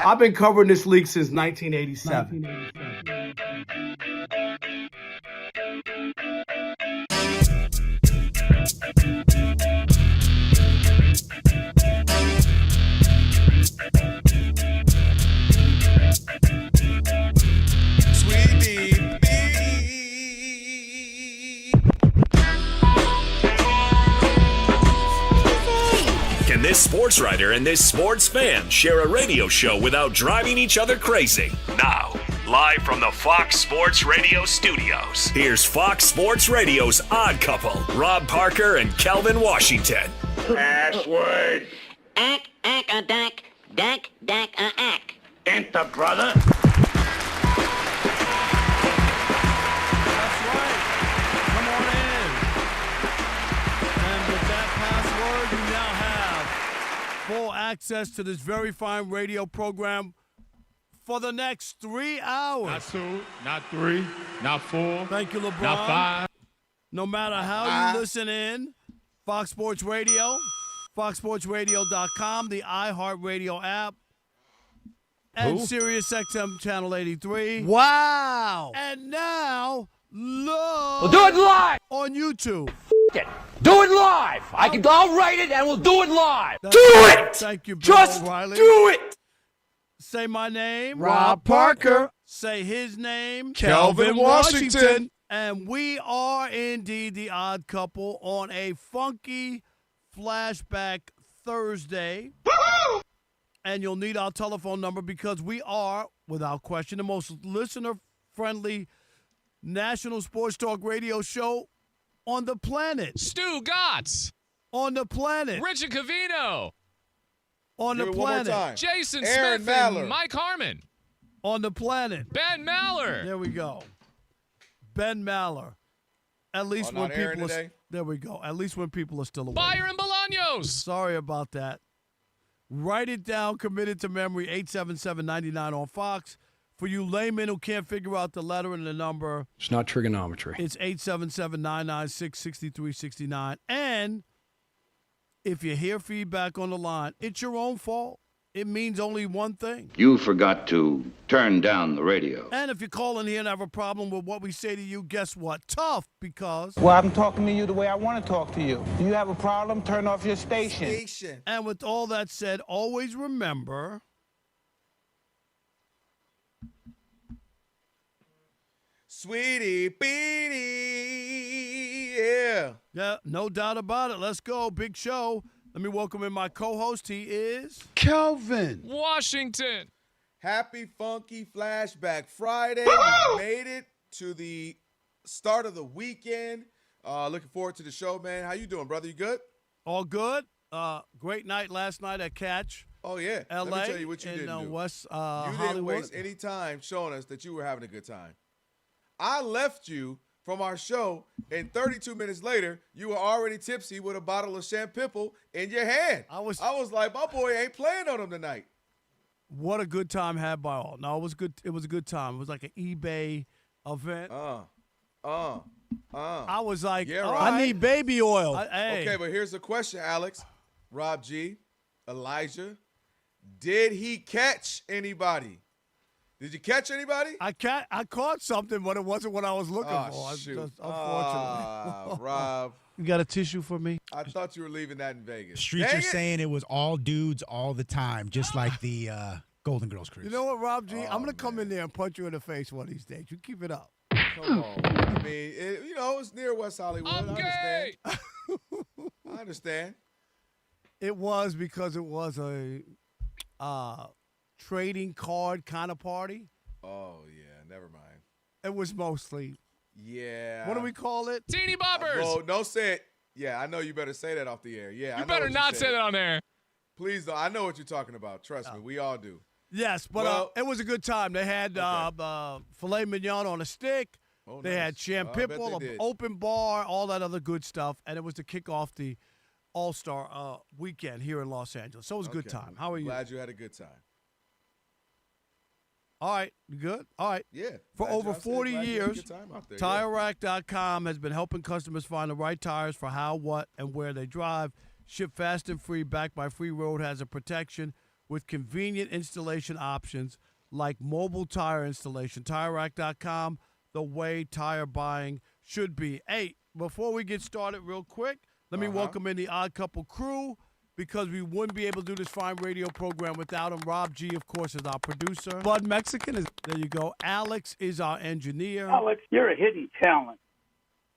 I've been covering this league since 1987. Can this sports writer and this sports fan share a radio show without driving each other crazy? Now, live from the Fox Sports Radio studios, here's Fox Sports Radio's Odd Couple, Rob Parker and Kelvin Washington. Password. Ack, ack. Enter, brother. Full access to this very fine radio program for the next 3 hours. Not 2, not 3, not 4. Thank you, LeBron. Not 5. No matter how you listen in, Fox Sports Radio, foxsportsradio.com, the iHeartRadio app, and SiriusXM Channel 83. Wow. And now, look. We'll do it live. On YouTube. Do it live. I'll write it and we'll do it live. Do it. Thank you, Bill Just O'Reilly. do it. Say my name. Rob Parker. Say his name. Kelvin Washington. And we are indeed the Odd Couple on a funky flashback Thursday. Woo-hoo! And you'll need our telephone number because we are, without question, the most listener-friendly national sports talk radio show on the planet. Stu Gotts. On the planet. Richard Cavino. On the planet. Jason Aaron Smith Maller. and Mike Harmon. On the planet. Ben Maller. There we go. Ben Maller. At least when people are, there we go. At least when people are still awake. Byron Bolaños. Sorry about that. Write it down, committed to memory, 877-99 on Fox. For you laymen who can't figure out the letter and the number, it's not trigonometry. It's 877-996-6369. And if you hear feedback on the line, it's your own fault. It means only one thing. You forgot to turn down the radio. And if you call in here and have a problem with what we say to you, guess what? Tough, because... Well, I'm talking to you the way I want to talk to you. Do you have a problem? Turn off your station. And with all that said, always remember... Sweetie Beanie, yeah. Yeah, no doubt about it. Let's go. Big show. Let me welcome in my co-host. He is... Kelvin Washington. Happy Funky Flashback Friday. We made it to the start of the weekend. Looking forward to the show, man. How you doing, brother? You good? All good. Great night last night at Catch. Oh, yeah. LA. Let me tell you what you didn't do. West, you Hollywood. didn't waste any time showing us that you were having a good time. I left you from our show, and 32 minutes later, you were already tipsy with a bottle of Champipple in your hand. I was like, my boy ain't playing on him tonight. What a good time had by all. No, it was good. It was a good time. It was like an eBay event. I was like, yeah, right. I need baby oil. Okay, but here's the question, Alex, Rob G, Elijah. Did he catch anybody? Did you catch anybody? I caught something, but it wasn't what I was looking for. Shoot. Unfortunately. Rob. You got a tissue for me? I thought you were leaving that in Vegas. Streets are saying it was all dudes all the time, just like the Golden Girls cruise. You know what, Rob G? I'm going to come in there and punch you in the face one of these days. You keep it up. Come on. I mean, it's near West Hollywood. I'm gay. I understand. It was because it was a trading card kind of party. Oh, yeah. Never mind. It was mostly. Yeah. What do we call it? Teeny boppers. Oh, don't say it. Yeah, I know you better say that off the air. Yeah, you better not say that on air. Please don't. I know what you're talking about. Trust me. We all do. Yes, but it was a good time. They had filet mignon on a stick. Oh, they had Champipple, an open bar, all that other good stuff. And it was to kick off the All-Star weekend here in Los Angeles. So it was a good time. How are you? Glad you had a good time. All right. You good? All right. Yeah. For over 40 years, TireRack.com has been helping customers find the right tires for how, what, and where they drive. Ship fast and free, backed by free road hazard protection. with convenient installation options like mobile tire installation. TireRack.com, the way tire buying should be. Hey, before we get started real quick, let me welcome in the Odd Couple crew because we wouldn't be able to do this fine radio program without him. Rob G, of course, is our producer. Bud Mexican is there. You go. Alex is our engineer. Alex, you're a hidden talent.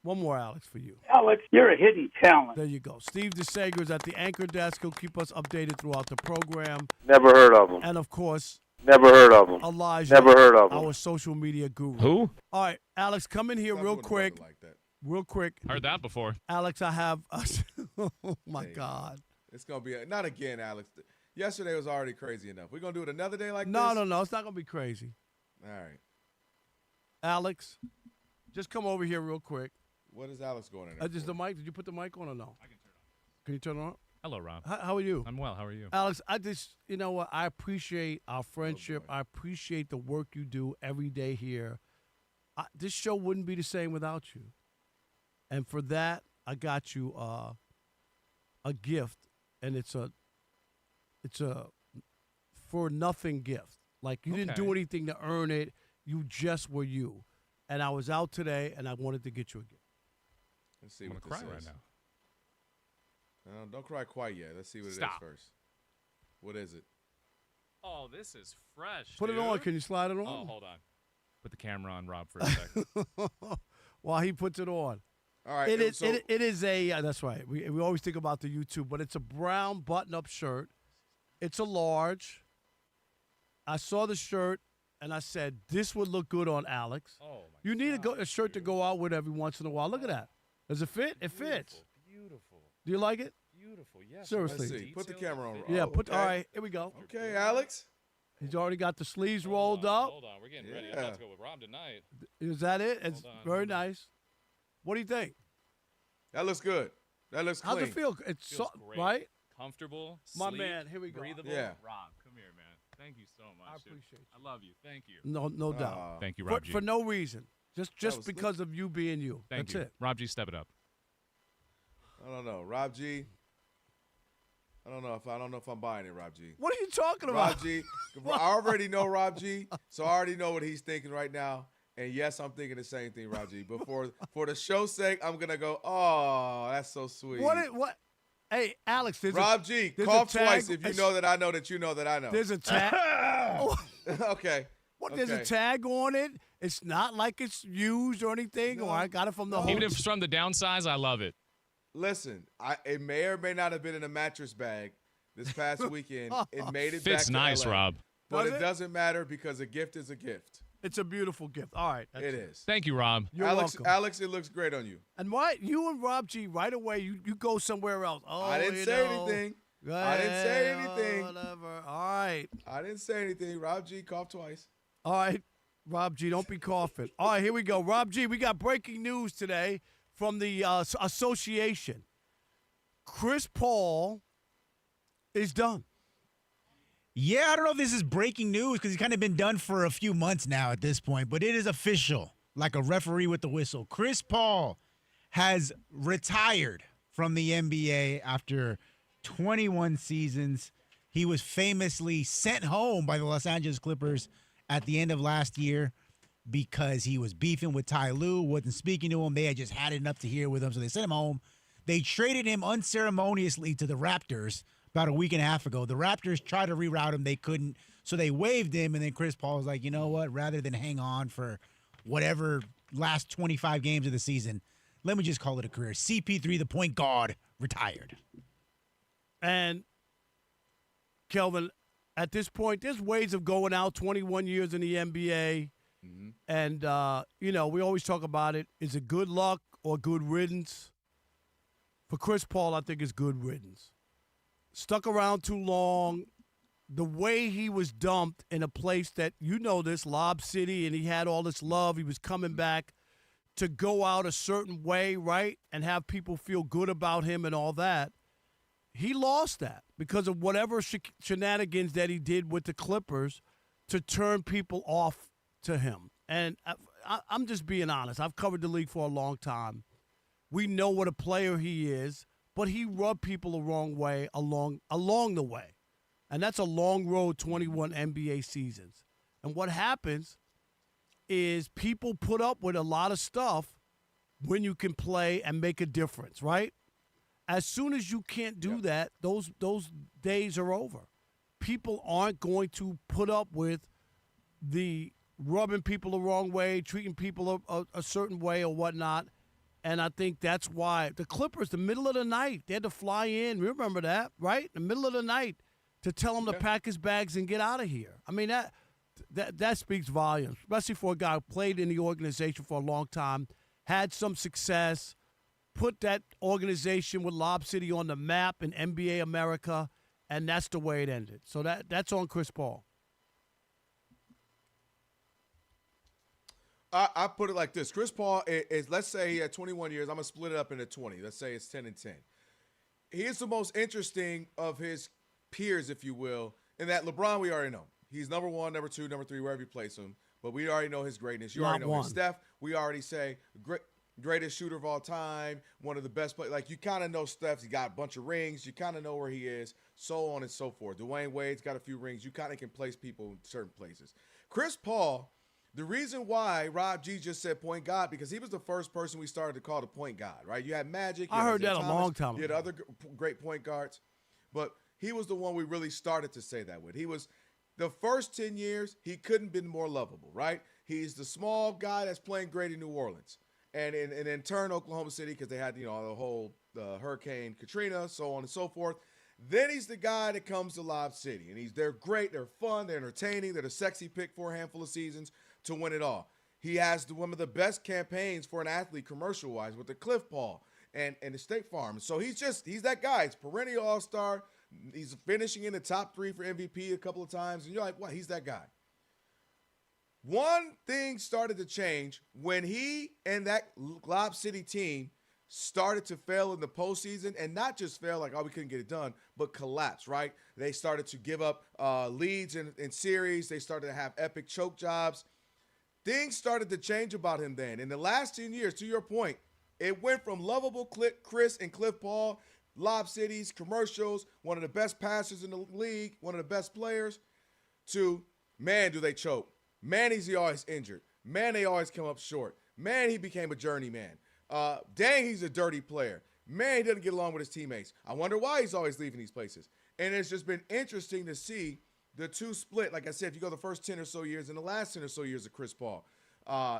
One more Alex for you. Alex, you're a hidden talent. There you go. Steve DeSager is at the anchor desk. He'll keep us updated throughout the program. Never heard of him. And, of course, Never heard of him. Elijah. Never heard of him. Our social media guru. Who? All right, Alex, come in here real quick. Real quick. Heard that before. Alex, I have oh, my God. It's going to be not again, Alex. Yesterday was already crazy enough. We're going to do it another day like this? No. It's not going to be crazy. All right. Alex, just come over here real quick. What is Alex going in? Is the mic? Did you put the mic on or no? I can turn it on. Can you turn it on? Hello, Rob. How are you? I'm well. How are you? Alex, I just, you know what? I appreciate our friendship. I appreciate the work you do every day here. This show wouldn't be the same without you. And for that, I got you a gift, and it's a for nothing gift. Like you didn't do anything to earn it. You just were you. And I was out today, and I wanted to get you a gift. Let's see I'm what gonna this cry is. right now. Don't cry quite yet. Let's see what it is first. What is it? Oh, this is fresh. Put it on. Can you slide it on? Oh, hold on. Put the camera on Rob for a second. While he puts it on. All right. It is a, that's right. We always think about the YouTube, but it's a brown button-up shirt. It's a large. I saw the shirt, and I said, this would look good on Alex. Oh, my You need a shirt to go out with every once in a while. Look at that. Does it fit? It fits. Beautiful. Do you like it? Beautiful. Yes. Seriously. Let's see. Put the camera on. Yeah, Okay. all right, here we go. Okay, Alex. He's already got the sleeves rolled up. Hold on. We're getting ready. I'm about to go with Rob tonight. Is that it? It's Hold on, very hold on. nice. What do you think? That looks good. That looks clean. How's it feel? It's Feels great. right? Comfortable. My sleek, man, here we go. Breathable. Yeah. Rob, come here, man. Thank you so much. I dude. appreciate you. I love you. Thank you. No doubt. Thank you, For, Rob G. for no reason. Just was because of you being you. Thank That's you. it. Rob G, step it up. I don't know. Rob G. I don't know if I'm buying it, Rob G. What are you talking about? Rob G. I already know Rob G, so I already know what he's thinking right now. And yes, I'm thinking the same thing, Rob G. But for the show's sake, I'm gonna go, oh, that's so sweet. What? Hey, Alex, Rob G, there's cough a tag- twice if you know that I know that you know that I know. There's a tag. Okay. What? There's a tag on it. It's not like it's used or anything. Or I got it from the Even home. if it's from the downsize, I love it. Listen, it may or may not have been in a mattress bag this past weekend. It made it Fits back to nice, LA. Rob. But Does it it? doesn't matter because a gift is a gift. It's a beautiful gift. All right. That's It is. Thank you, Rob. You're Alex, welcome. Alex, it looks great on you. And why you and Rob G right away? You go somewhere else. Oh, I didn't you say know, anything. I didn't say anything. Whatever. All right. I didn't say anything. Rob G, cough twice. All right, Rob G, don't be coughing. All right, here we go. Rob G, we got breaking news today from the association. Chris Paul is done. Yeah, I don't know if this is breaking news because he's kind of been done for a few months now at this point, but it is official, like a referee with the whistle. Chris Paul has retired from the NBA after 21 seasons. He was famously sent home by the Los Angeles Clippers at the end of last year because he was beefing with Ty Lue, wasn't speaking to him. They had just had enough to hear with him, so they sent him home. They traded him unceremoniously to the Raptors about a week and a half ago. The Raptors tried to reroute him. They couldn't, so they waived him, and then Chris Paul was like, you know what? Rather than hang on for whatever last 25 games of the season, let me just call it a career. CP3, the point guard, retired. And, Kelvin, at this point, there's ways of going out 21 years in the NBA. Mm-hmm. And, we always talk about it. Is it good luck or good riddance? For Chris Paul, I think it's good riddance. Stuck around too long. The way he was dumped in a place that, this, Lob City, and he had all this love. He was coming back to go out a certain way, right, and have people feel good about him and all that. He lost that because of whatever shenanigans that he did with the Clippers to turn people off to him. And I'm just being honest. I've covered the league for a long time. We know what a player he is, but he rubbed people the wrong way along the way. And that's a long road, 21 NBA seasons. And what happens is people put up with a lot of stuff when you can play and make a difference, right? As soon as you can't do that, those days are over. People aren't going to put up with the rubbing people the wrong way, treating people a certain way or whatnot. And I think that's why the Clippers, the middle of the night, they had to fly in. Remember that, right? The middle of the night to tell him to pack his bags and get out of here. I mean, that speaks volumes, especially for a guy who played in the organization for a long time, had some success, put that organization with Lob City on the map in NBA America, and that's the way it ended. So that's on Chris Paul. I put it like this. Chris Paul is, let's say he had 21 years. I'm going to split it up into 20. Let's say it's 10 and 10. He is the most interesting of his peers, if you will, in that LeBron we already know. He's number 1, number 2, number 3, wherever you place him. But we already know his greatness. You already know his Steph. We already say greatest shooter of all time, one of the best players. Like, you kind of know Steph. He got a bunch of rings. You kind of know where he is, so on and so forth. Dwayne Wade's got a few rings. You kind of can place people in certain places. Chris Paul, the reason why Rob G just said point guard, because he was the first person we started to call the point guard, right? You had Magic. I heard that a long time ago. You had other great point guards. But he was the one we really started to say that with. He was the first 10 years, he couldn't have been more lovable, right? He's the small guy that's playing great in New Orleans. And in turn, Oklahoma City, because they had, the whole Hurricane Katrina, so on and so forth. Then he's the guy that comes to Lob City. And they're great, they're fun, they're entertaining, they're the sexy pick for a handful of seasons to win it all. He has one of the best campaigns for an athlete commercial-wise with the Cliff Paul and the State Farm. So he's that guy. He's perennial all-star. He's finishing in the top 3 for MVP a couple of times. And you're like, what? He's that guy. One thing started to change when he and that Lob City team started to fail in the postseason, and not just fail like, we couldn't get it done, but collapse, right? They started to give up leads in series. They started to have epic choke jobs. Things started to change about him then. In the last 10 years, to your point, it went from lovable Chris and Cliff Paul, Lob Cities, commercials, one of the best passers in the league, one of the best players, to, man, do they choke. Man, is he always injured. Man, they always come up short. Man, he became a journeyman. Dang, he's a dirty player. Man, he doesn't get along with his teammates. I wonder why he's always leaving these places. And it's just been interesting to see the two split. Like I said, if you go the first 10 or so years and the last 10 or so years of Chris Paul,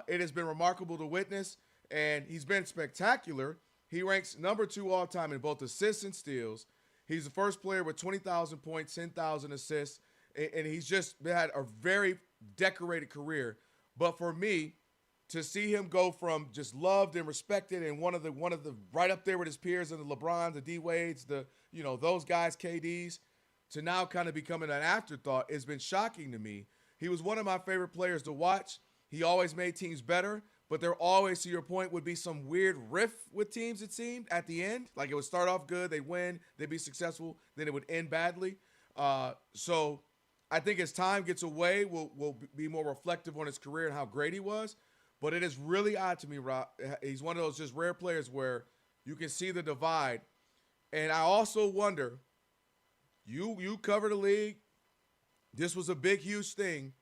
it has been remarkable to witness, and he's been spectacular. He ranks number 2 all time in both assists and steals. He's the first player with 20,000 points, 10,000 assists, and he's just had a very decorated career. But for me, to see him go from just loved and respected and one of the right up there with his peers and the LeBrons, the D Wades, those guys, KDs, to now kind of becoming an afterthought has been shocking to me. He was one of my favorite players to watch. He always made teams better, but there always, to your point, would be some weird riff with teams, it seemed, at the end. Like, it would start off good, they'd win, they'd be successful, then it would end badly. So I think as time gets away, we'll be more reflective on his career and how great he was. But it is really odd to me, Rob. He's one of those just rare players where you can see the divide. And I also wonder, you cover the league. This was a big, huge thing.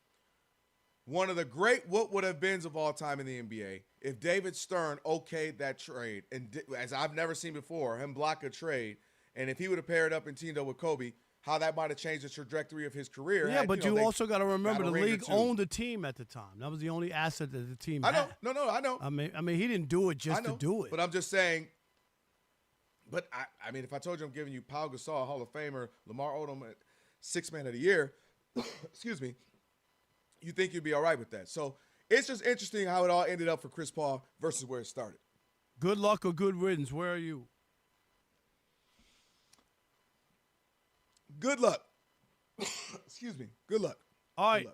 One of the great what would have beens of all time in the NBA, if David Stern okayed that trade, and as I've never seen before, him block a trade, and if he would have paired up and teamed up with Kobe, how that might have changed the trajectory of his career. Yeah, but you also got to remember the league owned the team at the time. That was the only asset that the team had. I know. I know. I mean, he didn't do it just to do it. But I'm just saying. But I mean, if I told you I'm giving you Pau Gasol, Hall of Famer, Lamar Odom, 6th Man of the Year, excuse me, you think you'd be all right with that. So it's just interesting how it all ended up for Chris Paul versus where it started. Good luck or good riddance. Where are you? Good luck. Excuse me. Good luck. All right.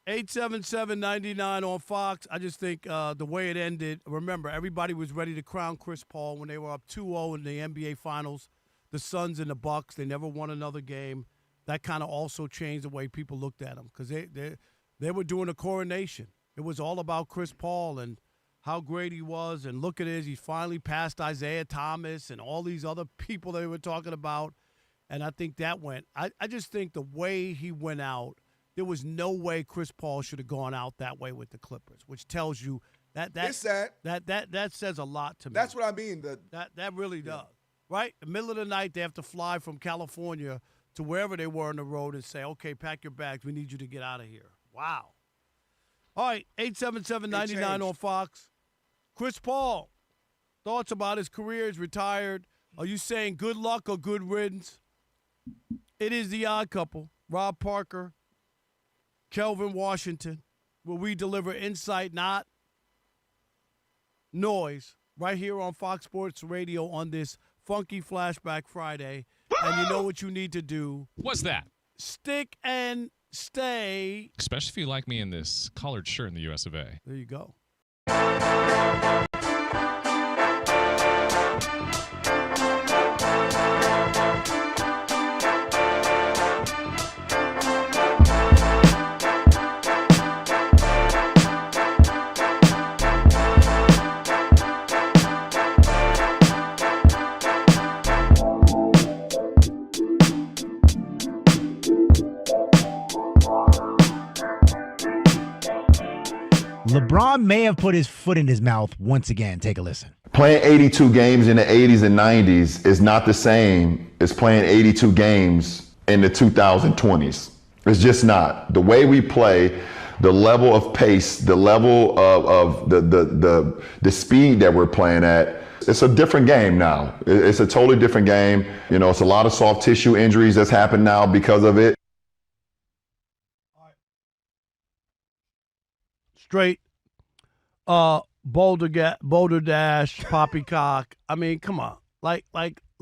877-99 on Fox. I just think the way it ended, remember, everybody was ready to crown Chris Paul when they were up 2-0 in the NBA Finals. The Suns and the Bucks, they never won another game. That kind of also changed the way people looked at him because they were doing a coronation. It was all about Chris Paul and how great he was. And look at it, he finally passed Isaiah Thomas and all these other people they were talking about. And I think that went – I just think the way he went out, there was no way Chris Paul should have gone out that way with the Clippers, which tells you It's sad. that says a lot to me. That's what I mean. That really does. Right? The middle of the night, they have to fly from California to wherever they were on the road and say, okay, pack your bags. We need you to get out of here. Wow. All right, 877-99 on Fox. Chris Paul, thoughts about his career. He's retired. Are you saying good luck or good riddance? It is the Odd Couple. Rob Parker, Kelvin Washington, where we deliver insight, not noise, right here on Fox Sports Radio on this Funky Flashback Friday. And you know what you need to do. What's that? Stick and stay. Especially if you like me in this collared shirt in the US of A. There you go. LeBron may have put his foot in his mouth once again. Take a listen. Playing 82 games in the 80s and 90s is not the same as playing 82 games in the 2020s. It's just not. The way we play, the level of pace, the level of the speed that we're playing at, it's a different game now. It's a totally different game. You know, it's a lot of soft tissue injuries that's happened now because of it. Straight, Boulder Dash, Poppycock. I mean, come on. Like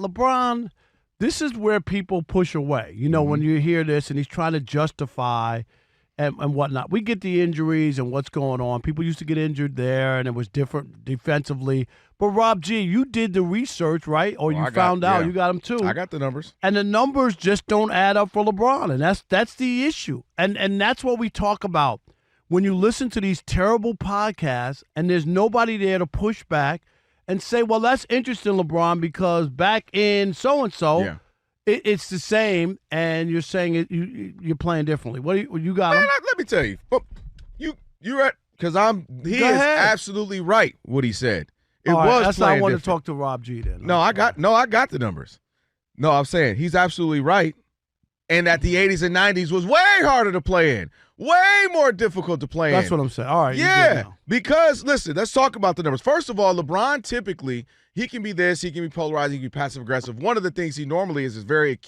LeBron, this is where people push away. You know, when you hear this and he's trying to justify and whatnot. We get the injuries and what's going on. People used to get injured there, and it was different defensively. But, Rob G., you did the research, right? Or you found out. You got them, too. I got the numbers. And the numbers just don't add up for LeBron, and that's the issue. And that's what we talk about. When you listen to these terrible podcasts and there's nobody there to push back and say, well, that's interesting, LeBron, because back in so-and-so, it's the same, and you're saying you're playing differently. What you got? Man, let me tell you. You're at because he is absolutely right what he said. It was that's why I want different. to talk to Rob G. Then. I got the numbers. No, I'm saying he's absolutely right, and that the 80s and 90s was way harder to play in. Way more difficult to play in. That's what I'm saying. All right. Yeah, because, listen, let's talk about the numbers. First of all, LeBron typically, he can be this, he can be polarizing, he can be passive-aggressive. One of the things he normally is very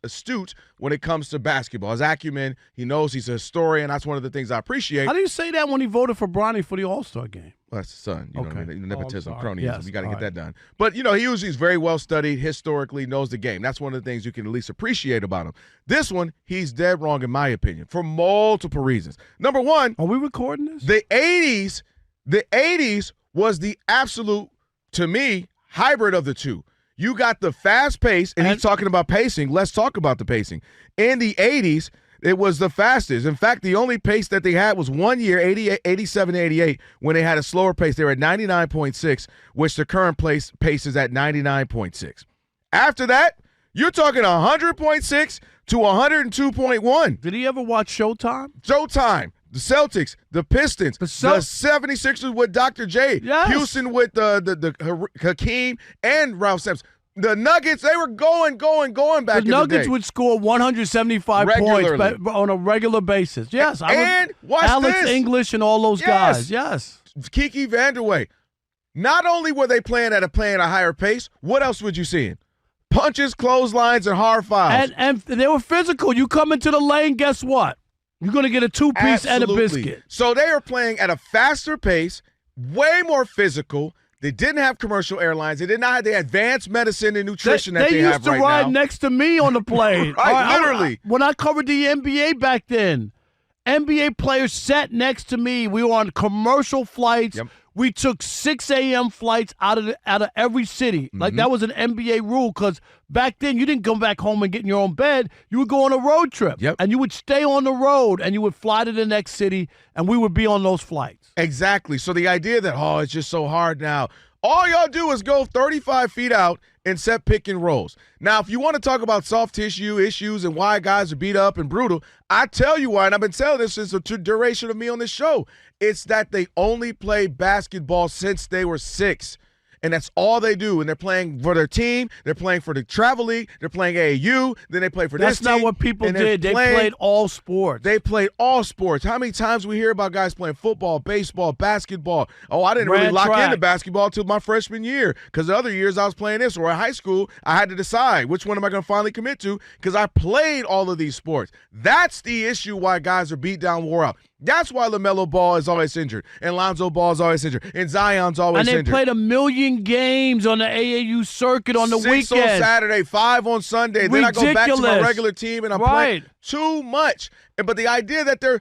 astute when it comes to basketball. His acumen, he knows he's a historian. That's one of the things I appreciate. How do you say that when he voted for Bronny for the All-Star game? Well, that's his son. You know what I mean? Nepotism, cronyism. Yes. You got to get that done. But, he usually is very well-studied, historically, knows the game. That's one of the things you can at least appreciate about him. This one, he's dead wrong in my opinion for multiple reasons. Number one. Are we recording this? The 80s was the absolute, to me, hybrid of the two. You got the fast pace, and he's talking about pacing. Let's talk about the pacing. In the 80s, it was the fastest. In fact, the only pace that they had was 1 year, 87 to 88, when they had a slower pace. They were at 99.6, which the current pace is at 99.6. After that, you're talking 100.6 to 102.1. Did he ever watch Showtime? Showtime. The Celtics, the Pistons, the 76ers with Dr. J, Houston with the Hakeem and Ralph Sampson. The Nuggets, they were going back in the day. The Nuggets would score 175 points on a regular basis. Yes. And watch Alex this. English and all those guys. Yes. Kiki Vanderway. Not only were they playing at a higher pace, what else would you see? Punches, clotheslines, and hard fouls. And they were physical. You come into the lane, guess what? You're going to get a two-piece and a biscuit. So they are playing at a faster pace, way more physical. They didn't have commercial airlines. They did not have the advanced medicine and nutrition that they have right now. They used to ride next to me on the plane. Literally. When I covered the NBA back then, NBA players sat next to me. We were on commercial flights. Yep. We took 6 a.m. flights out of every city. Mm-hmm. Like that was an NBA rule because back then you didn't come back home and get in your own bed. You would go on a road trip. Yep. And you would stay on the road and you would fly to the next city and we would be on those flights. Exactly. So the idea that, it's just so hard now. All y'all do is go 35 feet out and set pick and rolls. Now, if you want to talk about soft tissue issues and why guys are beat up and brutal, I tell you why, and I've been telling this since the duration of me on this show. It's that they only play basketball since they were 6. And that's all they do. And they're playing for their team. They're playing for the travel league. They're playing AAU. Then they play for this team. That's not what people did. They played all sports. They played all sports. How many times we hear about guys playing football, baseball, basketball? Oh, I didn't really lock into basketball until my freshman year because the other years I was playing this. Or in high school, I had to decide which one am I going to finally commit to because I played all of these sports. That's the issue why guys are beat down, wore out. That's why LaMelo Ball is always injured, and Lonzo Ball is always injured, and Zion's always injured. And they played 1 million games on the AAU circuit on the weekend. 6 on Saturday, 5 on Sunday. Ridiculous. Then I go back to my regular team, and I'm playing too much. But the idea that they're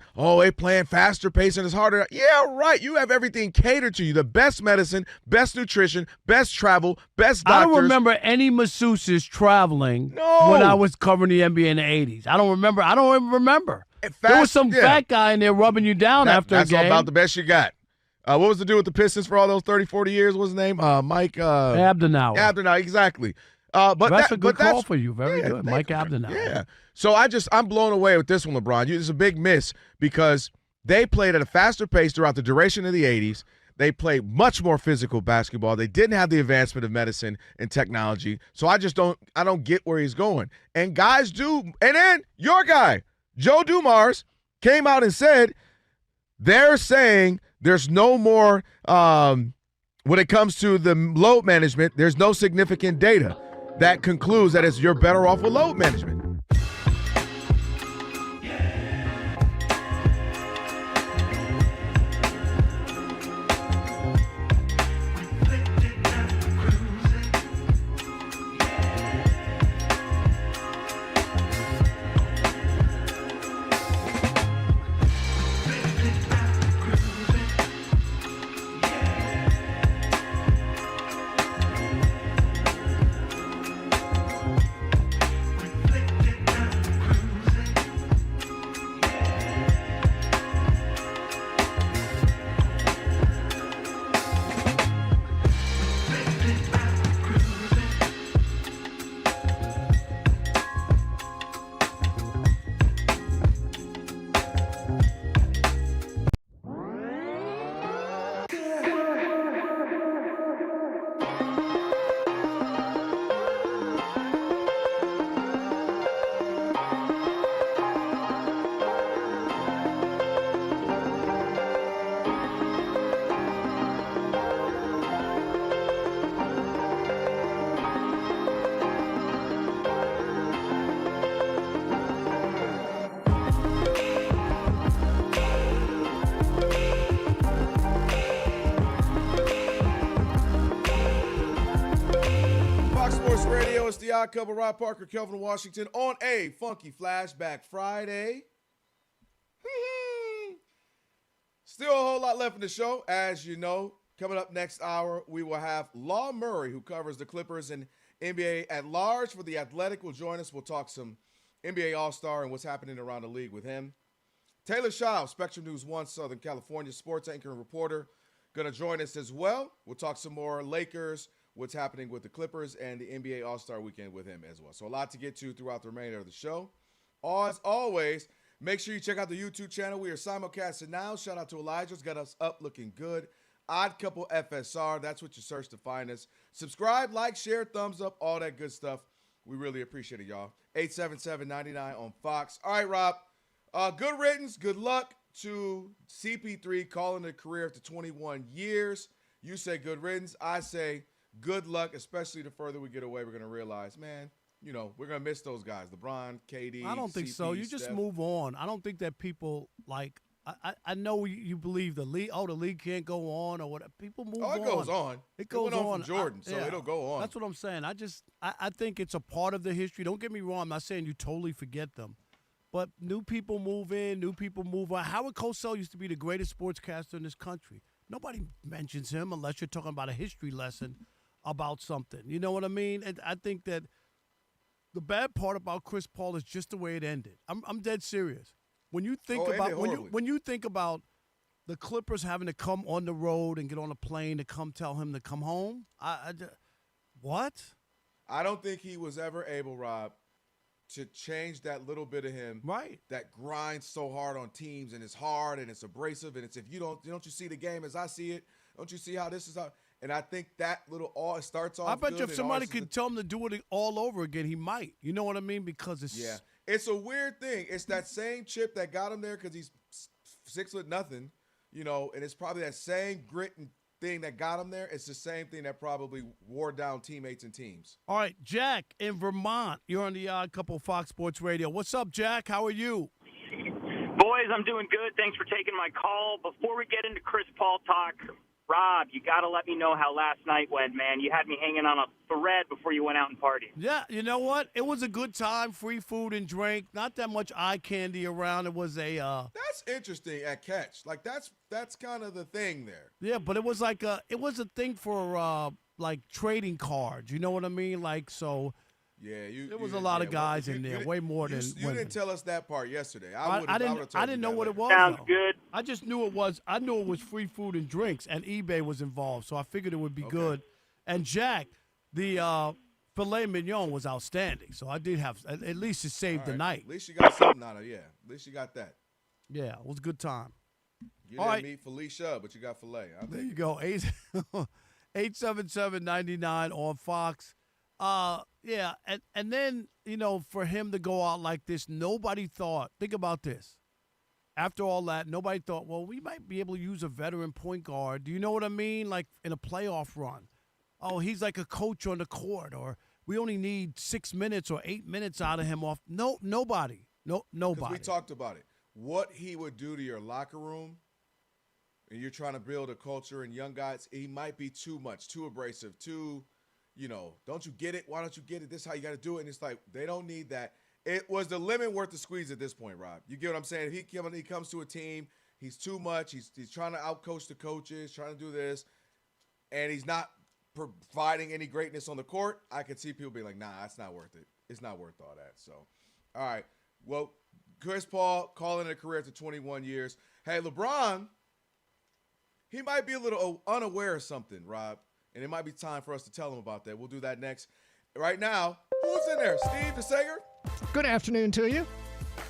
playing faster pace and it's harder. Yeah, right. You have everything catered to you. The best medicine, best nutrition, best travel, best doctors. I don't remember any masseuses traveling when I was covering the NBA in the 80s. I don't even remember. There was some fat guy in there rubbing you down after a game. That's about the best you got. What was the dude with the Pistons for all those 30, 40 years? What was his name? Mike Abdenauer. Abdenauer, exactly. That's a good call for you. Very good. Mike Abdenauer. Yeah. So I'm blown away with this one, LeBron. It's a big miss because they played at a faster pace throughout the duration of the 80s. They played much more physical basketball. They didn't have the advancement of medicine and technology. So I don't get where he's going. And guys do. And then your guy, Joe Dumars, came out and said they're saying there's no more when it comes to the load management, there's no significant data that concludes that you're better off with load management. Radio, it's the Odd Couple, Rob Parker, Kelvin, Washington, on a Funky Flashback Friday. Still a whole lot left in the show, as you know. Coming up next hour, we will have Law Murray, who covers the Clippers and NBA at large for The Athletic, will join us. We'll talk some NBA All-Star and what's happening around the league with him. Taylor Schaub, Spectrum News 1 Southern California sports anchor and reporter, going to join us as well. We'll talk some more Lakers, what's happening with the Clippers, and the NBA All-Star Weekend with him as well. So a lot to get to throughout the remainder of the show. As always, make sure you check out the YouTube channel. We are simulcasting now. Shout out to Elijah's got us up looking good. Odd Couple FSR, that's what you search to find us. Subscribe, like, share, thumbs up, all that good stuff. We really appreciate it, y'all. 877-99 on Fox. All right, Rob. Good riddance, good luck to CP3 calling it a career after 21 years. You say good riddance. I say good luck, especially the further we get away, we're going to realize, man, you know, we're going to miss those guys. LeBron, KD, I don't think CP, so. You just Steph. move on. I don't think that people, like, I know you believe the league can't go on or whatever. People move on. Oh, it goes on. It goes on. From Jordan, so it'll go on. That's what I'm saying. I think it's a part of the history. Don't get me wrong. I'm not saying you totally forget them. But new people move in, new people move on. Howard Cosell used to be the greatest sportscaster in this country. Nobody mentions him unless you're talking about a history lesson about something. You know what I mean? And I think that the bad part about Chris Paul is just the way it ended. I'm dead serious. When you think when you think about the Clippers having to come on the road and get on a plane to come tell him to come home? What? I don't think he was ever able, Rob, to change that little bit of him, right? That grinds so hard on teams, and it's hard and it's abrasive, and it's if you don't you see the game as I see it, don't you see how this is how? And I think that little all starts off. I bet you good if somebody could tell him to do it all over again, he might. You know what I mean? Because it's a weird thing. It's that same chip that got him there because he's 6'0", and it's probably that same grit and thing that got him there. It's the same thing that probably wore down teammates and teams. All right, Jack in Vermont. You're on the Odd Couple Fox Sports Radio. What's up, Jack? How are you? Boys, I'm doing good. Thanks for taking my call. Before we get into Chris Paul talk, Rob, you got to let me know how last night went, man. You had me hanging on a thread before you went out and partied. Yeah, you know what? It was a good time, free food and drink, not that much eye candy around. It was a That's interesting at Catch. Like that's kind of the thing there. Yeah, but it was like a thing for like trading cards. You know what I mean? Like so. Yeah, there was a lot of guys in there, way more than you women. didn't tell us that part yesterday. I didn't know what it was. Sounds good. I just knew it was. I knew it was free food and drinks, and eBay was involved, so I figured it would be good. And Jack, the filet mignon was outstanding, so I did have at least it saved the night. At least you got something out of it. Yeah, at least you got that. Yeah, it was a good time. You didn't meet Felicia, but you got filet. There you go. 877-99 on Fox. Yeah, and then, for him to go out like this, nobody thought, think about this. After all that, nobody thought, well, we might be able to use a veteran point guard. Do you know what I mean? Like in a playoff run. Oh, he's like a coach on the court, or we only need 6 minutes or 8 minutes out of him off. Nobody. Nobody. We talked about it. What he would do to your locker room, and you're trying to build a culture and young guys, he might be too much, too abrasive, too... don't you get it? Why don't you get it? This is how you got to do it. And it's like, they don't need that. It was the lemon worth the squeeze at this point, Rob. You get what I'm saying? If he comes to a team, he's too much. He's trying to outcoach the coaches, trying to do this, and he's not providing any greatness on the court. I could see people being like, nah, it's not worth it. It's not worth all that. So, all right. Well, Chris Paul calling it a career after 21 years. Hey, LeBron, he might be a little unaware of something, Rob. And it might be time for us to tell him about that. We'll do that next. Right now, who's in there? Steve DeSager? Good afternoon to you.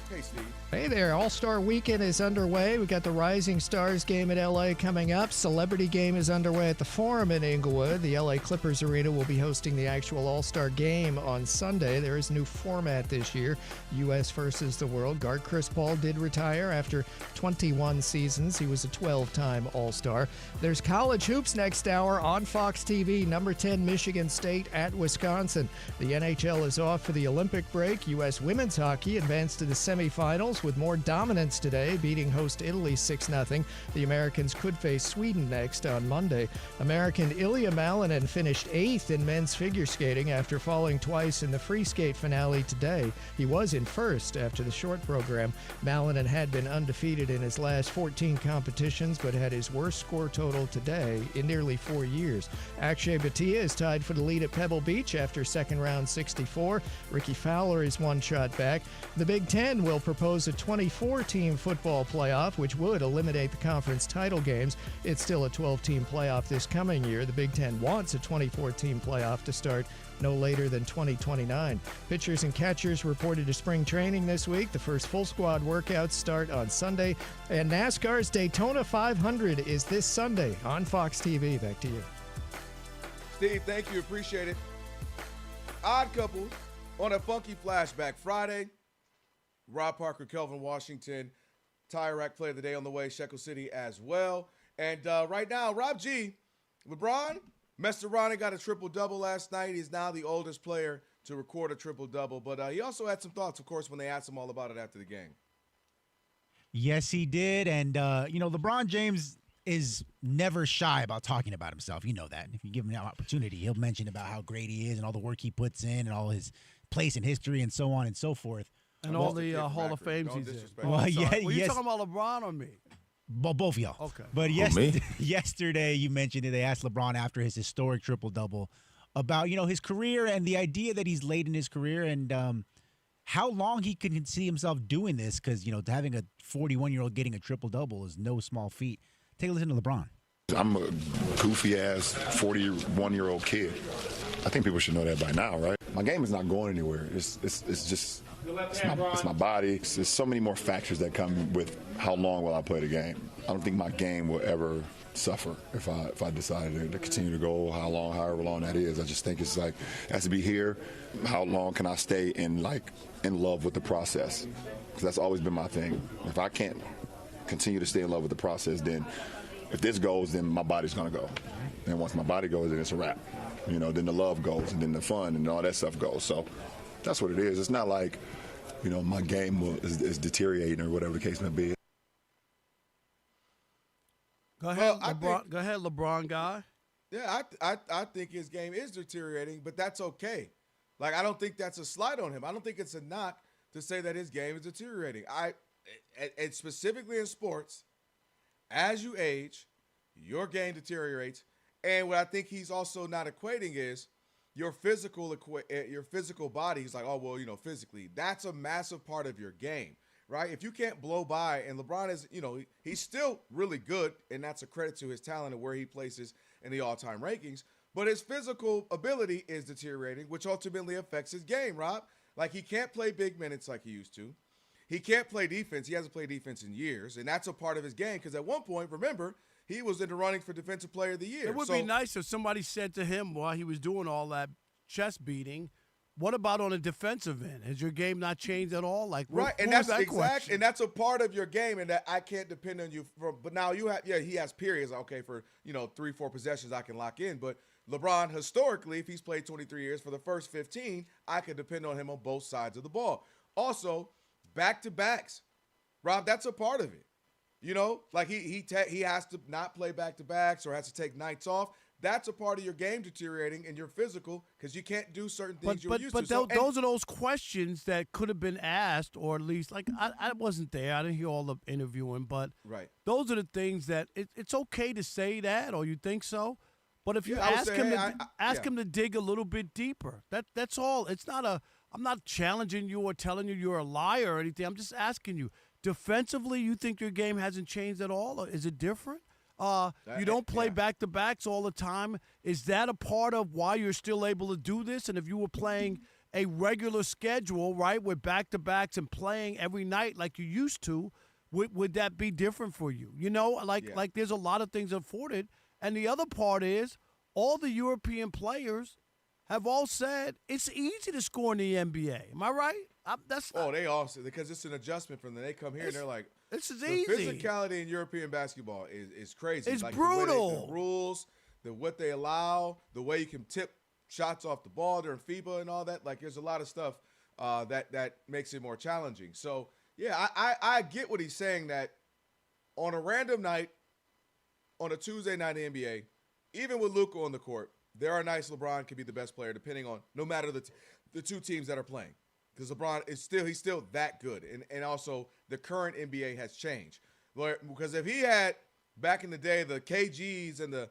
Hey, Steve. Hey there. All-Star Weekend is underway. We've got the Rising Stars game at L.A. coming up. Celebrity game is underway at the Forum in Inglewood. The L.A. Clippers Arena will be hosting the actual All-Star game on Sunday. There is a new format this year, U.S. versus the world. Guard Chris Paul did retire after 21 seasons. He was a 12-time All-Star. There's college hoops next hour on Fox TV. Number 10, Michigan State at Wisconsin. The NHL is off for the Olympic break. U.S. women's hockey advanced to the semifinals with more dominance today, beating host Italy 6-0. The Americans could face Sweden next on Monday. American Ilya Malinin finished 8th in men's figure skating after falling twice in the free skate finale today. He was in first after the short program. Malinin had been undefeated in his last 14 competitions, but had his worst score total today in nearly 4 years. Akshay Bhatia is tied for the lead at Pebble Beach after second round 64. Ricky Fowler is one shot back. The Big Ten will propose a 24-team football playoff, which would eliminate the conference title games. It's still a 12-team playoff this coming year. The Big Ten wants a 24-team playoff to start no later than 2029. Pitchers and catchers reported to spring training this week. The first full squad workouts start on Sunday. And NASCAR's Daytona 500 is this Sunday on Fox TV. Back to you. Steve, thank you. Appreciate it. Odd Couple on a funky flashback Friday. Rob Parker, Kelvin Washington, Tire Rack Play of the Day on the way, Shekel City as well. And right now, Rob G, LeBron messed around and got a triple-double last night. He's now the oldest player to record a triple-double. But he also had some thoughts, of course, when they asked him all about it after the game. Yes, he did. And, LeBron James is never shy about talking about himself. You know that. If you give him that opportunity, he'll mention about how great he is and all the work he puts in and all his place in history and so on and so forth. And all the Hall of Fames he's in. Well, Were you yes. talking about LeBron or me? Both of y'all. Okay. But yesterday you mentioned it. They asked LeBron after his historic triple-double about, his career and the idea that he's late in his career. And how long he can see himself doing this, because, having a 41-year-old getting a triple-double is no small feat. Take a listen to LeBron. I'm a goofy-ass 41-year-old kid. I think people should know that by now, right? My game is not going anywhere. It's my body. There's so many more factors that come with how long will I play the game. I don't think my game will ever suffer if I decided to continue to go however long that is. I just think it's like, it has to be here. How long can I stay in love with the process? Because that's always been my thing. If I can't continue to stay in love with the process, then if this goes, then my body's gonna go. And once my body goes, then it's a wrap. Then the love goes, and then the fun and all that stuff goes. So that's what it is. It's not like, my game is deteriorating or whatever the case may be. Go ahead, LeBron. Go ahead, LeBron guy. Yeah, I think his game is deteriorating, but that's okay. Like, I don't think that's a slight on him. I don't think it's a knock to say that his game is deteriorating. And specifically in sports, as you age, your game deteriorates. And what I think he's also not equating is your physical body. He's like, oh, well, physically, that's a massive part of your game, right? If you can't blow by, and LeBron is, he's still really good, and that's a credit to his talent and where he places in the all-time rankings, but his physical ability is deteriorating, which ultimately affects his game, Rob. Like, he can't play big minutes like he used to. He can't play defense. He hasn't played defense in years, and that's a part of his game because at one point, remember, he was in the running for Defensive Player of the Year. It would be nice if somebody said to him while he was doing all that chest beating, what about on a defensive end? Has your game not changed at all? Like, right, and that's exactly, and that's a part of your game, and that I can't depend on you for. But now you have, he has periods. Okay, for 3-4 possessions I can lock in. But LeBron, historically, if he's played 23 years, for the first 15, I can depend on him on both sides of the ball. Also, back-to-backs, Rob, that's a part of it. Like he has to not play back-to-backs or has to take nights off. That's a part of your game deteriorating and your physical because you can't do certain things you were used to. But those are those questions that could have been asked, or at least, like, I wasn't there. I didn't hear all the interviewing, but those are the things that it's okay to say that, or you think so. But if you ask him to dig a little bit deeper, that's all. It's not I'm not challenging you or telling you you're a liar or anything. I'm just asking you. Defensively, you think your game hasn't changed at all? Or is it different? You don't play back-to-backs all the time. Is that a part of why you're still able to do this? And if you were playing a regular schedule, right, with back-to-backs and playing every night like you used to, would that be different for you? Like there's a lot of things afforded. And the other part is all the European players have all said it's easy to score in the NBA. Am I right? They also, because it's an adjustment from them. They come here and they're like, this is easy. easy. The physicality in European basketball is crazy. It's like brutal. The rules, what they allow, the way you can tip shots off the ball during FIBA and all that. Like, there's a lot of stuff that makes it more challenging. So, yeah, I get what he's saying, that on a random night, on a Tuesday night in the NBA, even with Luka on the court, there are nights LeBron could be the best player, depending on no matter the two teams that are playing. Because LeBron is he's still that good. And also the current NBA has changed. Because if he had back in the day the KGs and the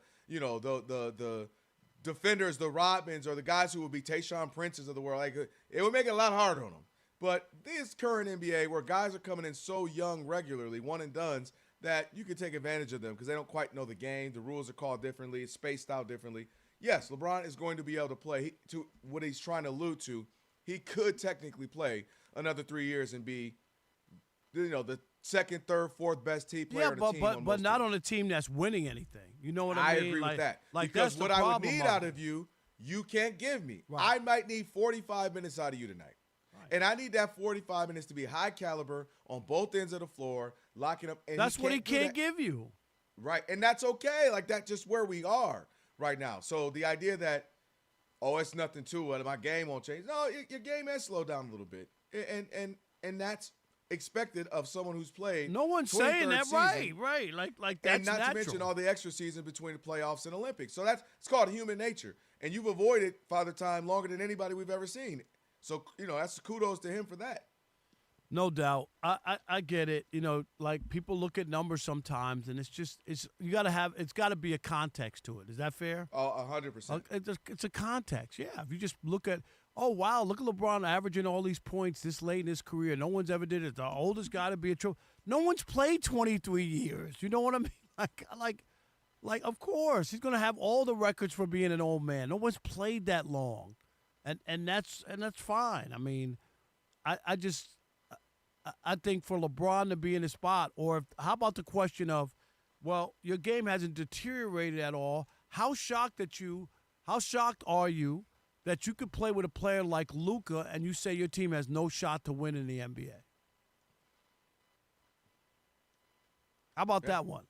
defenders, the Rodmans, or the guys who would be Tayshaun Princes of the world, like, it would make it a lot harder on them. But this current NBA, where guys are coming in so young regularly, one and dones, that you can take advantage of them because they don't quite know the game. The rules are called differently. It's spaced out differently. Yes, LeBron is going to be able to play. To what he's trying to allude to, he could technically play another 3 years and be, the second, third, fourth best team player on the team. But not on a team that's winning anything. You know what I mean? I agree with that. Like, because what I would need out it. of you, you can't give me. Right. I might need 45 minutes out of you tonight. Right. And I need that 45 minutes to be high caliber on both ends of the floor, locking up. And that's what he can't give you. Right. And that's okay. Like, that's just where we are right now. So the idea that, it's nothing to it, my game won't change. No, your game has slowed down a little bit. And that's expected of someone who's played. No one's saying that, season, right. Like that's and not natural. to mention all the extra season between the playoffs and Olympics. So it's called human nature. And you've avoided Father Time longer than anybody we've ever seen. So, that's kudos to him for that. No doubt. I get it. You know, like people look at numbers sometimes, and it's got to be a context to it. Is that fair? Oh, 100%. It's a context. Yeah. If you just look at, oh wow, look at LeBron averaging all these points this late in his career. No one's ever did it. The oldest guy to be a trophy. No one's played 23 years. You know what I mean? Like of course he's gonna have all the records for being an old man. No one's played that long, and that's fine. I mean, I think for LeBron to be in the spot, or how about the question of, well, your game hasn't deteriorated at all. How shocked are you that you could play with a player like Luka and you say your team has no shot to win in the NBA? How about that one?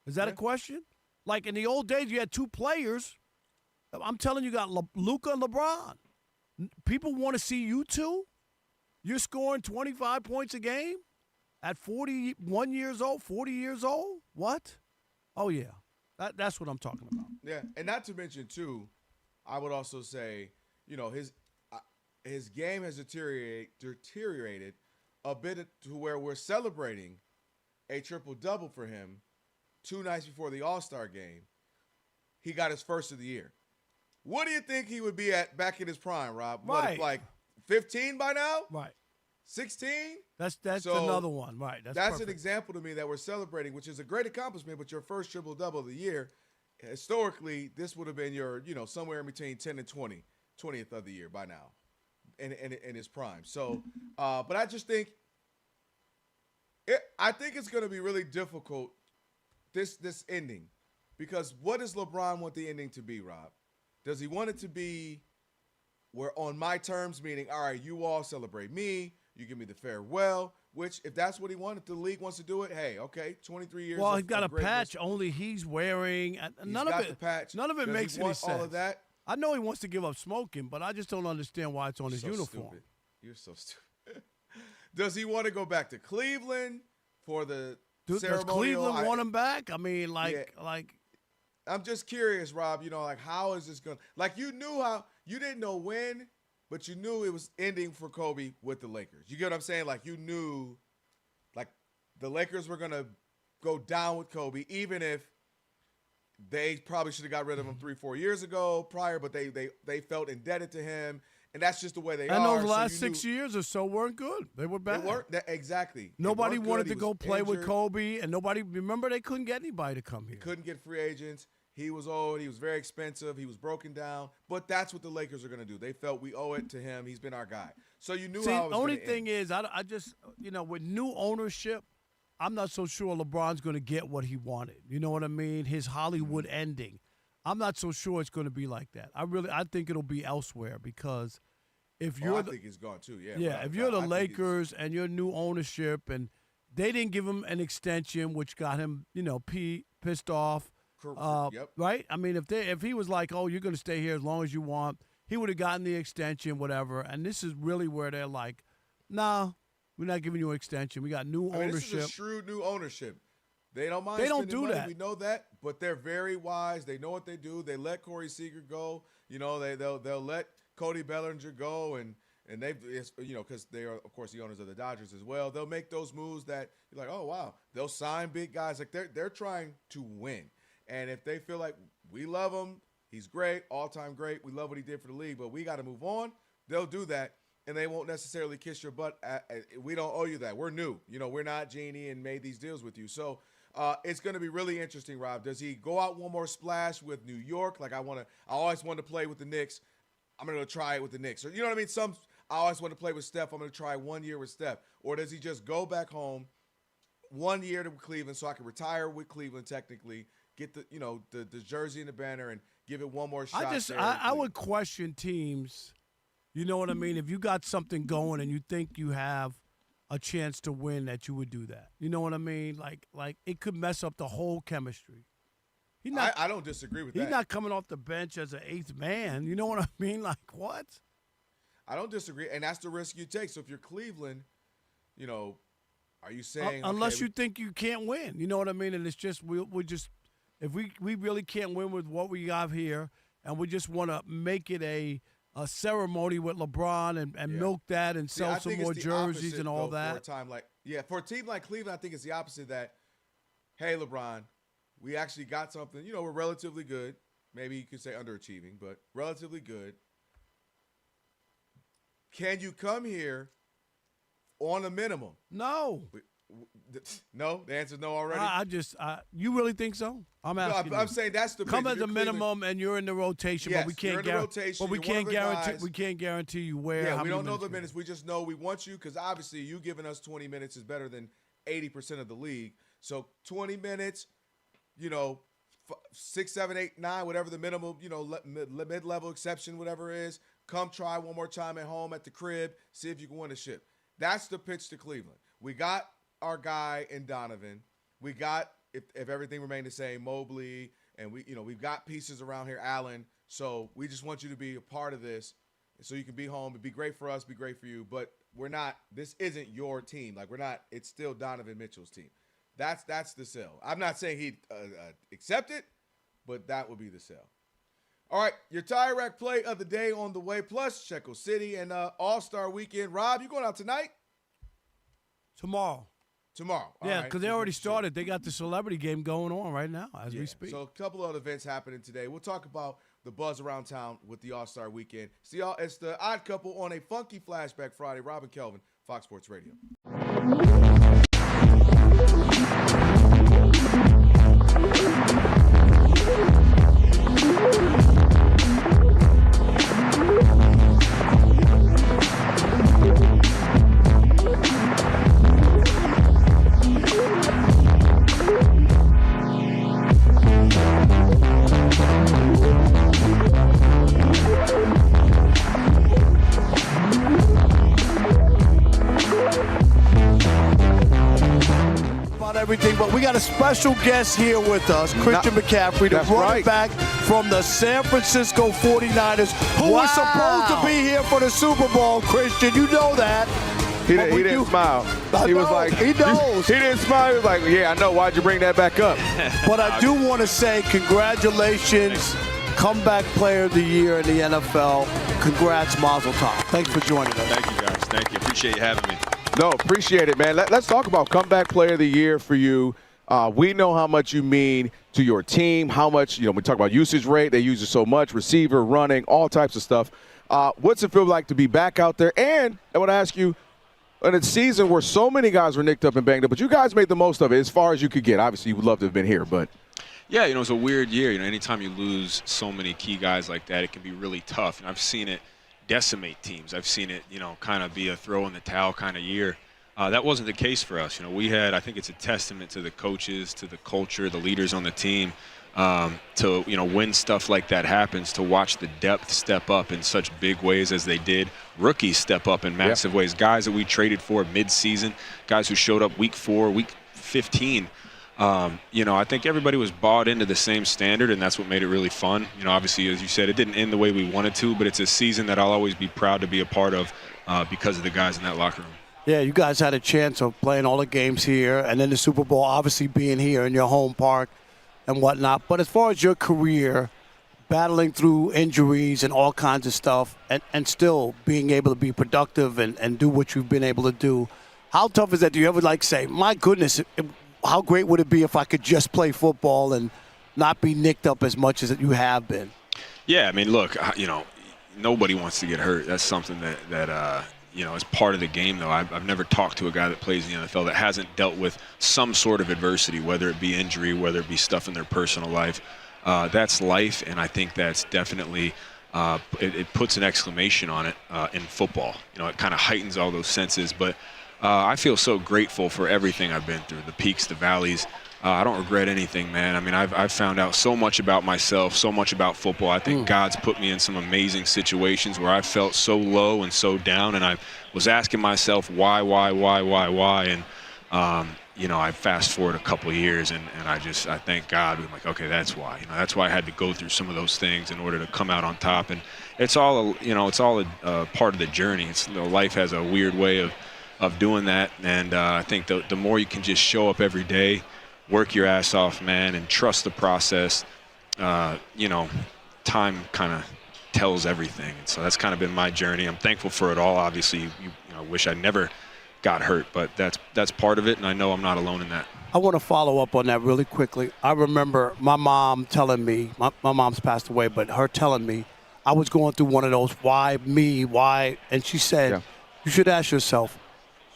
Is that a question? Like in the old days, you had two players. I'm telling you, got Luka and LeBron. People want to see you two. You're scoring 25 points a game at 41 years old, 40 years old? What? Oh, yeah. That's what I'm talking about. Yeah, and not to mention, too, I would also say, you know, his game has deteriorated a bit to where we're celebrating a triple-double for him 2 nights before the All-Star game. He got his first of the year. What do you think he would be at back in his prime, Rob? Right. What, like 15 by now? Right. 16? That's So, another one. Right. That's an perfect. example to me that we're celebrating, which is a great accomplishment, but your first triple-double of the year, historically, this would have been your, you know, somewhere in between 10 and 20th of the year by now in his prime. So, but I just think I think it's going to be really difficult, this ending, because what does LeBron want the ending to be, Rob? Does he want it to be where on my terms, meaning, all right, you all celebrate me, you give me the farewell, which if that's what he wanted, the league wants to do it, hey, okay, 23 years. Well, he's got a patch only he's wearing. None of it makes any sense. All of that? I know he wants to give up smoking, but I just don't understand why it's on his uniform. Stupid. You're so stupid. Does he want to go back to Cleveland for the ceremonial? Does Cleveland want him back? I mean, like I'm just curious, Rob, you know, like how is this going to – like you didn't know when, but you knew it was ending for Kobe with the Lakers. You get what I'm saying? Like you knew like the Lakers were going to go down with Kobe, even if they probably should have got rid of him 3-4 years ago prior, but they felt indebted to him. And that's just the way they are. And those last 6 years or so weren't good. They were bad. They weren't exactly. Nobody wanted to go play with Kobe, and remember, they couldn't get anybody to come here. Couldn't get free agents. He was old. He was very expensive. He was broken down. But that's what the Lakers are going to do. They felt we owe it to him. He's been our guy. So you knew how it was going to end. The only thing is, I just, you know, with new ownership, I'm not so sure LeBron's going to get what he wanted. You know what I mean? His Hollywood ending. I'm not so sure it's going to be like that. I think it'll be elsewhere because if you're I think it's gone too. Yeah. Yeah. If you're the Lakers and your new ownership and they didn't give him an extension, which got him, you know, pissed off. Yep. Right? I mean, if he was like, oh, you're going to stay here as long as you want, he would have gotten the extension, whatever. And this is really where they're like, nah, we're not giving you an extension. We got new ownership. This is a shrewd new ownership. They don't mind. They don't spending do money. that. We know that, but they're very wise. They know what they do. They let Corey Seager go. You know, they'll let Cody Bellinger go, and you know, because they are of course the owners of the Dodgers as well. They'll make those moves that you're like, oh wow. They'll sign big guys. Like they're trying to win. And if they feel like we love him, he's great, all-time great, we love what he did for the league, but we got to move on, they'll do that, and they won't necessarily kiss your butt. We don't owe you that. We're new. You know, we're not Genie and made these deals with you. So it's going to be really interesting, Rob. Does he go out one more splash with New York? Like I always wanted to play with the Knicks. I'm going to try it with the Knicks. Or, you know what I mean? I always want to play with Steph. I'm going to try 1 year with Steph. Or does he just go back home 1 year to Cleveland so I can retire with Cleveland technically, get the jersey and the banner and give it one more shot. I would question teams. You know what I mean? If you got something going and you think you have a chance to win, that you would do that. You know what I mean? Like it could mess up the whole chemistry. I don't disagree with that. He's not coming off the bench as an eighth man. You know what I mean? Like what? I don't disagree, and that's the risk you take. So if you're Cleveland, you know, are you saying unless you think you can't win? You know what I mean? And it's just we just. If we really can't win with what we have here, and we just want to make it a a ceremony with LeBron and milk that and sell some more jerseys and all that. For a team like Cleveland, I think it's the opposite that, hey, LeBron, we actually got something. You know, we're relatively good. Maybe you could say underachieving, but relatively good. Can you come here on a minimum? No. No? The answer's no already? You really think so? I'm asking. I'm saying that's the come as a minimum, and you're in the rotation, yes, but we can't guarantee. But we can't guarantee you where. Yeah, we don't know the minutes. We just know we want you because obviously you giving us 20 minutes is better than 80% of the league. So 20 minutes, 6, 7, 8, 9, whatever the minimum, mid-level exception, whatever it is. Come try one more time at home at the crib. See if you can win a ship. That's the pitch to Cleveland. We got our guy in Donovan. We got, if everything remained the same, Mobley, and we've got pieces around here, Allen. So we just want you to be a part of this so you can be home. It'd be great for us, be great for you. But this isn't your team. It's still Donovan Mitchell's team. That's the sell. I'm not saying he'd accept it, but that would be the sell. All right, your Tire Rack play of the day on the way, plus Checo City and All-Star Weekend. Rob, you going out tonight? Tomorrow. Yeah, because they already started. They got the celebrity game going on right now as we speak. So a couple of events happening today. We'll talk about the buzz around town with the All-Star Weekend. See y'all. It's the Odd Couple on a funky Flashback Friday. Rob and Kelvin, Fox Sports Radio. Everything, but we got a special guest here with us, Christian McCaffrey, the running back from the San Francisco 49ers, who was supposed to be here for the Super Bowl. Christian, you know that. He didn't smile. He was like, he knows. He didn't smile. He was like, yeah, I know. Why'd you bring that back up? But I do want to say congratulations, comeback player of the year in the NFL. Congrats, Mazel Tov. Thanks for joining us. Thank you, guys. Thank you. Appreciate you having me. No, appreciate it, man. Let's talk about comeback player of the year for you. We know how much you mean to your team, how much, we talk about usage rate. They use it so much, receiver, running, all types of stuff. What's it feel like to be back out there? And I want to ask you, in a season where so many guys were nicked up and banged up, but you guys made the most of it as far as you could get. Obviously, you would love to have been here, but. Yeah, it's a weird year. Anytime you lose so many key guys like that, it can be really tough. And I've seen it decimate teams. I've seen it, kind of be a throw in the towel kind of year. That wasn't the case for us. We had, I think it's a testament to the coaches, to the culture, the leaders on the team, to, when stuff like that happens, to watch the depth step up in such big ways as they did. Rookies step up in massive ways. Guys that we traded for mid-season, guys who showed up week 4, week 15. I think everybody was bought into the same standard, and that's what made it really fun. Obviously, as you said, it didn't end the way we wanted to, but it's a season that I'll always be proud to be a part of because of the guys in that locker room. Yeah, you guys had a chance of playing all the games here, and then the Super Bowl obviously being here in your home park and whatnot. But as far as your career, battling through injuries and all kinds of stuff, and still being able to be productive and do what you've been able to do, how tough is that? Do you ever say, my goodness, how great would it be if I could just play football and not be nicked up as much as you have been? Yeah, look, nobody wants to get hurt. That's something that is part of the game, though. I've never talked to a guy that plays in the NFL that hasn't dealt with some sort of adversity, whether it be injury, whether it be stuff in their personal life. That's life, and I think that's definitely it puts an exclamation on it in football. It kind of heightens all those senses. But I feel so grateful for everything I've been through, the peaks, the valleys. I don't regret anything, man. I've found out so much about myself, so much about football. I think God's put me in some amazing situations where I felt so low and so down, and I was asking myself why, and I fast forward a couple of years, and I thank God. I'm like, okay, that's why. That's why I had to go through some of those things in order to come out on top, and it's all a part of the journey. Life has a weird way of doing that, and I think the more you can just show up every day, work your ass off, man, and trust the process. Time kind of tells everything. And so that's kind of been my journey. I'm thankful for it all. Obviously, I wish I never got hurt, but that's part of it, and I know I'm not alone in that. I want to follow up on that really quickly. I remember my mom telling me, my mom's passed away, but her telling me I was going through one of those, why me, why? And she said, you should ask yourself,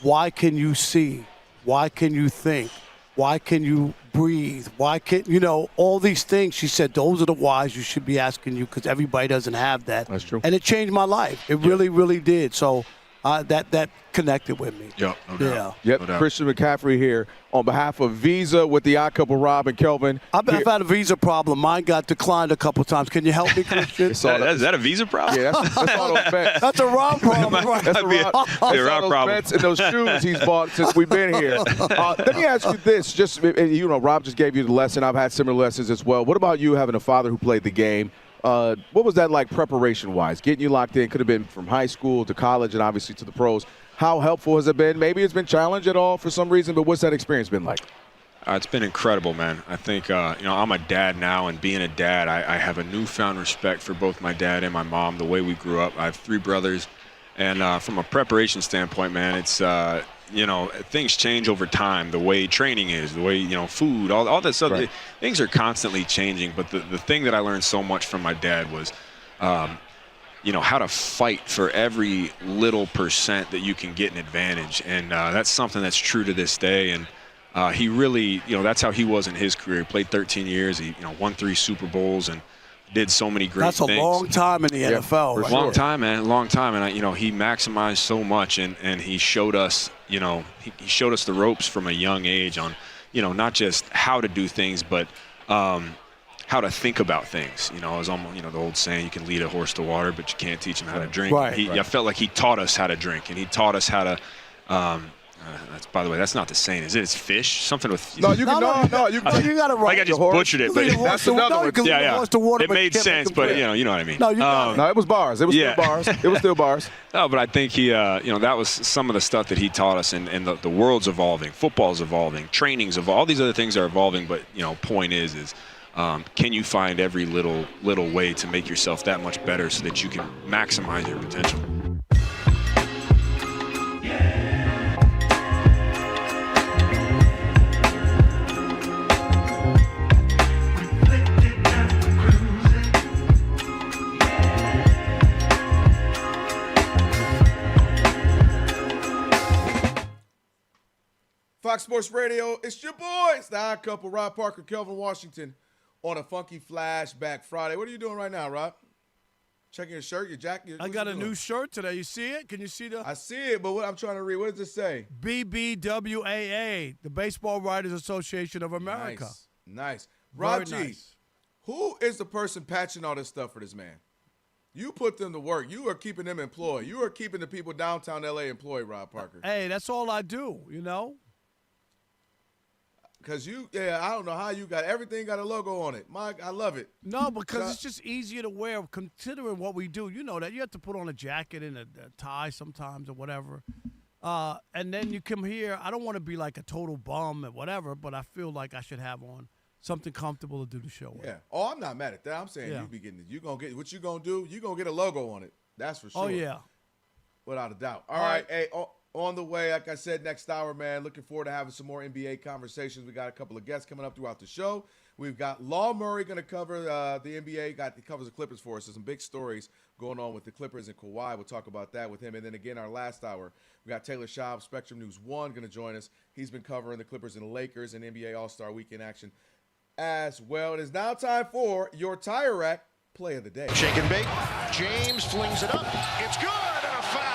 why can you see? Why can you think? Why can you breathe? Why can't, all these things. She said, those are the whys you should be asking you because everybody doesn't have that. That's true. And it changed my life. It really, really did. So that connected with me. Yep, no doubt. Yep, No doubt. Christian McCaffrey here on behalf of Visa with the odd couple, Rob and Kelvin. I've had a visa problem. Mine got declined a couple times. Can you help me, Christian? Is that a visa problem? Yeah, that's all those bets. That's a Rob problem. Right? That's a Rob problem. Bets and those shoes he's bought since we've been here. Let me ask you this. Just, Rob just gave you the lesson. I've had similar lessons as well. What about you having a father who played the game? What was that like preparation-wise? Getting you locked in could have been from high school to college and obviously to the pros. How helpful has it been? Maybe it's been challenged at all for some reason, but what's that experience been like? It's been incredible, man. I think, I'm a dad now, and being a dad, I have a newfound respect for both my dad and my mom, the way we grew up. I have 3 brothers, and from a preparation standpoint, man, it's, things change over time, the way training is, the way, food, all that stuff. Right. Things are constantly changing, but the thing that I learned so much from my dad was, how to fight for every little percent that you can get an advantage. And that's something that's true to this day. And he really, that's how he was in his career. He played 13 years. He, won 3 Super Bowls and did so many great things. That's a long time in the NFL. Right? Long time, man. Long time. And, he maximized so much. And he showed us, he showed us the ropes from a young age on, not just how to do things, but how to think about things. It was almost, the old saying, you can lead a horse to water, but you can't teach him how to drink. Right. I felt like he taught us how to drink, and he taught us how to by the way, that's not the saying, is it? It's fish? Something with... No, you can. No, you got it right. Like I just butchered it, but that's another one. It made sense, but you know what I mean. No, you got it was bars. It was still bars. It was still bars. No, but I think he, that was some of the stuff that he taught us, and the world's evolving, football's evolving, training's evolving, all these other things are evolving, but, point is can you find every little way to make yourself that much better so that you can maximize your potential? Fox Sports Radio, it's your boys, the odd couple, Rob Parker, Kelvin Washington, on a funky flashback Friday. What are you doing right now, Rob? Checking your shirt, your jacket? I got a new shirt today. You see it? Can you see the? I see it, but what I'm trying to read, what does it say? BBWAA, the Baseball Writers Association of America. Nice. Rob Very G, nice. who is the person patching all this stuff for this man? You put them to work. You are keeping them employed. You are keeping the people downtown L.A. employed, Rob Parker. Hey, that's all I do, Because I don't know how you got everything got a logo on it. Mike, I love it. No, because it's just easier to wear considering what we do. You know that. You have to put on a jacket and a tie sometimes or whatever. And then you come here. I don't want to be like a total bum or whatever, but I feel like I should have on something comfortable to do the show with. Yeah. Oh, I'm not mad at that. I'm saying you be getting it. You gonna get what you gonna do. You gonna get a logo on it. That's for sure. Oh yeah, without a doubt. All right. Hey, on the way, like I said, next hour, man. Looking forward to having some more NBA conversations. We got a couple of guests coming up throughout the show. We've got Law Murray going to cover the NBA. He covers the Clippers for us. There's some big stories going on with the Clippers and Kawhi. We'll talk about that with him. And then again, our last hour, we got Taylor Schaub, Spectrum News 1, going to join us. He's been covering the Clippers and the Lakers and NBA All-Star Weekend action as well. It is now time for your Tire Rack Play of the Day. Shake and bake. James flings it up. It's good, and a foul.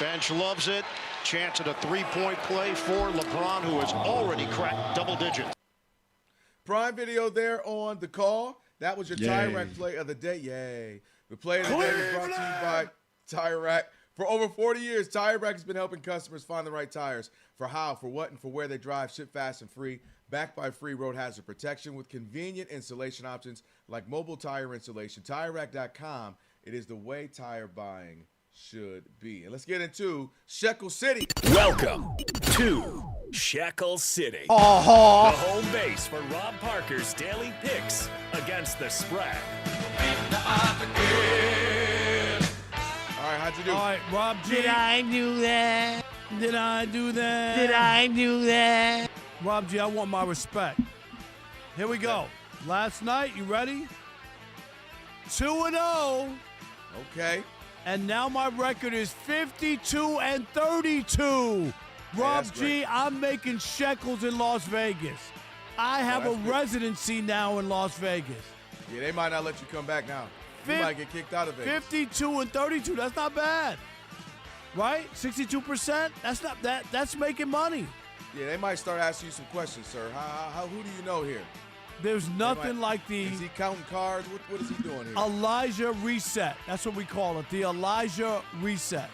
Bench loves it. Chance at a three-point play for LeBron, who has already cracked double digits. Prime Video there on the call. That was your Tire Rack Play of the Day. Yay. The Play of the Day was brought to you by Tire Rack. For over 40 years, Tire Rack has been helping customers find the right tires for how, for what, and for where they drive. Ship fast and free. Backed by free road hazard protection with convenient installation options like mobile tire installation. TireRack.com. It is the way tire buying should be. And let's get into Shekel City. Welcome to Shackle City. Oh. The home base for Rob Parker's daily picks against the spread. All right, how'd you do? All right, Rob G. Did I do that? Did I do that? Did I do that? Rob G, I want my respect. Here we go. Last night, you ready? 2-0. Okay. And now my record is 52-32. Rob that's G, great. I'm making shekels in Las Vegas. I have a that's good. residency now in Las Vegas. Yeah, they might not let you come back now. You might get kicked out of Vegas. 52-32. That's not bad. Right? 62%? That's not that. That's making money. Yeah, they might start asking you some questions, sir. Who do you know here? There's nothing like the Is he counting cards? What is he doing here? Elijah reset. That's what we call it. The Elijah reset.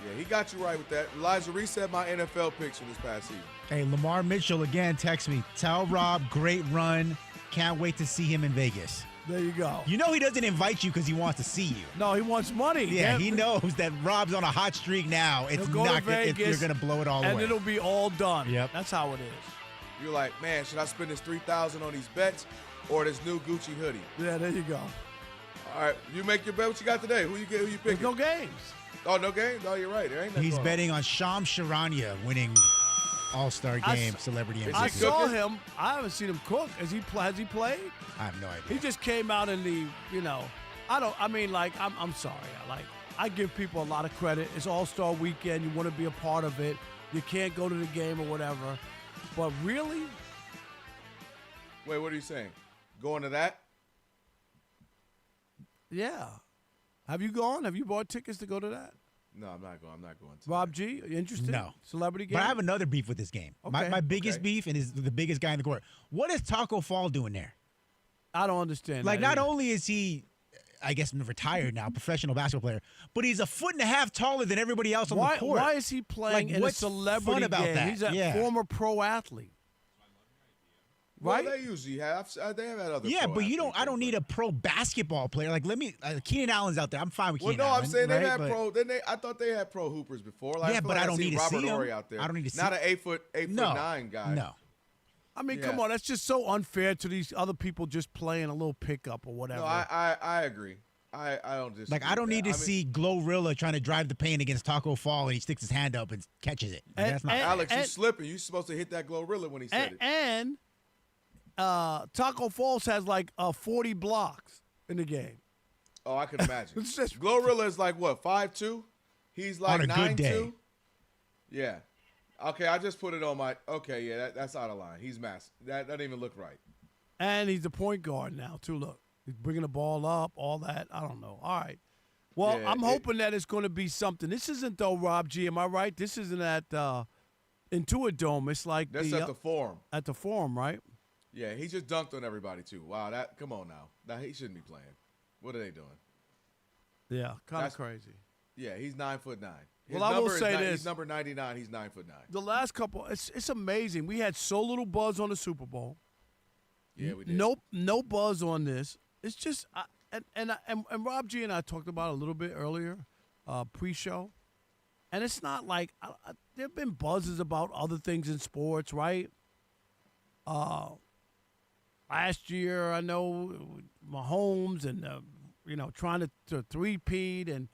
Yeah, he got you right with that. Elijah reset my NFL picks from this past season. Hey, Lamar Mitchell again text me. Tell Rob, great run. Can't wait to see him in Vegas. There you go. You know he doesn't invite you because he wants to see you. No, he wants money. Yeah, he knows that Rob's on a hot streak now. It's He'll go not to Vegas, you're going to blow it all and away. it'll be all done. Yep. That's how it is. You're like, man, should I spend this $3,000 on these bets or this new Gucci hoodie? Yeah, there you go. All right, you make your bet. What you got today? Who you picking? There's no games. Oh, no games? Oh, you're right. There ain't nothing He's going betting on Sham Charania winning All-Star Game Celebrity MVP. I saw him. I haven't seen him cook. Has he played? I have no idea. He just came out in the, I'm sorry. I give people a lot of credit. It's All-Star weekend. You want to be a part of it. You can't go to the game or whatever. But really? Wait, what are you saying? Going to that? Yeah. Have you gone? Have you bought tickets to go to that? No, I'm not going. To Rob G, you interested? No. Celebrity game? But I have another beef with this game. Okay. My biggest beef, and is the biggest guy in the court. What is Taco Fall doing there? I don't understand. Like, that not either. only is he, I guess, retired now, professional basketball player, but he's a foot and a half taller than everybody else on the court. Why is he playing Like, in a what's celebrity fun about game? that? He's a Yeah. former pro athlete. Well, Right? they usually have. They have had other. Yeah, pro but athletes, I don't need a pro basketball player. Like, Keenan Allen's out there. I'm fine with Well, Keenan no, Allen. I'm saying they right? had But- pro. I thought they had pro hoopers before. Like, Yeah, but I don't seen need to Robert see 'em. Horry out there. I don't need to see Not 'em. an 8'9" guy. No. I mean, Yeah. come on. That's just so unfair to these other people just playing a little pickup or whatever. No, I agree. I don't disagree. Like, I don't with need that. to see Glorilla trying to drive the paint against Taco Fall, and he sticks his hand up and catches it. Like, that's not. Alex, you slipping. You supposed to hit that Glorilla when he said it. And Taco Falls has like 40 blocks in the game. Oh, I can imagine. It's just- Glorilla is like what, 5'2"? He's like On a good 9'2". day. Yeah. Okay, I just put it on my. Okay, yeah, that's out of line. He's massive. That doesn't even look right. And he's a point guard now, too. Look, he's bringing the ball up, all that. I don't know. All right. Well, Yeah, I'm hoping that it's going to be something. This isn't, though, Rob G. Am I right? This isn't at Intuit Dome. It's like That's at the Forum. At the Forum, right? Yeah, he just dunked on everybody too. Wow, come on now. He shouldn't be playing. What are they doing? Yeah, kind of That's crazy. Yeah, he's 9'9". Well, I will say this. He's number 99. He's 9'9". The last couple, it's amazing. We had so little buzz on the Super Bowl. Yeah, we did. No buzz on this. It's just, and Rob G and I talked about it a little bit earlier, pre-show, and it's not like there have been buzzes about other things in sports, right? Last year, I know Mahomes and trying to three-peat and.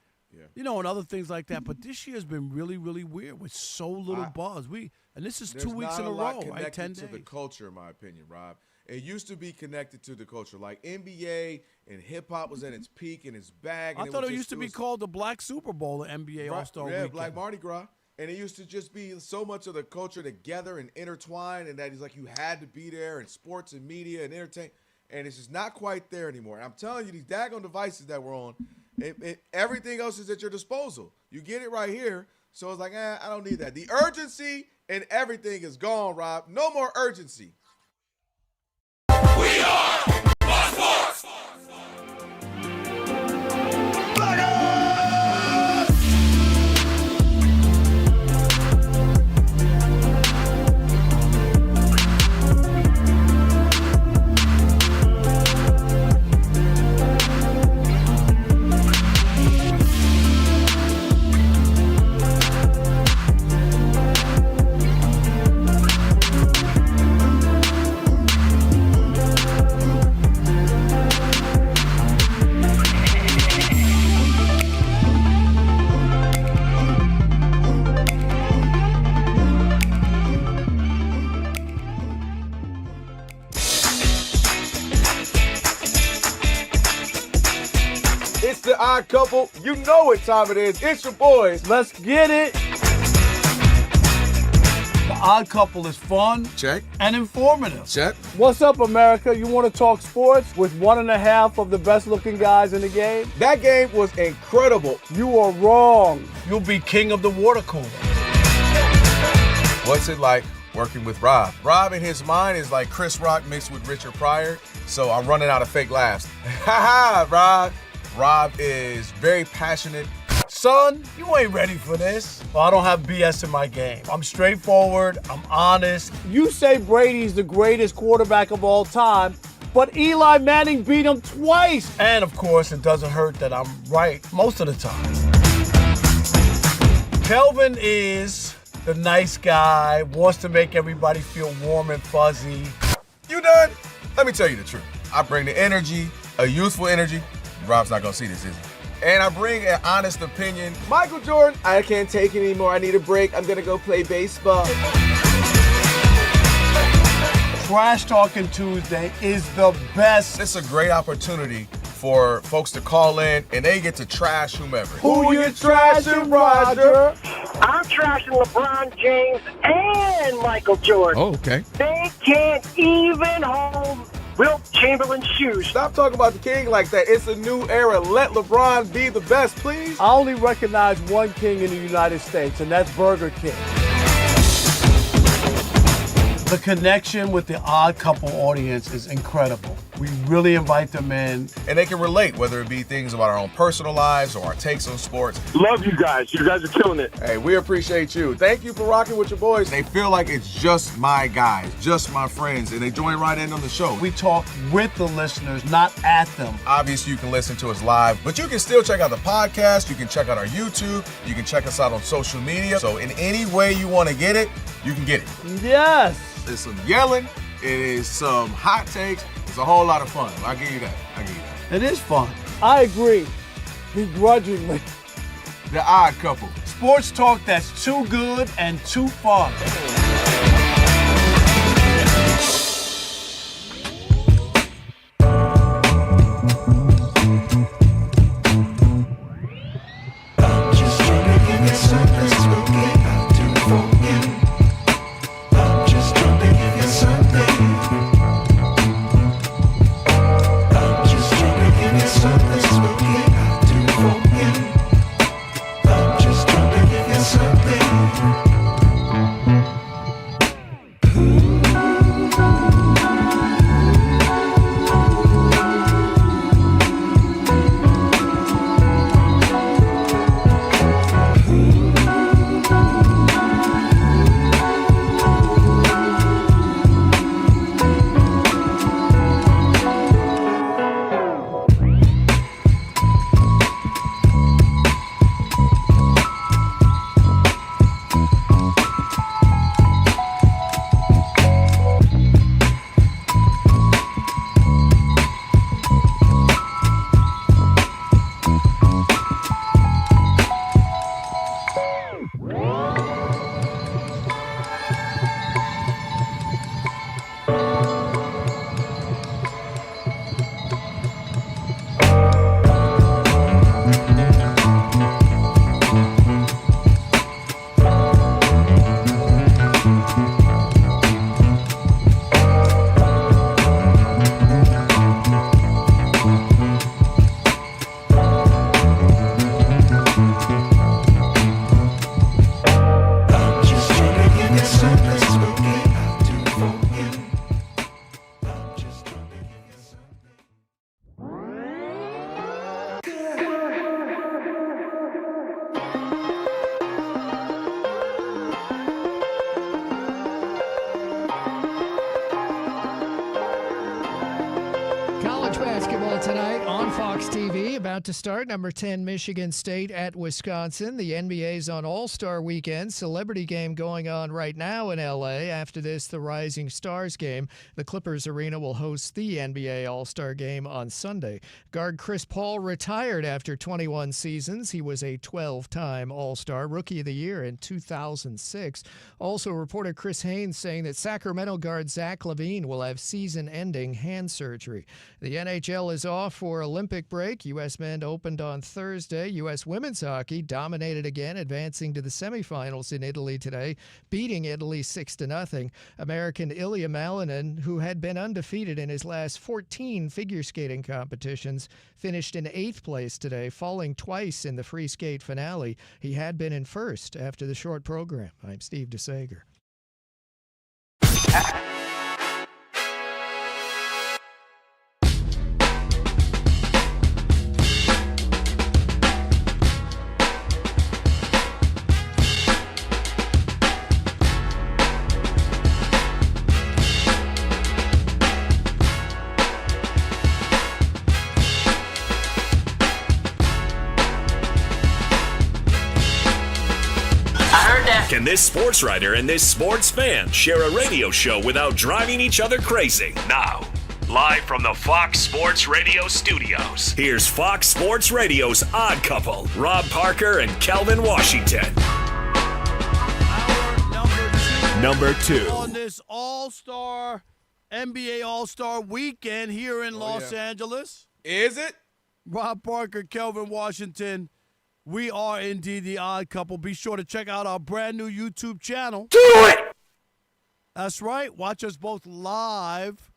Yeah. And other things like that. But this year's been really, really weird with so little buzz. And this is 2 weeks in a row, right? 10 days. To the culture, in my opinion, Rob. It used to be connected to the culture. Like NBA and hip-hop was at its peak and its bag. And I thought it used to be called the Black Super Bowl, the NBA All-Star Weekend. Black Mardi Gras. And it used to just be so much of the culture together and intertwined, and that is like you had to be there in sports and media and entertainment. And it's just not quite there anymore. And I'm telling you, these daggone devices that we're on, everything else is at your disposal. You get it right here. So it's like, I don't need that. The urgency and everything is gone, Rob. No more urgency. We are Fox Sports. the Odd Couple. You know what time it is. It's your boys. Let's get it. The Odd Couple is fun. Check. And informative. Check. What's up, America? You want to talk sports with 1.5 of the best-looking guys in the game? That game was incredible. You are wrong. You'll be king of the water cooler. What's it like working with Rob? Rob in his mind is like Chris Rock mixed with Richard Pryor, so I'm running out of fake laughs. Ha ha, Rob. Rob is very passionate. Son, you ain't ready for this. Well, I don't have BS in my game. I'm straightforward. I'm honest. You say Brady's the greatest quarterback of all time, but Eli Manning beat him twice. And, of course, it doesn't hurt that I'm right most of the time. Kelvin is the nice guy, wants to make everybody feel warm and fuzzy. You done? Let me tell you the truth. I bring the energy, a youthful energy. Rob's not gonna see this, is he? And I bring an honest opinion. Michael Jordan, I can't take it anymore. I need a break. I'm gonna go play baseball. Trash Talking Tuesday is the best. It's a great opportunity for folks to call in and they get to trash whomever. Who you trashing, Roger? I'm trashing LeBron James and Michael Jordan. Oh, okay. They can't even hold Wilt Chamberlain's shoes. Stop talking about the king like that. It's a new era. Let LeBron be the best, please. I only recognize one king in the United States, and that's Burger King. The connection with the Odd Couple audience is incredible. We really invite them in. And they can relate, whether it be things about our own personal lives or our takes on sports. Love you guys. You guys are killing it. Hey, we appreciate you. Thank you for rocking with your boys. They feel like it's just my guys, just my friends, and they join right in on the show. We talk with the listeners, not at them. Obviously, you can listen to us live, but you can still check out the podcast. You can check out our YouTube. You can check us out on social media. So in any way you want to get it, you can get it. Yes. There's some yelling. It is some hot takes. It's a whole lot of fun. I'll give you that. It is fun. I agree. Begrudgingly. The Odd Couple. Sports talk that's too good and too fun. To start, number 10, Michigan State at Wisconsin. The NBA's on All-Star Weekend. Celebrity game going on right now in L.A. After this, the Rising Stars game. The Clippers Arena will host the NBA All-Star Game on Sunday. Guard Chris Paul retired after 21 seasons. He was a 12-time All-Star, Rookie of the Year in 2006. Also, reporter Chris Haynes saying that Sacramento guard Zach LaVine will have season-ending hand surgery. The NHL is off for Olympic quick break. U.S. men opened on Thursday. U.S. women's hockey dominated again, advancing to the semifinals in Italy today, beating Italy 6-0. American Ilya Malinin, who had been undefeated in his last 14 figure skating competitions, finished in 8th place today, falling twice in the free skate finale. He had been in first after the short program. I'm Steve DeSager. Can this sports writer and this sports fan share a radio show without driving each other crazy? Now, live from the Fox Sports Radio studios, here's Fox Sports Radio's Odd Couple, Rob Parker and Kelvin Washington. Number two. On this All-Star, NBA All-Star weekend here in Los Angeles. Is it? Rob Parker, Kelvin Washington. We are indeed the Odd Couple. Be sure to check out our brand new YouTube channel. Do it! That's right. Watch us both live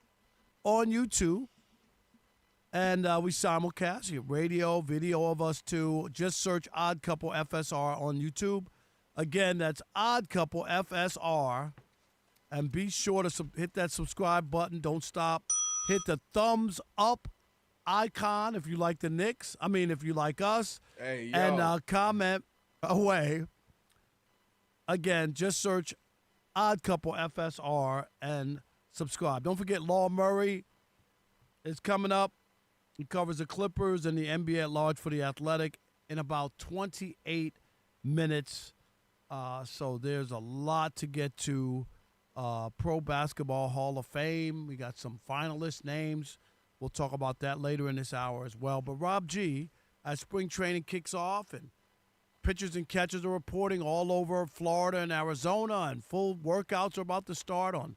on YouTube. And we simulcast. You get radio, video of us too. Just search Odd Couple FSR on YouTube. Again, that's Odd Couple FSR. And be sure to hit that subscribe button. Don't stop. Hit the thumbs up icon if you like the Knicks. I mean, if you like us. Hey, yo. And comment away. Again, just search Odd Couple FSR and subscribe. Don't forget Law Murray is coming up. He covers the Clippers and the NBA at large for The Athletic in about 28 minutes. So there's a lot to get to. Pro Basketball Hall of Fame. We got some finalist names. We'll talk about that later in this hour as well. But Rob G, as spring training kicks off and pitchers and catchers are reporting all over Florida and Arizona, and full workouts are about to start on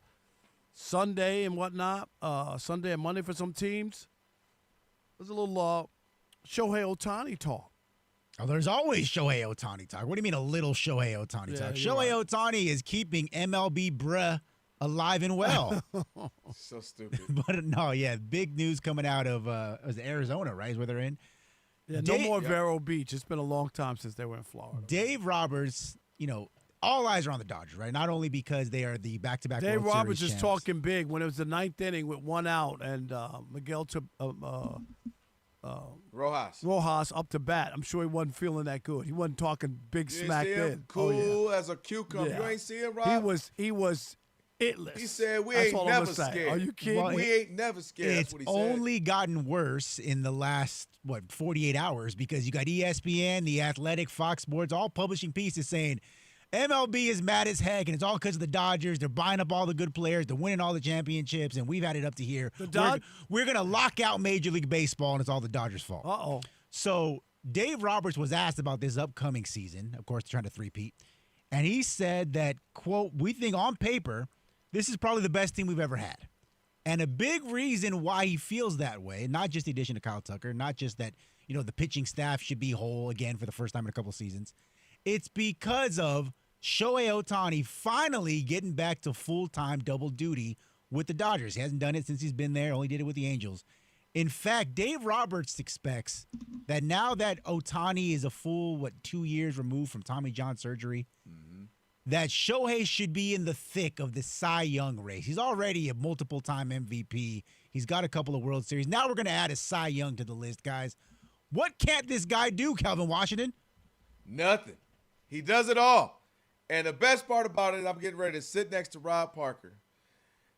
Sunday and whatnot, Sunday and Monday for some teams. There's a little Shohei Ohtani talk. Oh, there's always Shohei Ohtani talk. What do you mean a little Shohei Ohtani talk? Shohei Ohtani is keeping MLB bruh alive and well. So stupid. But no, big news coming out of was it Arizona, right? Is where they're in. Yeah, no more Vero Beach. It's been a long time since they were in Florida. Dave Roberts, all eyes are on the Dodgers, right? Not only because they are the back-to-back Dave World Roberts Series is champs. talking big when it was the ninth inning with one out, and Miguel Rojas up to bat. I'm sure he wasn't feeling that good. He wasn't talking big smack then. Cool as a cucumber. Yeah. You ain't see him, Rob? He was itless. He said, we ain't never scared. Are you kidding? Well, we ain't never scared. It's That's what he said. only gotten worse in the last, 48 hours, because you got ESPN, The Athletic, Fox Sports, all publishing pieces saying MLB is mad as heck, and it's all because of the Dodgers. They're buying up all the good players. They're winning all the championships, and we've had it up to here. We're going to lock out Major League Baseball, and it's all the Dodgers' fault. Uh-oh. So Dave Roberts was asked about this upcoming season. Of course, they're trying to three-peat. And he said that, quote, we think on paper this is probably the best team we've ever had. And a big reason why he feels that way, not just the addition of Kyle Tucker, not just that, the pitching staff should be whole again for the first time in a couple seasons. It's because of Shohei Ohtani finally getting back to full-time double duty with the Dodgers. He hasn't done it since he's been there, only did it with the Angels. In fact, Dave Roberts expects that now that Ohtani is a full, 2 years removed from Tommy John surgery, that Shohei should be in the thick of the Cy Young race. He's already a multiple-time MVP. He's got a couple of World Series. Now we're going to add a Cy Young to the list, guys. What can't this guy do, Kelvin Washington? Nothing. He does it all. And the best part about it, I'm getting ready to sit next to Rob Parker.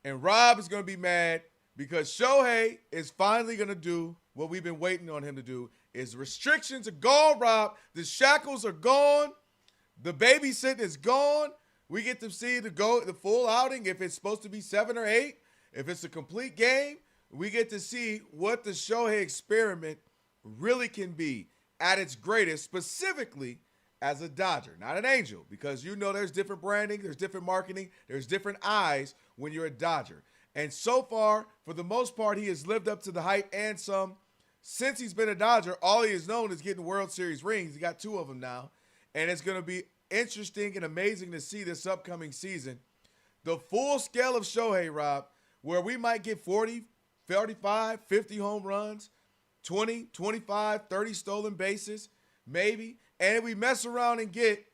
And Rob is going to be mad because Shohei is finally going to do what we've been waiting on him to do. Is restrictions are gone, Rob. The shackles are gone. The babysitting is gone. We get to see the full outing if it's supposed to be 7 or 8. If it's a complete game, we get to see what the Shohei experiment really can be at its greatest, specifically as a Dodger, not an Angel, because there's different branding, there's different marketing, there's different eyes when you're a Dodger. And so far, for the most part, he has lived up to the hype and some. since he's been a Dodger, all he is known is getting World Series rings. He got 2 of them now. And it's going to be interesting and amazing to see this upcoming season the full scale of Shohei, Rob, where we might get 40, 45, 50 home runs, 20, 25, 30 stolen bases, maybe. And if we mess around and get,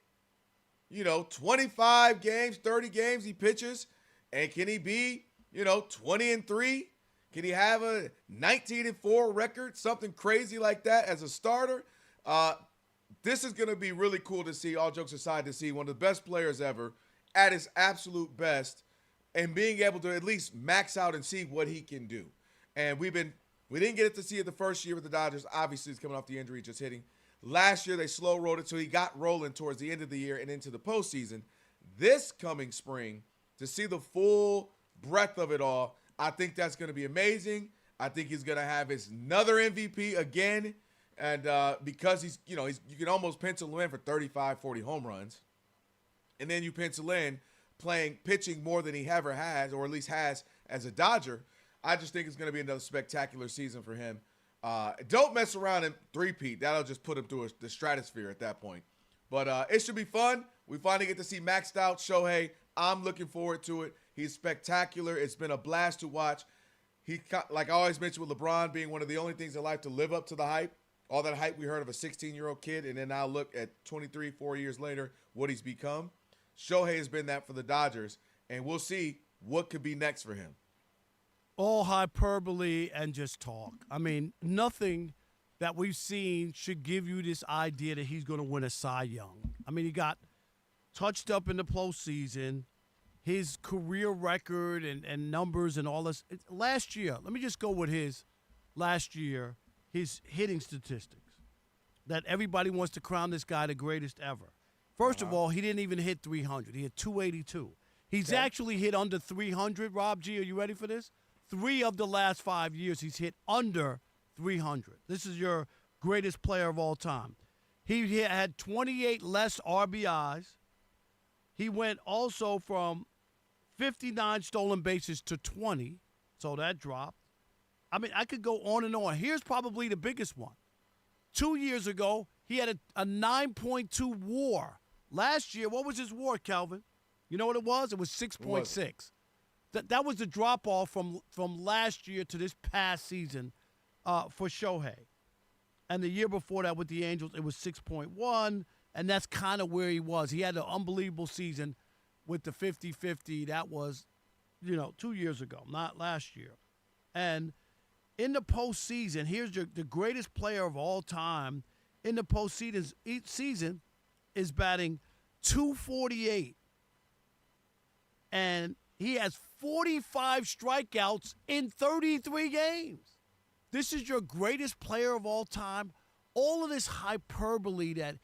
25 games, 30 games he pitches, and can he be, 20-3? Can he have a 19-4 record, something crazy like that as a starter? This is going to be really cool to see, all jokes aside, to see one of the best players ever at his absolute best and being able to at least max out and see what he can do. And we didn't get it to see it the first year with the Dodgers. Obviously, he's coming off the injury, just hitting. Last year, they slow-rolled it, so he got rolling towards the end of the year and into the postseason. This coming spring, to see the full breadth of it all, I think that's going to be amazing. I think he's going to have his another MVP again. And because you can almost pencil him in for 35, 40 home runs. And then you pencil in pitching more than he ever has, or at least has as a Dodger. I just think it's going to be another spectacular season for him. Don't mess around and three-peat. That'll just put him through the stratosphere at that point. But it should be fun. We finally get to see maxed out Shohei. I'm looking forward to it. He's spectacular. It's been a blast to watch. He, like I always mentioned with LeBron being one of the only things in life to live up to the hype. All that hype we heard of a 16-year-old kid, and then now look at 23, 4 years later, what he's become. Shohei has been that for the Dodgers, and we'll see what could be next for him. All hyperbole and just talk. I mean, nothing that we've seen should give you this idea that he's going to win a Cy Young. I mean, he got touched up in the postseason. His career record and numbers and all this. Last year, let me just go with his hitting statistics. That everybody wants to crown this guy the greatest ever. First of all, he didn't even hit 300. He hit 282. He's actually hit under 300. Rob G, are you ready for this? 3 of the last 5 years, he's hit under 300. This is your greatest player of all time. He had 28 less RBIs. He went also from 59 stolen bases to 20, so that dropped. I mean, I could go on and on. Here's probably the biggest one. 2 years ago, he had a 9.2 WAR. Last year, what was his WAR, Kelvin? You know what it was? It was 6.6. That was the drop-off from last year to this past season for Shohei. And the year before that with the Angels, it was 6.1, and that's kind of where he was. He had an unbelievable season with the 50-50. That was, 2 years ago, not last year. And in the postseason, here's the greatest player of all time in the postseason. Each season is batting .248, and he has 45 strikeouts in 33 games. This is your greatest player of all time. All of this hyperbole that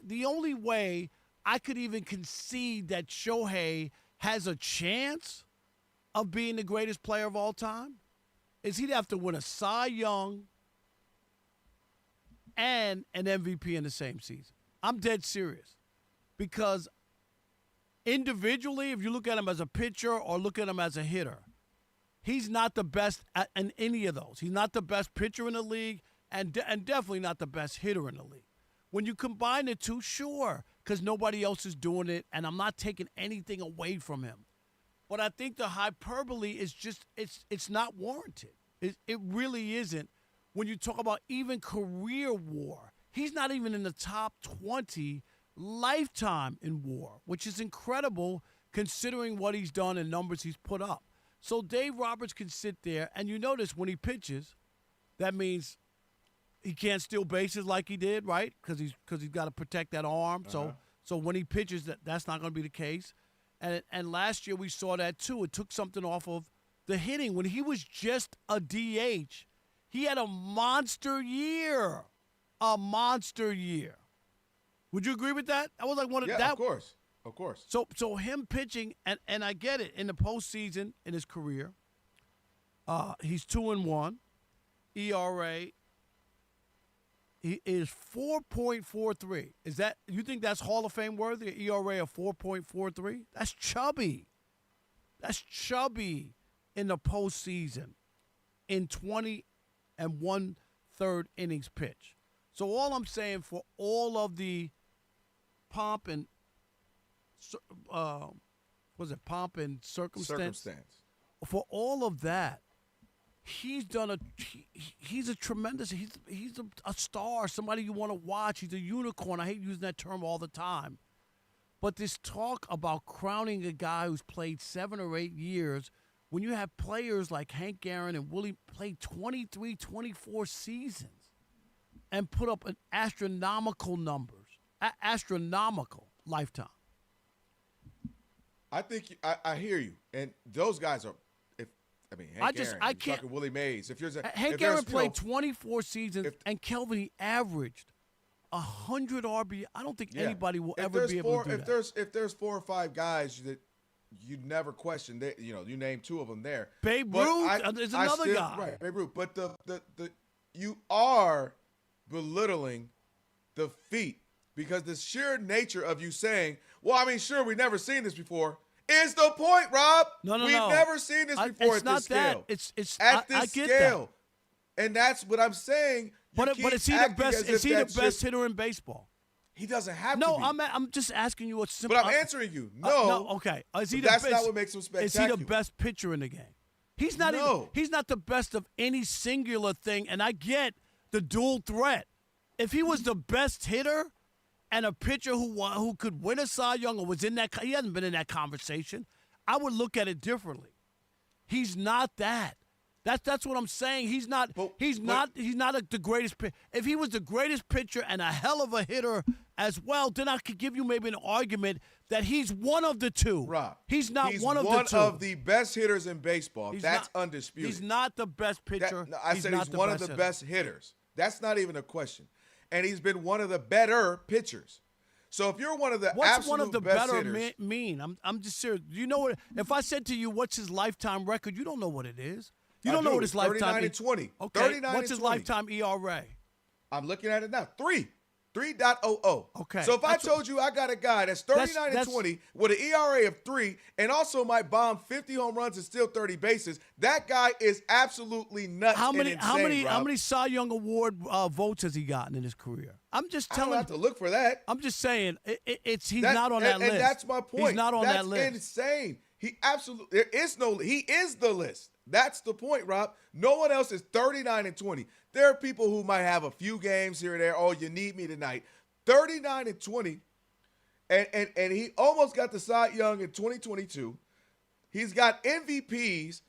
the only way I could even concede that Shohei has a chance of being the greatest player of all time is he'd have to win a Cy Young and an MVP in the same season. I'm dead serious. Because individually, if you look at him as a pitcher or look at him as a hitter, he's not the best in any of those. He's not the best pitcher in the league and definitely not the best hitter in the league. When you combine the two, sure, because nobody else is doing it, and I'm not taking anything away from him. But I think the hyperbole is just, it's not warranted. It really isn't. When you talk about even career WAR, he's not even in the top 20 lifetime in WAR, which is incredible considering what he's done and numbers he's put up. So Dave Roberts can sit there, and you notice when he pitches, that means he can't steal bases like he did, right? Because he's got to protect that arm. So when he pitches, that's not going to be the case. And last year we saw that too. It took something off of the hitting. When he was just a DH, he had a monster year. A monster year. Would you agree with that? I was like one of that. Of course. Of course. So him pitching, and I get it, in the postseason in his career, he's 2-1. ERA, he is 4.43. Is that, you think that's Hall of Fame worthy? An ERA of 4.43? That's chubby. That's chubby in the postseason in 21 third innings pitch. So all I'm saying, for all of the pomp and pomp and circumstance. For all of that, he's a tremendous. He's a star, somebody you want to watch. He's a unicorn. I hate using that term all the time. But this talk about crowning a guy who's played 7 or 8 years, when you have players like Hank Aaron and Willie played 23, 24 seasons and put up an astronomical numbers, astronomical lifetime. I think I hear you, and those guys are. Hank Aaron, I can't. Willie Mays. Hank Aaron played 24 seasons, and Kelvin, he averaged 100 RBI. I don't think anybody will ever be able to do that. If there's 4 or 5 guys that you never question, that you name 2 of them there. Babe Ruth is another guy. Right, Babe Ruth. But the you are belittling the feat, because the sheer nature of you saying, "Well, sure, we've never seen this before." Is the point, Rob? No. We've never seen this before at this scale. It's at this scale, and that's what I'm saying. But is he the best? Is he the best hitter in baseball? He doesn't have to. No, be. I'm just asking you a simple. But I'm answering you. No. Okay. Is he that's not what makes him spectacular. Is he the best pitcher in the game? He's not. He's not the best of any singular thing. And I get the dual threat. If he was the best hitter and a pitcher who could win a Cy Young or was in that, he hasn't been in that conversation, I would look at it differently. He's not that. That's what I'm saying. He's not. He's not the greatest pitcher. If he was the greatest pitcher and a hell of a hitter as well, then I could give you maybe an argument that he's one of the two. Rob, he's not one of the two. He's one of the best hitters in baseball. That's undisputed. He's not the best pitcher. I said he's one of the best hitters. That's not even a question. And he's been one of the better pitchers. So if you're one of the what's one of the best better hitters, mean? I'm just serious. You know what? If I said to you, "What's his lifetime record?" You don't know what it is. You don't know what his lifetime 39 and 20. Okay. 39 What's his 20. lifetime ERA? I'm looking at it now. 3.00. Okay. So if I told you I got a guy that's 39 and 20 with an ERA of 3 and also might bomb 50 home runs and steal 30 bases, that guy is absolutely nuts. How many Rob. Cy Young Award votes has he gotten in his career? I'm just telling. I don't have to look for that. I'm just saying he's not on that list. And that's my point. He's not on that list. That's insane. He is the list. That's the point, Rob. No one else is 39 and 20. There are people who might have a few games here and there. Oh, you need me tonight. 39 and 20. And he almost got the Cy Young in 2022. He's got MVPs.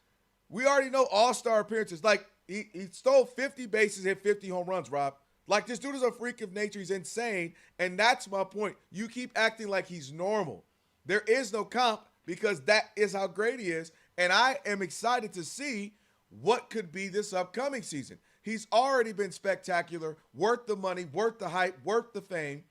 We already know all-star appearances. Like, he stole 50 bases, hit 50 home runs, Rob. Like, this dude is a freak of nature. He's insane. And that's my point. You keep acting like he's normal. There is no comp because that is how great he is. And I am excited to see what could be this upcoming season. He's already been spectacular, worth the money, worth the hype, worth the fame,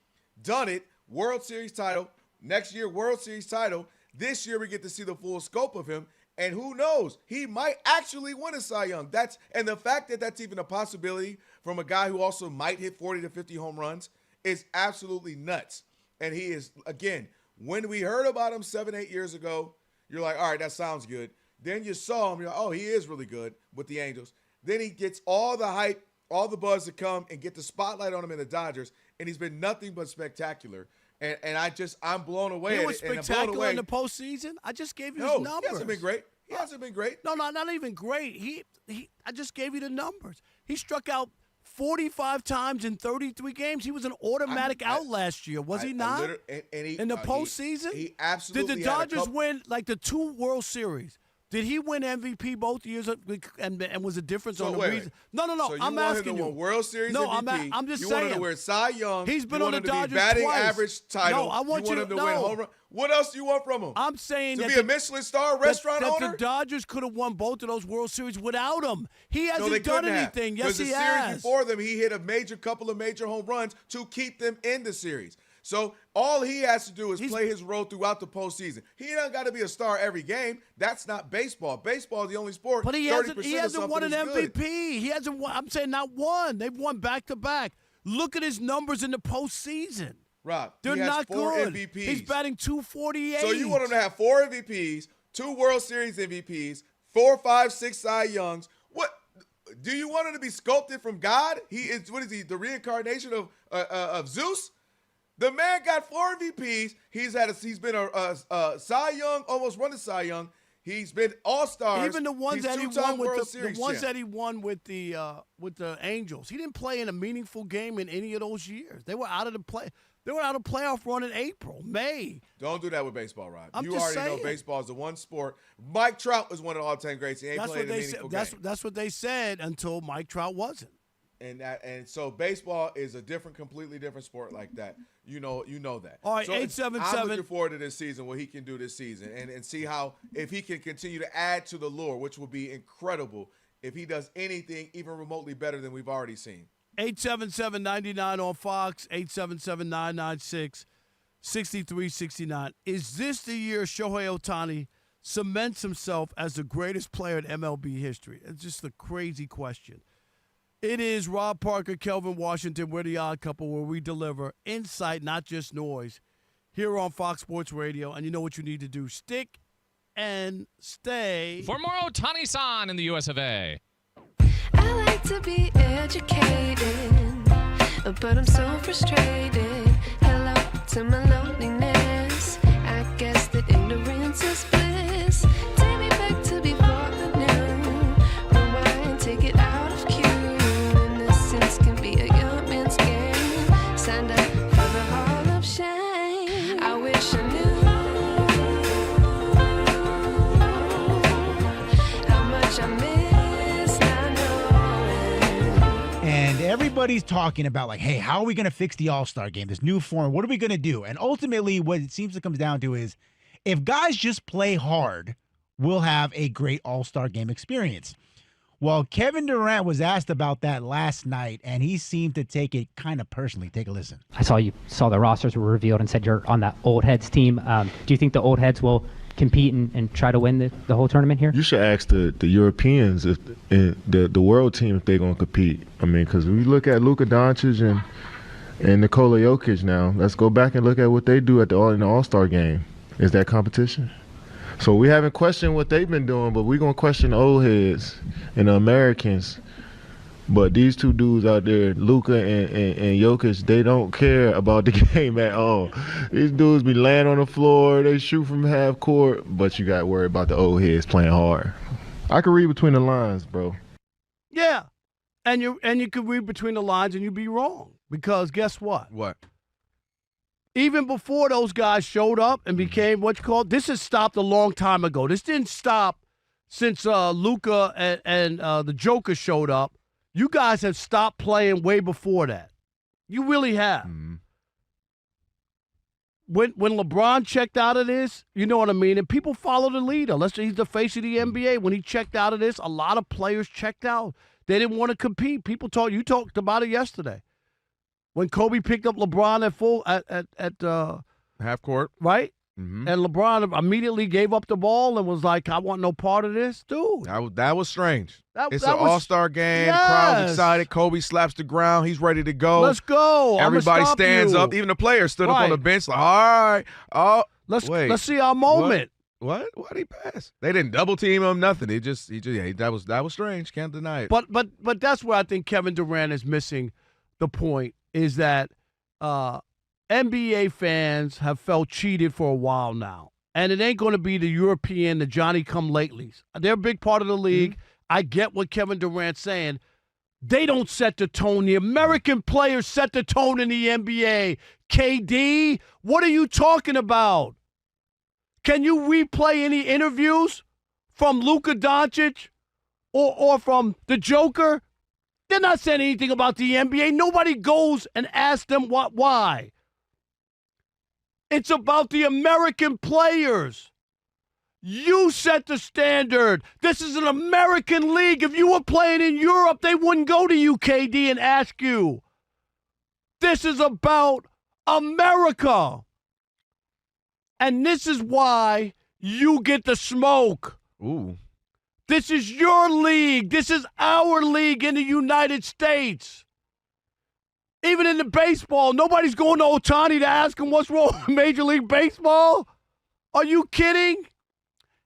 done it, World Series title, next year World Series title. This year we get to see the full scope of him, and who knows, he might actually win a Cy Young. And the fact that that's even a possibility from a guy who also might hit 40 to 50 home runs is absolutely nuts. And he is, again, when we heard about him 7-8 years ago, you're like, all right, that sounds good. Then you saw him, you're like, oh, he is really good with the Angels. Then he gets all the hype, all the buzz to come and get the spotlight on him in the Dodgers, and he's been nothing but spectacular. And I'm blown away. He was spectacular in the postseason. I just gave you his numbers. He hasn't been great. He hasn't been great. No, not even great. I just gave you the numbers. He struck out 45 times in 33 games. He was an automatic out last year, was he not? In the postseason? He absolutely did the Dodgers win like the 2 World Series? Did he win MVP both years and was a difference on the reason? No. So I'm asking you. World Series MVP. I'm just you saying. You want him to wear Cy Young. He's been on the Dodgers batting twice. average title. No, I want you want him to win home run. What else do you want from him? I'm saying to be a Michelin star restaurant owner. That the Dodgers could have won both of those World Series without him. He hasn't done anything. Yes, he has. Because the series before them, he hit a couple of major home runs to keep them in the series. So all he has to do is play his role throughout the postseason. He don't got to be a star every game. That's not baseball. Baseball is the only sport. But he hasn't won an MVP. He hasn't won. I'm saying not one. They've won back-to-back. Look at his numbers in the postseason. Rob, they're not 4 good. MVPs. He's batting .248. So you want him to have 4 MVPs, 2 World Series MVPs, 4, 5, 6 Cy Youngs. What? Do you want him to be sculpted from God? He is. What is he? The reincarnation of Zeus? The man got 4 MVPs. He's been a Cy Young, almost won the Cy Young. He's been All-Stars. Even the ones that he won with the ones champ. that he won with the Angels, he didn't play in a meaningful game in any of those years. They were out of the play. They were out of playoff run in April, May. Don't do that with baseball, Rob. I'm you just already saying. know baseball is the one sport. Mike Trout was one of the all-time greats. He ain't playing a meaningful game. That's what they said until Mike Trout wasn't. And so baseball is a completely different sport like that. You know that. All right, so 877. I'm looking forward to this season, what he can do this season, and see if he can continue to add to the lure, which will be incredible if he does anything even remotely better than we've already seen. 877-99 on Fox, 877-996-6369. Is this the year Shohei Ohtani cements himself as the greatest player in MLB history? It's just a crazy question. It is Rob Parker, Kelvin Washington. We're the Odd Couple, where we deliver insight, not just noise, here on Fox Sports Radio. And you know what you need to do. Stick and stay. For more Ohtani-san in the US of A. I like to be educated, but I'm so frustrated. Hello to my loneliness. I guess that ignorance is bliss. Take me back to before the new. Rewind, take it out of cue. Innocence can be a young man's game. Signed up for the Hall of Shame. I wish I knew how much I miss. And everybody's talking about, like, hey, how are we going to fix the All-Star game, this new form? What are we going to do? And ultimately, what it seems to come down to is if guys just play hard, we'll have a great All-Star game experience. Well, Kevin Durant was asked about that last night, and he seemed to take it kind of personally. Take a listen. I saw you saw the rosters were revealed and said you're on that old heads team. Do you think the old heads will compete and try to win the whole tournament here? You should ask the Europeans if the world team if they're going to compete. I mean, because we look at Luka Doncic and Nikola Jokic now. Let's go back and look at what they do in the All-Star game. Is that competition? So we haven't questioned what they've been doing, but we're going to question the old heads and the Americans. But these two dudes out there, Luka and Jokic, they don't care about the game at all. These dudes be laying on the floor, they shoot from half court, but you got to worry about the old heads playing hard. I can read between the lines, bro. Yeah, and you could read between the lines and you'd be wrong, because guess what? What? Even before those guys showed up and became what you call, this has stopped a long time ago. This didn't stop since Luka and the Joker showed up. You guys have stopped playing way before that. You really have. Mm-hmm. When LeBron checked out of this, you know what I mean? And people follow the leader. He's the face of the NBA. When he checked out of this, a lot of players checked out. They didn't want to compete. You talked about it yesterday. When Kobe picked up LeBron at half court. Right? Mm-hmm. And LeBron immediately gave up the ball and was like, I want no part of this. Dude. That was strange. It's an was, all-star game. Yes. Crowd's excited. Kobe slaps the ground. He's ready to go. Let's go. Everybody stands up. Even the players stood up on the bench like, all right. Oh, let's see our moment. What did he pass? They didn't double team him, nothing. That was strange. Can't deny it. But that's where I think Kevin Durant is missing the point, is that NBA fans have felt cheated for a while now. And it ain't going to be the European, the Johnny-come-latelys. They're a big part of the league. Mm-hmm. I get what Kevin Durant's saying. They don't set the tone. The American players set the tone in the NBA. KD, what are you talking about? Can you replay any interviews from Luka Doncic or from the Joker? They're not saying anything about the NBA. Nobody goes and asks them why. It's about the American players. You set the standard. This is an American league. If you were playing in Europe, they wouldn't go to you, KD, and ask you. This is about America. And this is why you get the smoke. Ooh. This is your league. This is our league in the United States. Even in the baseball, nobody's going to Ohtani to ask him what's wrong with Major League Baseball. Are you kidding?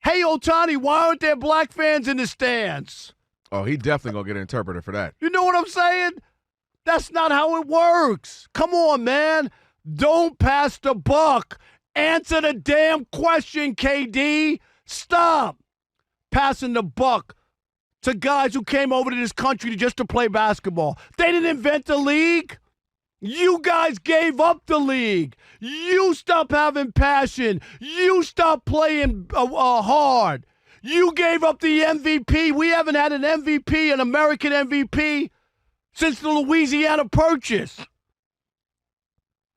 Hey, Ohtani, why aren't there black fans in the stands? Oh, he definitely going to get an interpreter for that. You know what I'm saying? That's not how it works. Come on, man. Don't pass the buck. Answer the damn question, KD. Stop passing the buck to guys who came over to this country just to play basketball. They didn't invent the league. You guys gave up the league. You stopped having passion. You stopped playing hard. You gave up the MVP. We haven't had an MVP, an American MVP, since the Louisiana Purchase.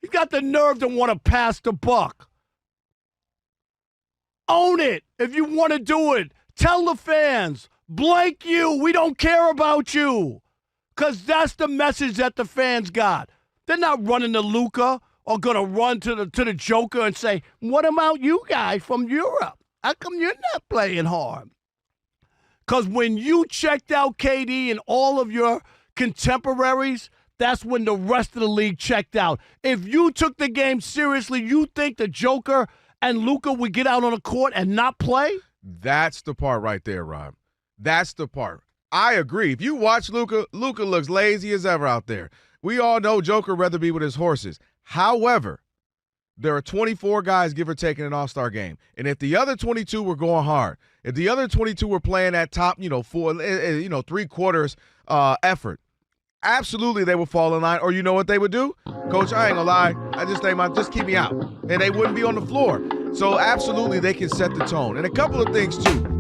You got the nerve to want to pass the buck. Own it if you want to do it. Tell the fans, blank you, we don't care about you. Because that's the message that the fans got. They're not running to Luka or going to run to the Joker and say, what about you guys from Europe? How come you're not playing hard? Because when you checked out KD and all of your contemporaries, that's when the rest of the league checked out. If you took the game seriously, you think the Joker and Luka would get out on the court and not play? That's the part right there, Rob. That's the part. I agree. If you watch Luka, Luka looks lazy as ever out there. We all know Joker would rather be with his horses. However, there are 24 guys, give or take, in an all-star game. And if the other 22 were going hard, if the other 22 were playing at top, three-quarters effort, absolutely they would fall in line. Or you know what they would do? Coach, I ain't gonna lie. I just think just keep me out. And they wouldn't be on the floor. So absolutely they can set the tone. And a couple of things, too.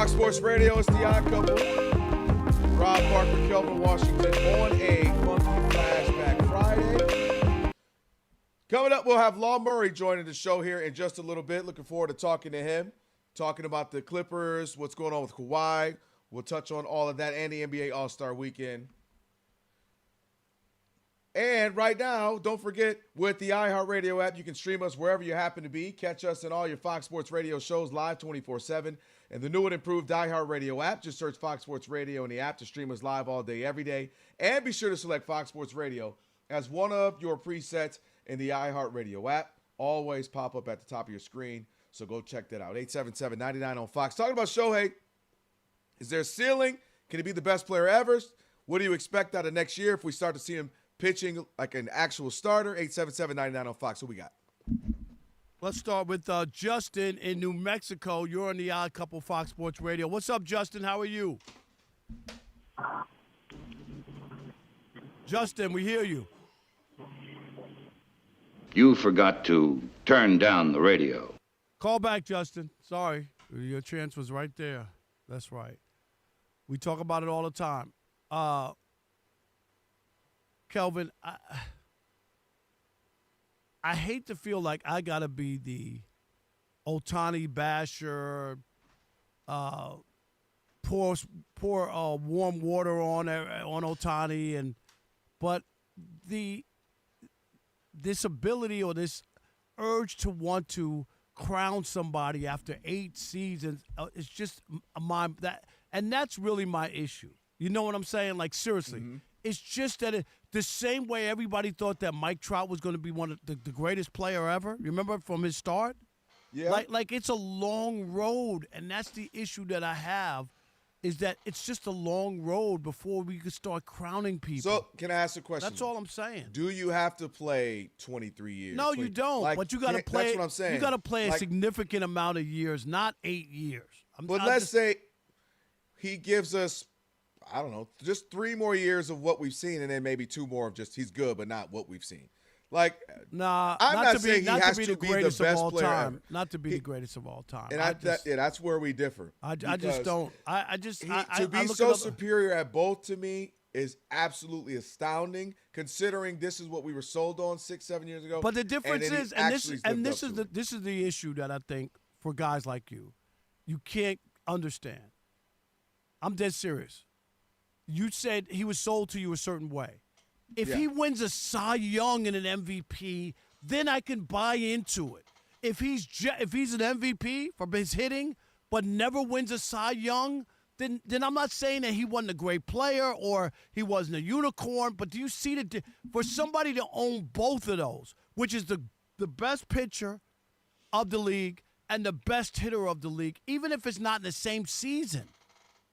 Fox Sports Radio, it's the Odd Couple. Rob Parker, Kelvin Washington on a funky flashback Friday. Coming up, we'll have Law Murray joining the show here in just a little bit. Looking forward to talking to him, talking about the Clippers, what's going on with Kawhi. We'll touch on all of that and the NBA All-Star Weekend. And right now, don't forget, with the iHeartRadio app, you can stream us wherever you happen to be. Catch us in all your Fox Sports Radio shows live 24/7. And the new and improved iHeartRadio app, just search Fox Sports Radio in the app to stream us live all day, every day. And be sure to select Fox Sports Radio as one of your presets in the iHeartRadio app. Always pop up at the top of your screen, so go check that out. 877-99 on Fox. Talking about Shohei, is there a ceiling? Can he be the best player ever? What do you expect out of next year if we start to see him pitching like an actual starter? 877-99 on Fox. Who we got? Let's start with Justin in New Mexico. You're on the Odd Couple Fox Sports Radio. What's up, Justin? How are you? Justin, we hear you. You forgot to turn down the radio. Call back, Justin. Sorry. Your chance was right there. That's right. We talk about it all the time. Kelvin, I hate to feel like I got to be the Ohtani basher, pour warm water on Ohtani, but this ability or this urge to want to crown somebody after 8 seasons is just and that's really my issue. You know what I'm saying? Like, seriously. Mm-hmm. It's just that the same way everybody thought that Mike Trout was going to be one of the greatest player ever. Remember from his start? Yeah. Like it's a long road, and that's the issue that I have, is that it's just a long road before we could start crowning people. So, can I ask a question? That's all I'm saying. Do you have to play 23 years? No, you don't. Like, but you got to play. That's what I'm saying. You got to play a significant amount of years, not 8 years. Let's say he gives us, I don't know, just 3 more years of what we've seen, and then maybe 2 more of just he's good, but not what we've seen. Like, nah, I'm not he saying has to be the greatest best of all player time. ever. Not to be the greatest of all time. And that's where we differ. I just don't. To be so superior at both, to me, is absolutely astounding, considering this is what we were sold on 6-7 years ago. But the difference is, this is the issue that I think for guys like you can't understand. I'm dead serious. You said he was sold to you a certain way. If he wins a Cy Young and an MVP, then I can buy into it. If he's an MVP for his hitting, but never wins a Cy Young, then I'm not saying that he wasn't a great player or he wasn't a unicorn. But do you see for somebody to own both of those, which is the best pitcher of the league and the best hitter of the league, even if it's not in the same season?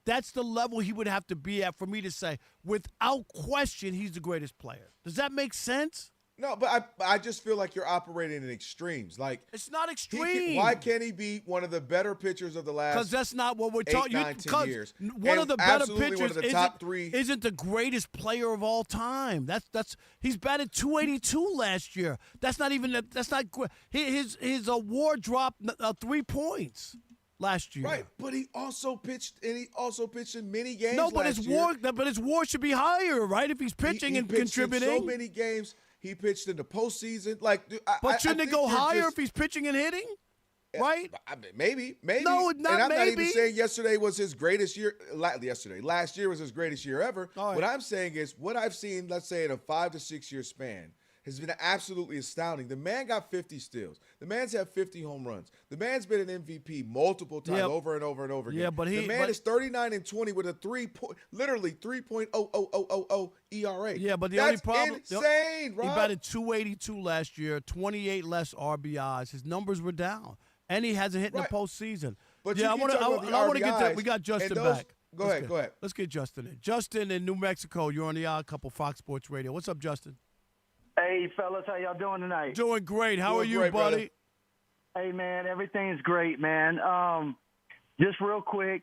That's the level he would have to be at for me to say, without question, he's the greatest player. Does that make sense? No, but I just feel like you're operating in extremes. Like, it's not extreme. Why can't he be one of the better pitchers of the last? Because that's not what we're talking. 10 years. One of the better pitchers one of the top 3 isn't the greatest player of all time. He's batted .282 last year. That's not his award dropped 3 points last year. Right, but he also pitched in many games. No, but his WAR should be higher, right? If he's pitching and contributing. In so many games. He pitched in the postseason. Like, but shouldn't it go higher if he's pitching and hitting? Right? Maybe. No, and I'm maybe. not even saying yesterday was his greatest year. Last year was his greatest year ever. Right. What I'm saying is, what I've seen, let's say in a 5 to 6 year span, has been absolutely astounding. The man got 50 steals. The man's had 50 home runs. The man's been an MVP multiple times, over and over and over again. Yeah, but the man is 39-20 with a 3.00000 ERA. Yeah, but the That's only problem, insane, Rob. He batted .282 last year, 28 less RBIs. His numbers were down, and he hasn't hit in the postseason. But yeah, I want to get that. We got Justin back. Go ahead. Let's get Justin in. Justin in New Mexico. You're on the Odd Couple, Fox Sports Radio. What's up, Justin? Hey, fellas, how y'all doing tonight? Doing great. How are you, buddy? Brother. Hey, man, everything's great, man. Just real quick,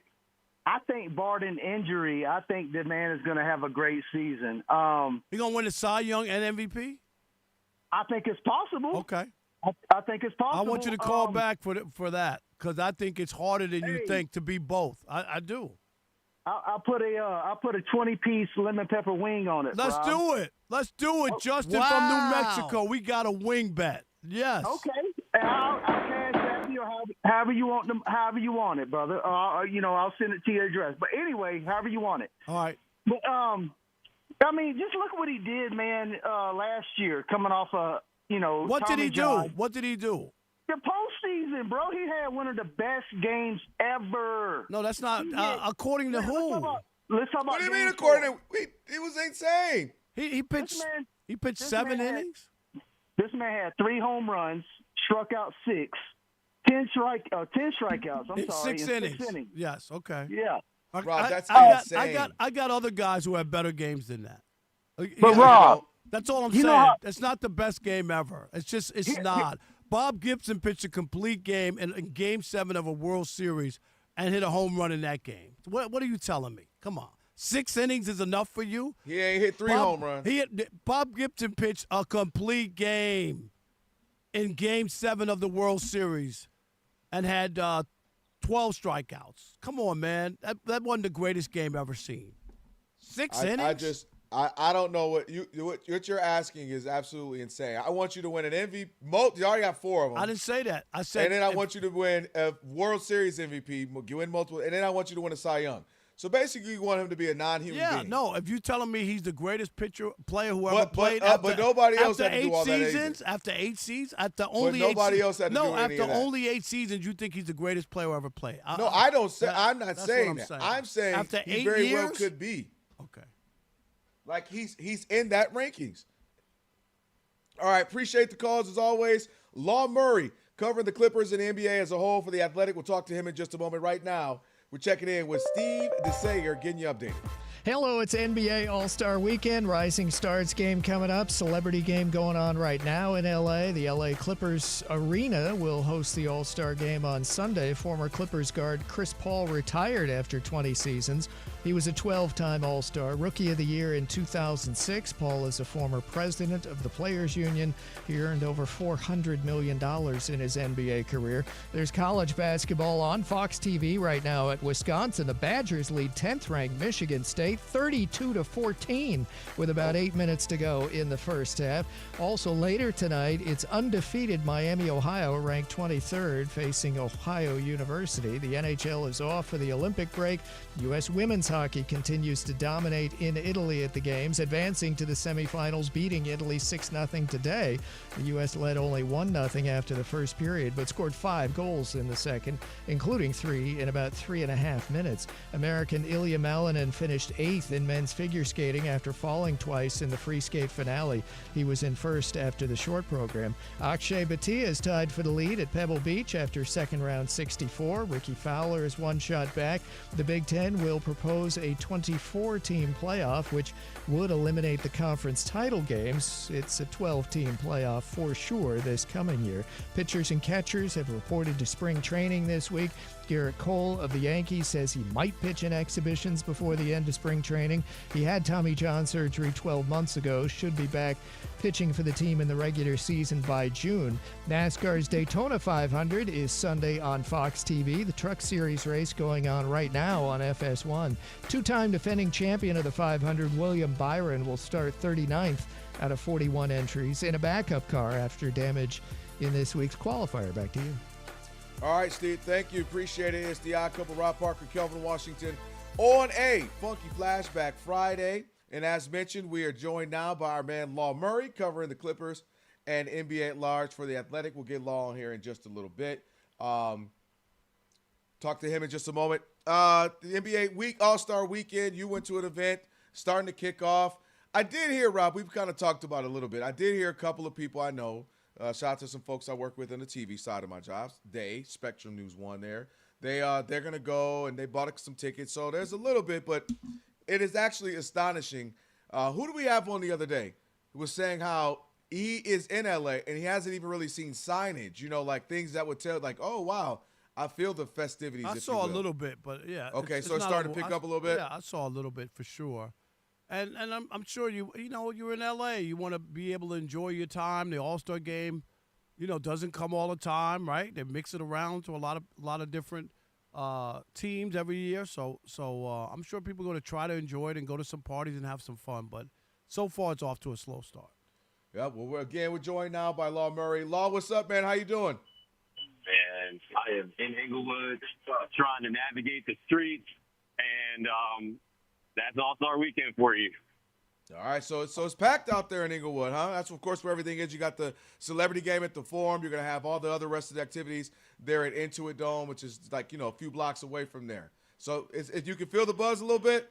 I think barring injury, I think the man is going to have a great season. He going to win the Cy Young and MVP? I think it's possible. Okay. I think it's possible. I want you to call back for that, because I think it's harder than you think to be both. I do. I'll put a 20-piece lemon pepper wing on it. Let's do it. Let's do it, Justin from New Mexico. We got a wing bet. Yes. Okay. I'll cash that you however you want them, however you want it, brother. I'll send it to your address. But anyway, however you want it. All right. But I mean, just look what he did, man. Last year, coming off What did he do? What did he do? The postseason, bro. He had one of the best games ever. No, that's not according to who. Let's talk about. What do you mean according to? He was insane. He pitched. He pitched 7 innings. This man had 3 home runs, struck out 6, 10 strikeouts. I'm sorry, 6 innings. Yes. Okay. Yeah. Rob, that's insane. I got other guys who have better games than that. But Rob, that's all I'm saying. It's not the best game ever. It's not. Bob Gibson pitched a complete game in Game 7 of a World Series and hit a home run in that game. What are you telling me? Come on. 6 innings is enough for you? He ain't hit 3 home runs. Bob Gibson pitched a complete game in Game 7 of the World Series and had 12 strikeouts. Come on, man. That wasn't the greatest game ever seen. 6 innings? I don't know what you're asking is absolutely insane. I want you to win an MVP. You already got 4 of them. I didn't say that. I said, and then I want you to win a World Series MVP. You win multiple, and then I want you to win a Cy Young. So basically, you want him to be a non-human being. Yeah, no. If you're telling me he's the greatest player who ever played, but nobody else had to do all that either. After 8 seasons, after only nobody else had to do any of that. after only 8 seasons, you think he's the greatest player who ever played? No, I don't say. I'm not saying that. Saying. I'm saying after he 8 very years? well could be. Okay. Like he's in that rankings. All right, appreciate the calls as always. Law Murray covering the Clippers and the NBA as a whole for The Athletic. We'll talk to him in just a moment. Right now, we're checking in with Steve DeSager, getting you updated. Hello, it's NBA All-Star Weekend. Rising Stars game coming up. Celebrity game going on right now in L.A. The L.A. Clippers Arena will host the All-Star game on Sunday. Former Clippers guard Chris Paul retired after 20 seasons. He was a 12-time All-Star. Rookie of the Year in 2006. Paul is a former president of the Players Union. He earned over $400 million in his NBA career. There's college basketball on Fox TV right now at Wisconsin. The Badgers lead 10th-ranked Michigan State 32-14 with about 8 minutes to go in the first half. Also later tonight, it's undefeated Miami, Ohio, ranked 23rd, facing Ohio University. The NHL is off for the Olympic break. U.S. women's hockey continues to dominate in Italy at the games, advancing to the semifinals, beating Italy 6-0 today. The U.S. led only 1-0 after the first period, but scored 5 goals in the second, including 3 in about 3.5 minutes. American Ilya Malinin finished 8th in men's figure skating after falling twice in the free skate finale. He was in first after the short program. Akshay Bhatia is tied for the lead at Pebble Beach after second round 64. Ricky Fowler is 1 shot back. The Big Ten will propose a 24-team playoff, which would eliminate the conference title games. It's a 12-team playoff for sure this coming year. Pitchers and catchers have reported to spring training this week. Garrett Cole of the Yankees says he might pitch in exhibitions before the end of spring training. He had Tommy John surgery 12 months ago, should be back pitching for the team in the regular season by June. NASCAR's Daytona 500 is Sunday on Fox TV. The Truck Series race going on right now on FS1. 2-time defending champion of the 500, William Byron, will start 39th out of 41 entries in a backup car after damage in this week's qualifier. Back to you. All right, Steve, thank you. Appreciate it. It's the Odd Couple, Rob Parker, Kelvin Washington, on a Funky Flashback Friday. And as mentioned, we are joined now by our man Law Murray, covering the Clippers and NBA at large for The Athletic. We'll get Law on here in just a little bit. Talk to him in just a moment. The NBA week, All-Star Weekend, you went to an event starting to kick off. I did hear, Rob, we've kind of talked about it a little bit. I did hear a couple of people I know. Shout out to some folks I work with on the TV side of my job. Spectrum News 1 there. They're going to go, and they bought some tickets. So there's a little bit, but it is actually astonishing. Who do we have on the other day who was saying how he is in L.A. and he hasn't even really seen signage, like things that would tell, like, oh, wow, I feel the festivities. I saw a little bit, but yeah. Okay, so it's starting to pick up a little bit? Yeah, I saw a little bit for sure. And I'm sure you're in L.A. You want to be able to enjoy your time. The All-Star game, doesn't come all the time, right? They mix it around to a lot of different teams every year. So I'm sure people are going to try to enjoy it and go to some parties and have some fun. But so far, it's off to a slow start. Yeah, well, we're joined now by Law Murray. Law, what's up, man? How you doing? Man, I am in Inglewood trying to navigate the streets, and that's All-Star Weekend for you. All right, so it's packed out there in Inglewood, huh? That's, of course, where everything is. You got the celebrity game at the Forum. You're going to have all the other rest of the activities there at Intuit Dome, which is like, a few blocks away from there. So if you can feel the buzz a little bit?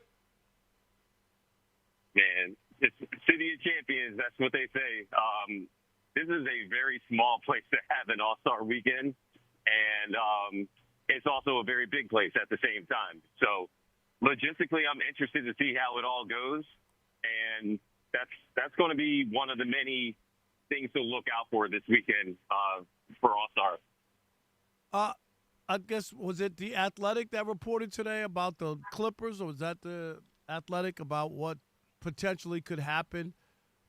Man, it's City of Champions. That's what they say. This is a very small place to have an All-Star Weekend, and it's also a very big place at the same time. So logistically, I'm interested to see how it all goes, and that's going to be one of the many things to look out for this weekend for All-Star. I guess, was it The Athletic that reported today about the Clippers, or was that The Athletic about what potentially could happen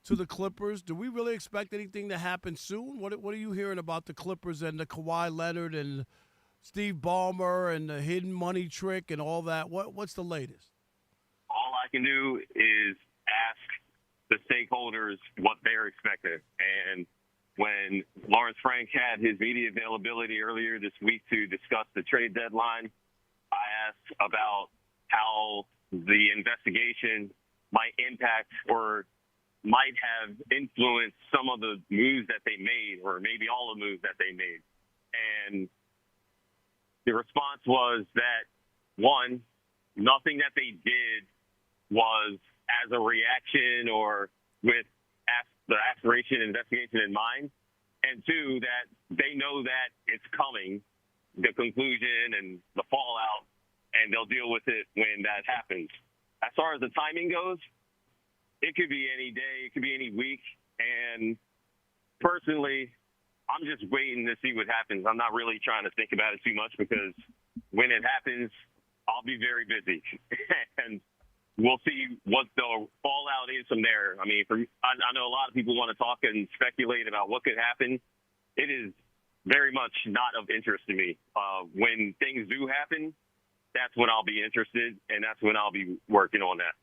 to the Clippers? Do we really expect anything to happen soon? What are you hearing about the Clippers and the Kawhi Leonard and Steve Ballmer and the hidden money trick and all that. What's the latest? All I can do is ask the stakeholders what they're expecting. And when Lawrence Frank had his media availability earlier this week to discuss the trade deadline, I asked about how the investigation might impact or might have influenced some of the moves that they made, or maybe all the moves that they made. And the response was that, one, nothing that they did was as a reaction or with the aspiration investigation in mind. And two, that they know that it's coming, the conclusion and the fallout, and they'll deal with it when that happens. As far as the timing goes, it could be any day, it could be any week. And personally, I'm just waiting to see what happens. I'm not really trying to think about it too much because when it happens, I'll be very busy. And we'll see what the fallout is from there. I mean, I know a lot of people want to talk and speculate about what could happen. It is very much not of interest to me. When things do happen, that's when I'll be interested, and that's when I'll be working on that.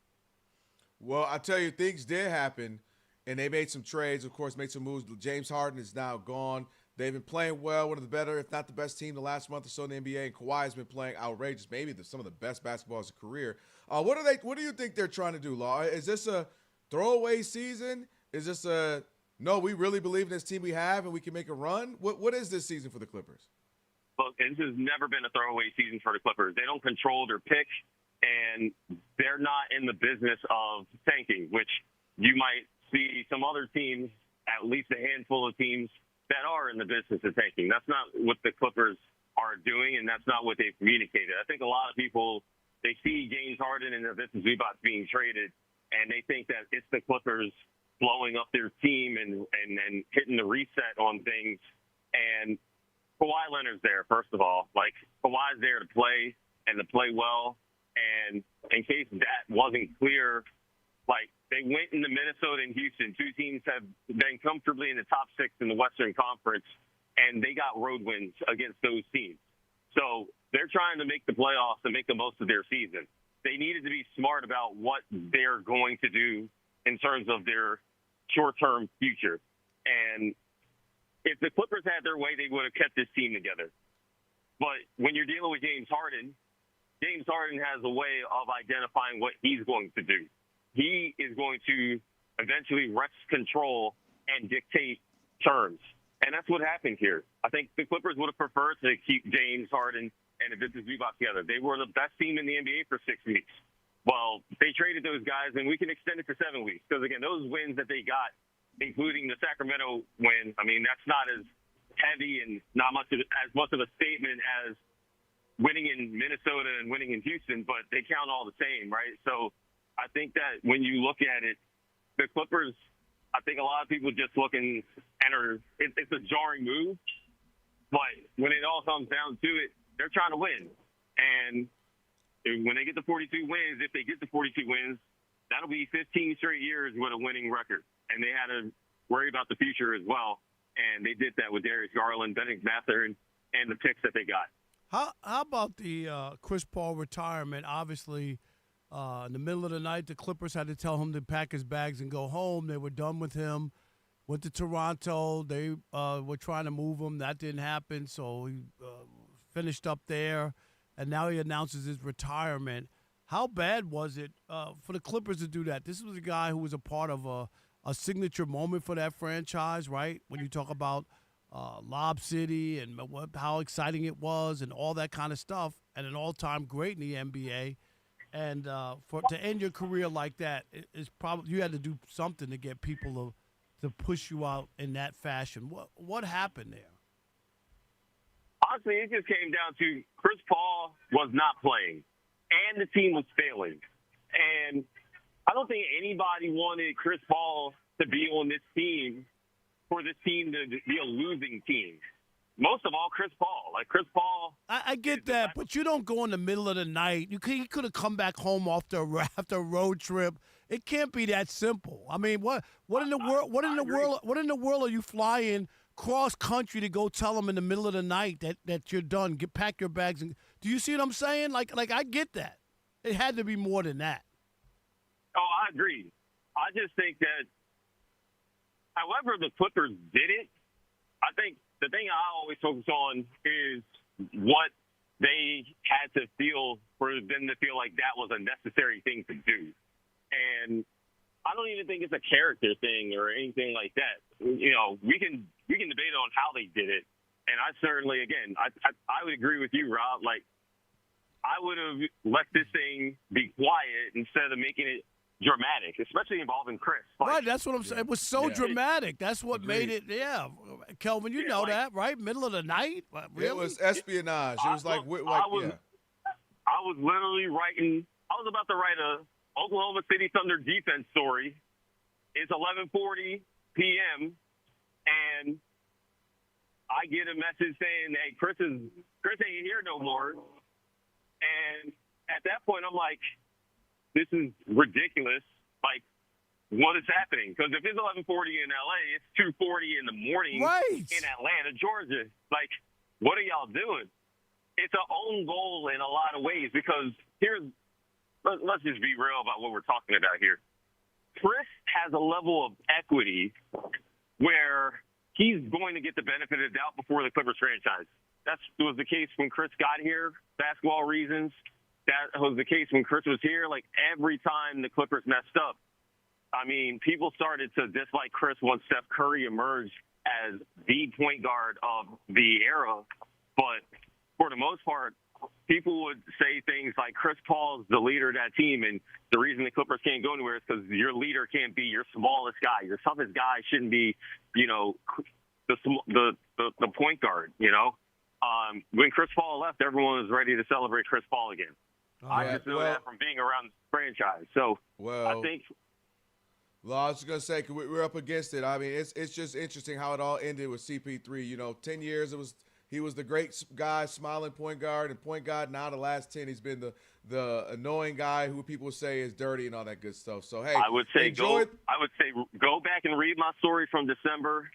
Well, I tell you, things did happen, and they made some trades, of course, made some moves. James Harden is now gone. They've been playing well, one of the better, if not the best team the last month or so in the NBA, and Kawhi has been playing outrageous, maybe some of the best basketball of his career. What do you think they're trying to do, Law? Is this a throwaway season? Is this no, we really believe in this team we have and we can make a run? What is this season for the Clippers? Look, this has never been a throwaway season for the Clippers. They don't control their pick, and they're not in the business of tanking, which you might see some other teams, at least a handful of teams, that are in the business of tanking. That's not what the Clippers are doing, and that's not what they've communicated. I think a lot of people, they see James Harden and Ivica Zubac being traded, and they think that it's the Clippers blowing up their team and hitting the reset on things. And Kawhi Leonard's there, first of all. Like, Kawhi's there to play and to play well. And in case that wasn't clear, like, they went into Minnesota and Houston. Two teams have been comfortably in the top six in the Western Conference, and they got road wins against those teams. So they're trying to make the playoffs and make the most of their season. They needed to be smart about what they're going to do in terms of their short-term future. And if the Clippers had their way, they would have kept this team together. But when you're dealing with James Harden has a way of identifying what he's going to do. He is going to eventually wrest control and dictate terms. And that's what happened here. I think the Clippers would have preferred to keep James Harden and Ivica Zubac together. They were the best team in the NBA for 6 weeks. Well, they traded those guys, and we can extend it to 7 weeks. Because, again, those wins that they got, including the Sacramento win, I mean, that's not as heavy and not as much of a statement as winning in Minnesota and winning in Houston, but they count all the same, right? So I think that when you look at it, the Clippers, I think a lot of people just look and it's a jarring move. But when it all comes down to it, they're trying to win. And when they get to 42 wins, if they get to 42 wins, that'll be 15 straight years with a winning record. And they had to worry about the future as well. And they did that with Darius Garland, Bennett Mathurin, and the picks that they got. How about the Chris Paul retirement? Obviously, in the middle of the night, the Clippers had to tell him to pack his bags and go home. They were done with him. Went to Toronto. They were trying to move him. That didn't happen, so he finished up there. And now he announces his retirement. How bad was it for the Clippers to do that? This was a guy who was a part of a signature moment for that franchise, right? When you talk about Lob City and how exciting it was and all that kind of stuff, and an all-time great in the NBA. And to end your career like that is probably, you had to do something to get people to push you out in that fashion. What happened there? Honestly, it just came down to Chris Paul was not playing, and the team was failing. And I don't think anybody wanted Chris Paul to be on this team for this team to be a losing team. Most of all, Chris Paul. Like, Chris Paul. I get that, but you don't go in the middle of the night. He could have come back home after a road trip. It can't be that simple. I mean, what in the world are you flying cross country to go tell them in the middle of the night that you're done. Pack your bags. And do you see what I'm saying? Like I get that. It had to be more than that. Oh, I agree. I just think that however the Clippers did it, I think the thing I always focus on is what they had to feel for them to feel like that was a necessary thing to do. And I don't even think it's a character thing or anything like that. You know, we can debate on how they did it. And I certainly, again, I would agree with you, Rob. Like, I would have let this thing be quiet instead of making it dramatic, especially involving Chris. Like, right, that's what I'm saying. It was so dramatic. That's what made it, Kelvin, you know that, right? Middle of the night? Really? It was espionage. It was I was literally writing, I was about to write a Oklahoma City Thunder defense story. It's 11:40 p.m., and I get a message saying, hey, Chris ain't here no more. And at that point, I'm like, this is ridiculous. Like, what is happening? Because if it's 11:40 in L.A., it's 2:40 in the morning in Atlanta, Georgia. Like, what are y'all doing? It's an own goal in a lot of ways because let's just be real about what we're talking about here. Chris has a level of equity where he's going to get the benefit of the doubt before the Clippers franchise. That was the case when Chris got here, basketball reasons. That was the case when Chris was here. Like, every time the Clippers messed up, I mean, people started to dislike Chris once Steph Curry emerged as the point guard of the era. But for the most part, people would say things like Chris Paul's the leader of that team, and the reason the Clippers can't go anywhere is because your leader can't be your smallest guy. Your toughest guy shouldn't be, you know, the point guard, you know. When Chris Paul left, everyone was ready to celebrate Chris Paul again. I just know that from being around the franchise. So I think. Well, I was just going to say, 'cause we're up against it. I mean, it's just interesting how it all ended with CP3. You know, 10 years he was the great guy, smiling point guard, and point guard. Now the last 10, he's been the annoying guy who people say is dirty and all that good stuff. So, hey, I would say go back and read my story from December.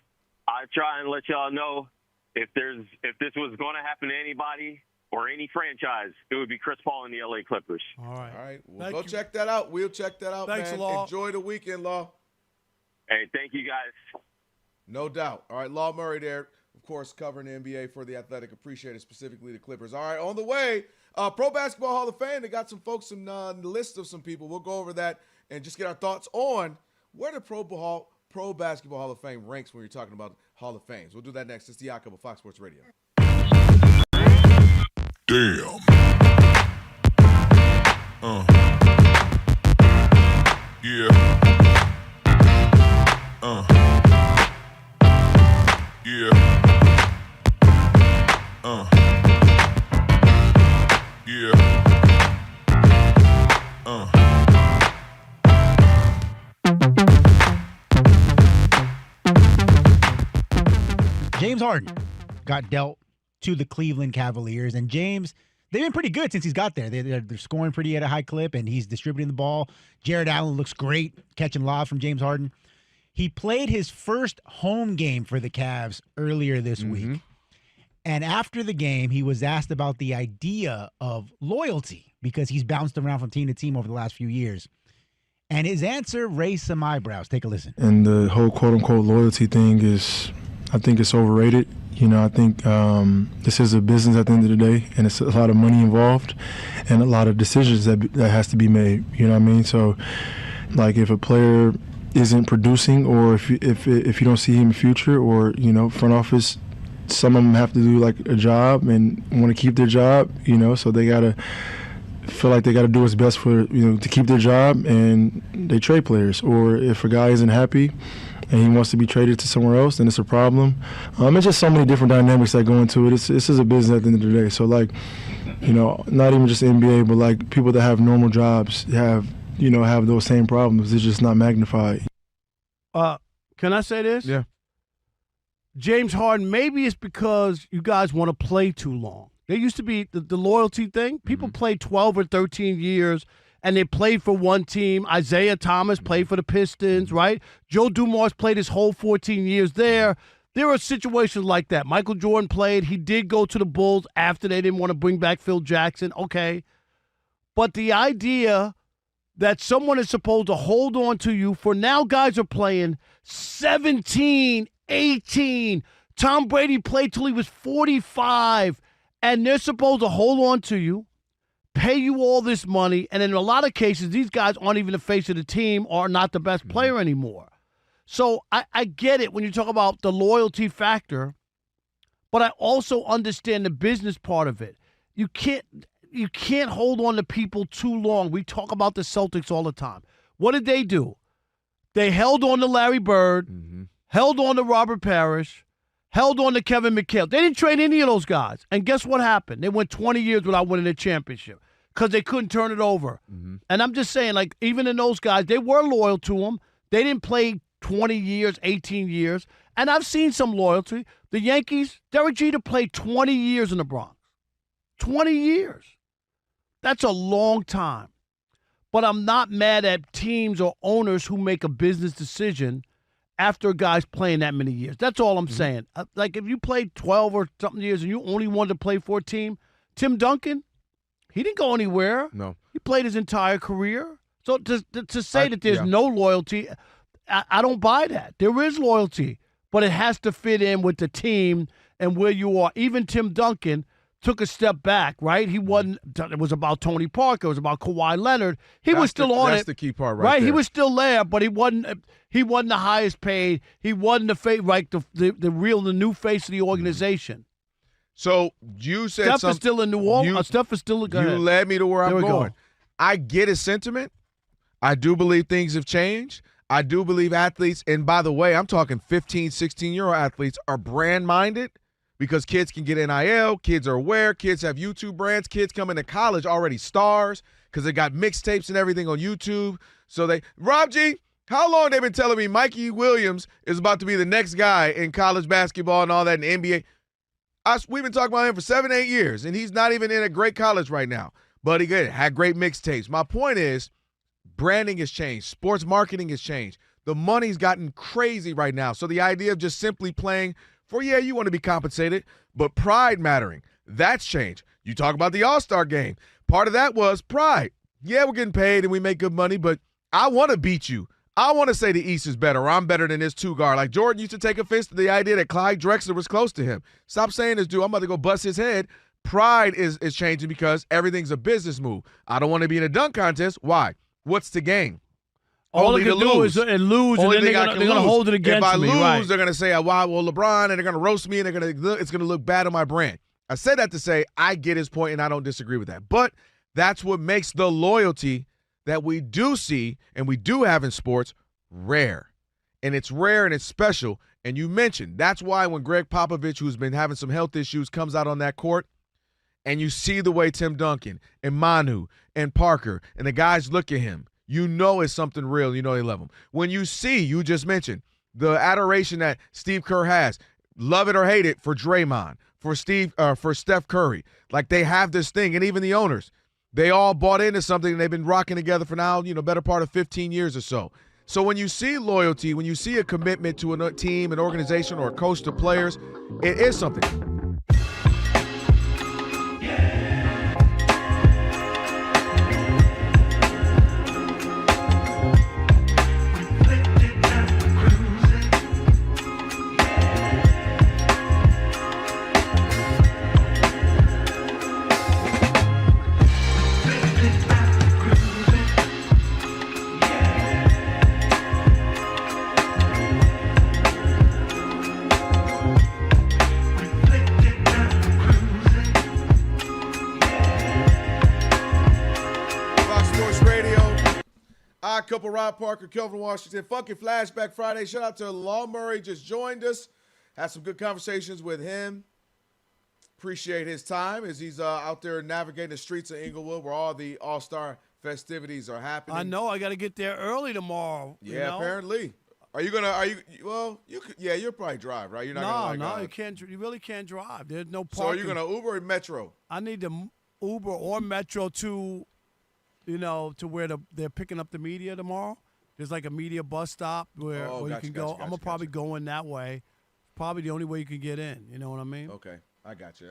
I try and let y'all know if this was going to happen to anybody or any franchise, it would be Chris Paul and the LA Clippers. All right. Well, go check that out. We'll check that out, Thanks, man. Law. Enjoy the weekend, Law. Hey, thank you, guys. No doubt. All right, Law Murray there, of course, covering the NBA for The Athletic. Appreciate it, specifically the Clippers. All right, on the way, Pro Basketball Hall of Fame. They got some folks on the list of some people. We'll go over that and just get our thoughts on where the Pro Basketball Hall of Fame ranks when you're talking about Hall of Fames. We'll do that next. It's the Yakup of Fox Sports Radio. Damn. Yeah. Yeah. Yeah. James Harden got dealt to the Cleveland Cavaliers, and James, they've been pretty good since he's got there. They're scoring pretty at a high clip, and he's distributing the ball. Jared Allen looks great catching lobs from James Harden. He played his first home game for the Cavs earlier this week, and after the game, he was asked about the idea of loyalty because he's bounced around from team to team over the last few years. And his answer raised some eyebrows. Take a listen. And the whole quote-unquote loyalty thing I think it's overrated. You know, I think this is a business at the end of the day, and it's a lot of money involved and a lot of decisions that has to be made. You know what I mean? So, like, if a player isn't producing, or if you don't see him in the future, or, you know, front office, some of them have to do like a job and want to keep their job. You know, so they gotta feel like they got to do what's best for, you know, to keep their job, and they trade players. Or if a guy isn't happy and he wants to be traded to somewhere else, then it's a problem. It's just so many different dynamics that go into it. This is a business at the end of the day. So, like, you know, not even just the NBA, but like people that have normal jobs have those same problems. It's just not magnified. Can I say this? Yeah. James Harden, maybe it's because you guys want to play too long. There used to be the loyalty thing. People played 12 or 13 years, and they played for one team. Isaiah Thomas played for the Pistons, right? Joe Dumars played his whole 14 years there. There are situations like that. Michael Jordan played. He did go to the Bulls after they didn't want to bring back Phil Jackson. Okay. But the idea that someone is supposed to hold on to you for now guys are playing 17, 18. Tom Brady played till he was 45, and they're supposed to hold on to you, pay you all this money, and in a lot of cases, these guys aren't even the face of the team or not the best player anymore. So I get it when you talk about the loyalty factor, but I also understand the business part of it. You can't hold on to people too long. We talk about the Celtics all the time. What did they do? They held on to Larry Bird, held on to Robert Parrish, held on to Kevin McHale. They didn't trade any of those guys. And guess what happened? They went 20 years without winning a championship because they couldn't turn it over. And I'm just saying, like, even in those guys, they were loyal to them. They didn't play 20 years, 18 years. And I've seen some loyalty. The Yankees, Derek Jeter played 20 years in the Bronx. 20 years. That's a long time. But I'm not mad at teams or owners who make a business decision after a guy's playing that many years. That's all I'm saying. Like, if you played 12 or something years and you only wanted to play for a team, Tim Duncan, he didn't go anywhere. No. He played his entire career. So to say that there's no loyalty, I don't buy that. There is loyalty, but it has to fit in with the team and where you are. Even Tim Duncan took a step back, right? He wasn't. It was about Tony Parker. It was about Kawhi Leonard. He was still on it. That's the key part, right? He was still there, but he wasn't. He wasn't the highest paid. He wasn't the face, like the new face of the organization. So you said Steph something. is still in New Orleans. Steph is still. You led me to where I'm going. I get his sentiment. I do believe things have changed. I do believe athletes, and by the way, I'm talking 15, 16-year-old athletes, are brand-minded because kids can get NIL, kids are aware, kids have YouTube brands, kids come into college already stars because they got mixtapes and everything on YouTube. So Rob G, how long they been telling me Mikey Williams is about to be the next guy in college basketball and all that in the NBA? We've been talking about him for 7, 8 years, and he's not even in a great college right now. But he had great mixtapes. My point is, branding has changed. Sports marketing has changed. The money's gotten crazy right now. So the idea of just simply playing for, you want to be compensated, but pride mattering, that's changed. You talk about the All-Star game. Part of that was pride. Yeah, we're getting paid and we make good money, but I want to beat you. I want to say the East is better, or I'm better than this two-guard. Like Jordan used to take offense to the idea that Clyde Drexler was close to him. Stop saying this, dude. I'm about to go bust his head. Pride is changing because everything's a business move. I don't want to be in a dunk contest. Why? What's the game? All they can do is lose, and then they're going to hold it against me. If I lose, right. They're going to say, well, LeBron, and they're going to roast me, and it's going to look bad on my brand. I say that to say I get his point, and I don't disagree with that. But that's what makes the loyalty that we do see and we do have in sports rare. And it's rare and it's special. And you mentioned that's why when Greg Popovich, who's been having some health issues, comes out on that court, and you see the way Tim Duncan and Manu and Parker and the guys look at him, you know it's something real. You know they love him. When you see, you just mentioned, the adoration that Steve Kerr has, love it or hate it, for Draymond, for Steph Curry. Like, they have this thing, and even the owners, they all bought into something, and they've been rocking together for now, better part of 15 years or so. So when you see loyalty, when you see a commitment to a team, an organization, or a coach to players, it is something. Couple Rob Parker, Kelvin Washington, Funky Flashback Friday. Shout out to Law Murray, just joined us. Had some good conversations with him. Appreciate his time as he's out there navigating the streets of Inglewood where all the All-Star festivities are happening. I know. I got to get there early tomorrow. Yeah, apparently. You'll probably drive, right? You're not you can't. You really can't drive. There's no parking. So are you going to Uber or Metro? I need to Uber or Metro to where they're picking up the media tomorrow. There's like a media bus stop where you can go. I'm going to probably go in that way. probably the only way you can get in. You know what I mean? Okay, I got you.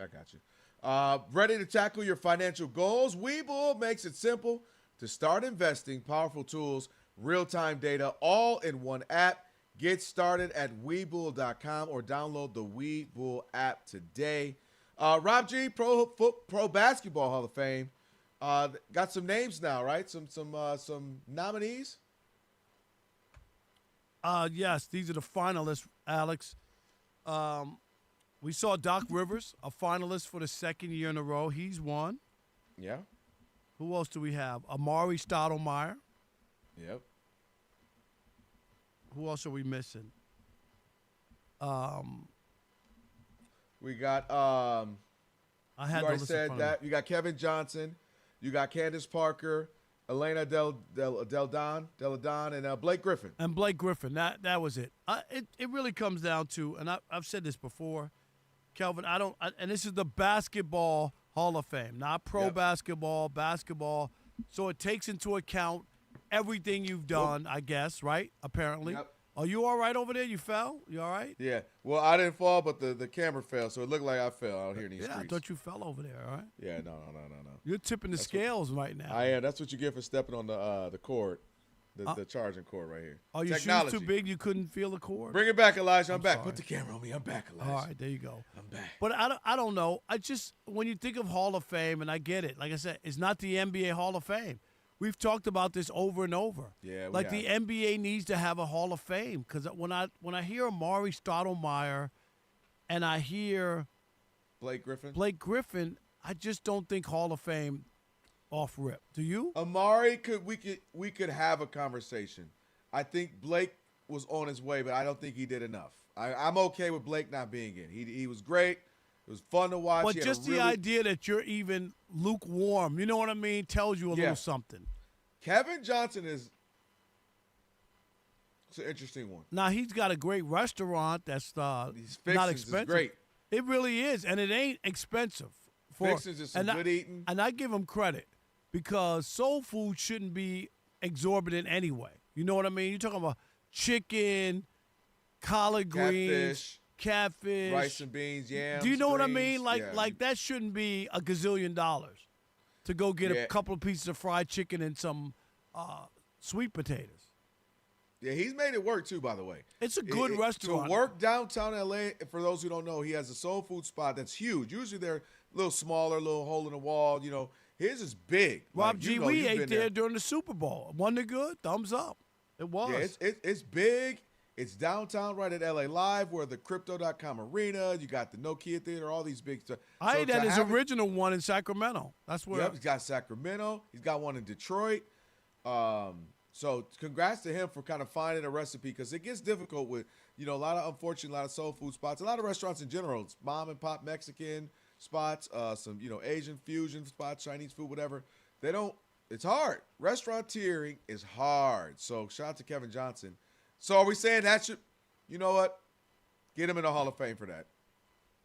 Ready to tackle your financial goals? Webull makes it simple to start investing. Powerful tools, real-time data, all in one app. Get started at Webull.com or download the Webull app today. Rob G, Pro Basketball Hall of Fame. Got some names now, right? Some nominees. Yes, these are the finalists, Alex. We saw Doc Rivers, a finalist for the second year in a row. He's won. Yeah. Who else do we have? Amari Stoudemire. Yep. Who else are we missing? We got I had you already said that. You got Kevin Johnson. You got Candace Parker, Elena Deladon, and Blake Griffin. And Blake Griffin. That was it. It really comes down to, and I've said this before, Kelvin, and this is the Basketball Hall of Fame, not pro basketball. So it takes into account everything you've done, I guess, right? Apparently. Yep. Are you all right over there? You fell? You all right? Yeah. Well, I didn't fall, but the camera fell, so it looked like I fell out here in these streets. I thought you fell over there, all right? Yeah, no. You're tipping the scales right now. I am. That's what you get for stepping on the cord, the charging cord right here. Are your shoes too big? You couldn't feel the cord? Bring it back, Elijah. I'm back. sorry. Put the camera on me. I'm back, Elijah. All right, there you go. I'm back. But I don't know. When you think of Hall of Fame, and I get it, like I said, it's not the NBA Hall of Fame. We've talked about this over and over. Yeah, like the NBA needs to have a Hall of Fame, because when I hear Amari Stoudemire and I hear Blake Griffin, I just don't think Hall of Fame off rip. Do you? Amari we could have a conversation. I think Blake was on his way, but I don't think he did enough. I'm okay with Blake not being in. He was great. It was fun to watch. But just the idea that you're even lukewarm, you know what I mean, tells you a little something. Kevin Johnson it's an interesting one. Now, he's got a great restaurant that's not expensive. Is great. It really is, and it ain't expensive. Fixins is some good eating. And I give him credit, because soul food shouldn't be exorbitant anyway. You know what I mean? You're talking about chicken, collard greens, catfish, rice and beans, yams. Do you know what I greens. mean? Like that shouldn't be $1 gazillion to go get a couple of pieces of fried chicken and some sweet potatoes. Yeah, he's made it work too, by the way. It's a good restaurant. To work downtown L.A., for those who don't know, he has a soul food spot that's huge. Usually they're a little smaller, a little hole in the wall. You know, his is big. Rob G, we ate there during the Super Bowl. Wasn't it good? Thumbs up. It was. Yeah, it's big. It's downtown right at LA Live, where the Crypto.com Arena, you got the Nokia Theater, all these big stuff. I ate at his original one in Sacramento. That's where. Yep, he's got Sacramento. He's got one in Detroit. So congrats to him for kind of finding a recipe, because it gets difficult with, a lot of soul food spots, a lot of restaurants in general. It's mom and pop Mexican spots, some, Asian fusion spots, Chinese food, whatever. It's hard. Restauranteering is hard. So shout out to Kevin Johnson. So are we saying that should, you know what? Get him in the Hall of Fame for that.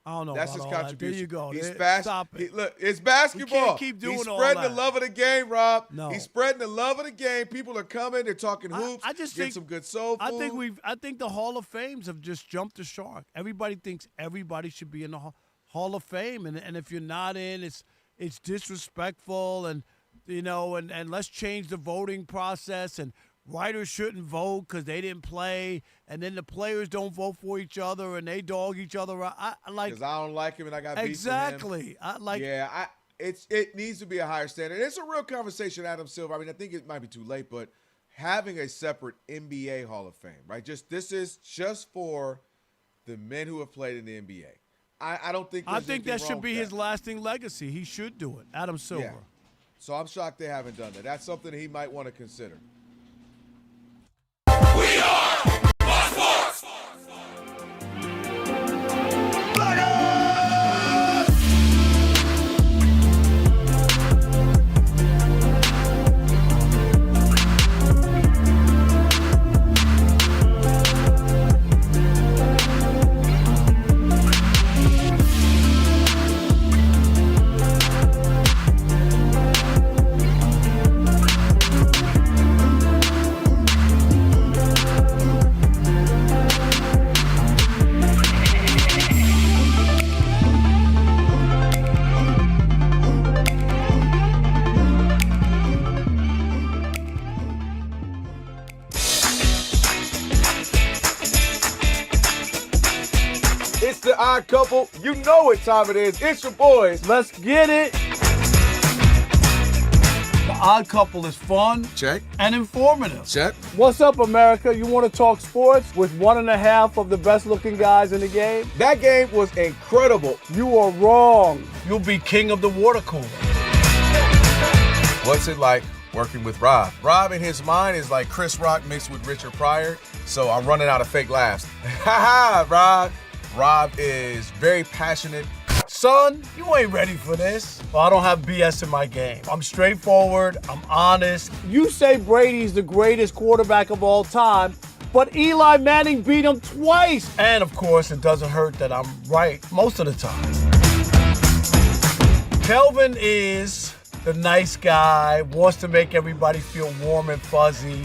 I don't know. That's his contribution. There you go. He's fast. Stop it. Look, it's basketball. You can't keep doing He's all spreading that. the love of the game, Rob. No. He's spreading the love of the game. People are coming. They're talking hoops. I just get think some good soul food. I think the Hall of Fames have just jumped the shark. Everybody thinks everybody should be in the Hall of Fame, and if you're not in, it's disrespectful, and and let's change the voting process, and writers shouldn't vote because they didn't play, and then the players don't vote for each other, and they dog each other out. Because I don't like him, and I got beef exactly. From him. It needs to be a higher standard. It's a real conversation, Adam Silver. I mean, I think it might be too late, but having a separate NBA Hall of Fame, right? This is just for the men who have played in the NBA. I don't think. I think that should be his lasting legacy. He should do it, Adam Silver. Yeah. So I'm shocked they haven't done that. That's something he might want to consider. We are Fox Sports. The Odd Couple. You know what time it is. It's your boys. Let's get it. The Odd Couple is fun. Check. And informative. Check. What's up, America? You want to talk sports with one and a half of the best-looking guys in the game? That game was incredible. You are wrong. You'll be king of the water cooler. What's it like working with Rob? Rob in his mind is like Chris Rock mixed with Richard Pryor, so I'm running out of fake laughs. Ha ha, Rob. Rob is very passionate. Son, you ain't ready for this. Well, I don't have BS in my game. I'm straightforward. I'm honest. You say Brady's the greatest quarterback of all time, but Eli Manning beat him twice. And, of course, it doesn't hurt that I'm right most of the time. Kelvin is the nice guy, wants to make everybody feel warm and fuzzy.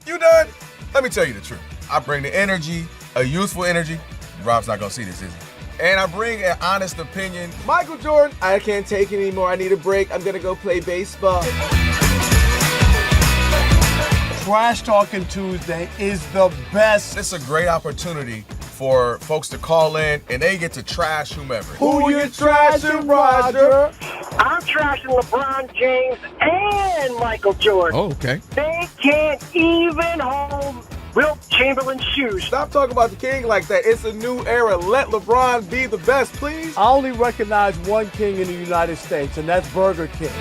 You done? Let me tell you the truth. I bring the energy, a youthful energy. Rob's not gonna see this, is he? And I bring an honest opinion. Michael Jordan, I can't take it anymore. I need a break. I'm gonna go play baseball. Trash Talking Tuesday is the best. It's a great opportunity for folks to call in and they get to trash whomever. Who you trashing, Roger? I'm trashing LeBron James and Michael Jordan. Oh, okay. They can't even hold Wilt Chamberlain's shoes. Stop talking about the king like that. It's a new era. Let LeBron be the best, please. I only recognize one king in the United States, and that's Burger King.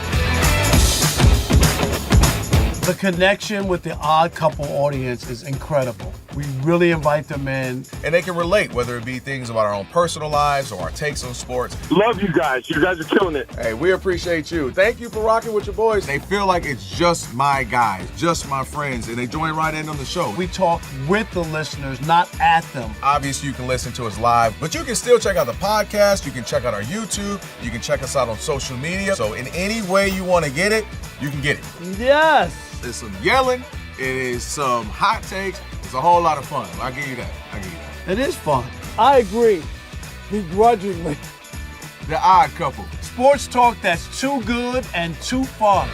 The connection with the Odd Couple audience is incredible. We really invite them in. And they can relate, whether it be things about our own personal lives or our takes on sports. Love you guys. You guys are killing it. Hey, we appreciate you. Thank you for rocking with your boys. They feel like it's just my guys, just my friends, and they join right in on the show. We talk with the listeners, not at them. Obviously, you can listen to us live, but you can still check out the podcast. You can check out our YouTube. You can check us out on social media. So in any way you want to get it, you can get it. Yes. There's some yelling. It is some hot takes. It's a whole lot of fun. I'll give you that. It is fun. I agree. Begrudgingly. The Odd Couple. Sports talk that's too good and too fun.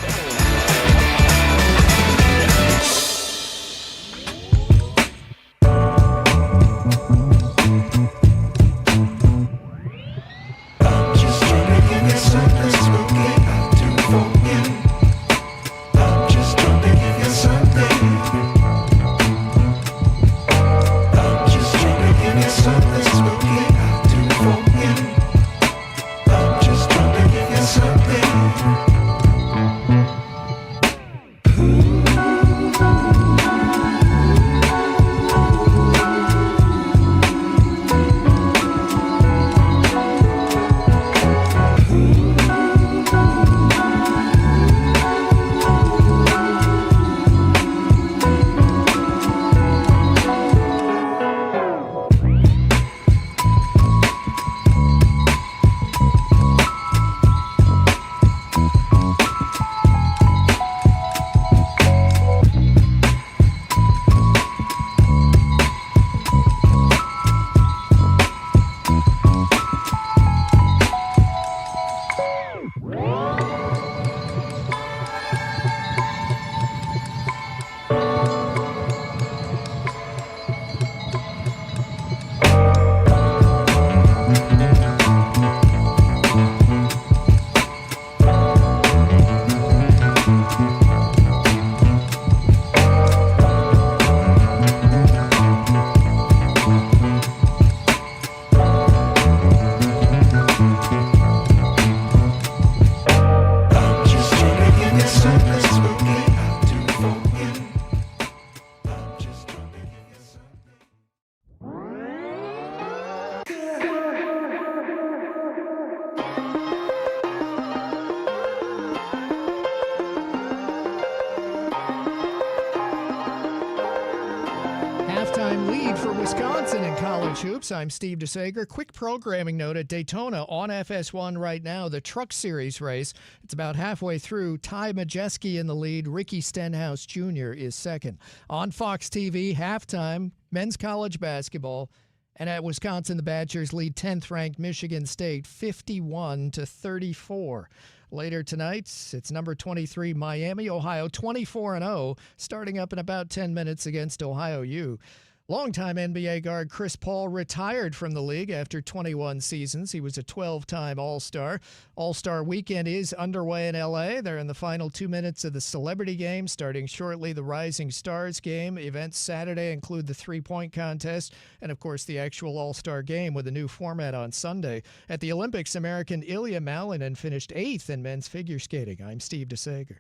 Halftime lead for Wisconsin in college hoops. I'm Steve DeSager. Quick programming note at Daytona on FS1 right now, the Truck Series race. It's about halfway through. Ty Majeski in the lead. Ricky Stenhouse Jr. is second. On Fox TV, halftime, men's college basketball. And at Wisconsin, the Badgers lead 10th-ranked Michigan State 51-34. Later tonight, it's number 23, Miami, Ohio, 24-0, starting up in about 10 minutes against Ohio U. Longtime NBA guard Chris Paul retired from the league after 21 seasons. He was a 12-time All-Star. All-Star weekend is underway in L.A. They're in the final 2 minutes of the Celebrity Game, starting shortly the Rising Stars Game. Events Saturday include the three-point contest and, of course, the actual All-Star Game with a new format on Sunday. At the Olympics, American Ilya Malinin finished 8th in men's figure skating. I'm Steve DeSager.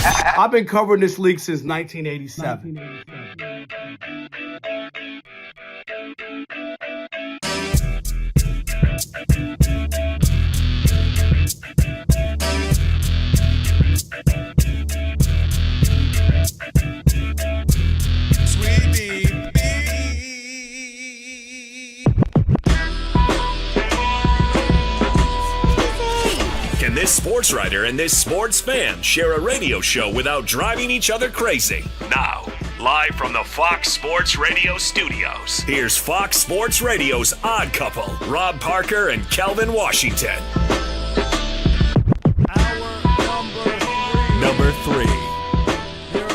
I've been covering this league since 1987. Can this sports writer and this sports fan share a radio show without driving each other crazy? Now, live from the Fox Sports Radio studios, here's Fox Sports Radio's Odd Couple, Rob Parker and Kelvin Washington. Number three. Here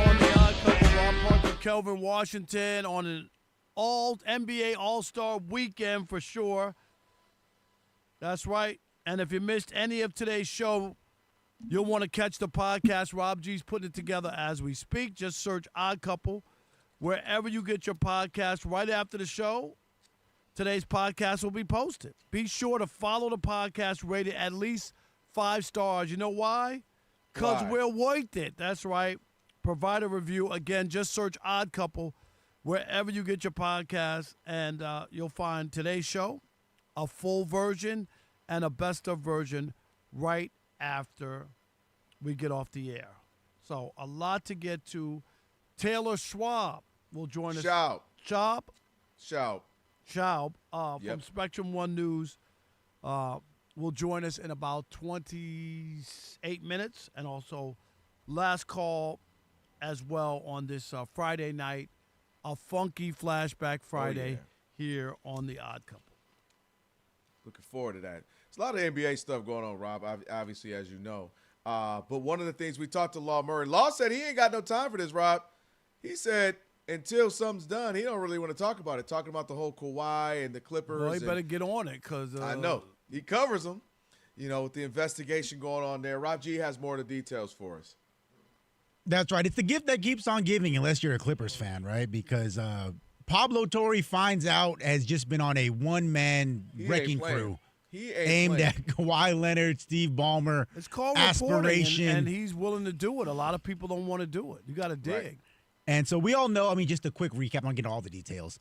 on the Odd Couple, Rob Parker, Kelvin Washington on an NBA All-Star weekend for sure. That's right. And if you missed any of today's show, you'll want to catch the podcast. Rob G's putting it together as we speak. Just search Odd Couple wherever you get your podcast. Right after the show, today's podcast will be posted. Be sure to follow the podcast, rate it at least 5 stars. You know why? Because we're worth it. That's right. Provide a review. Again, just search Odd Couple wherever you get your podcast, and you'll find today's show, a full version, and a best of version right after we get off the air. So a lot to get to. Taylor Schwab will join us. Schaub from Spectrum One News will join us in about 28 minutes, and also last call as well on this Friday night, a funky flashback Friday here on the Odd Couple. Looking forward to that. There's a lot of NBA stuff going on, Rob, obviously, as you know. But one of the things we talked to Law Murray, Law said he ain't got no time for this, Rob. He said until something's done, he don't really want to talk about it, talking about the whole Kawhi and the Clippers. Well, he better get on it because I know. He covers them, with the investigation going on there. Rob G has more of the details for us. That's right. It's the gift that keeps on giving unless you're a Clippers fan, right? Because Pablo Torre finds out has just been on a one-man wrecking crew. He ain't aimed at Kawhi Leonard, Steve Ballmer. It's called aspiration, and he's willing to do it. A lot of people don't want to do it. You got to dig. Right. And so we all know, just a quick recap, I'm going to get all the details.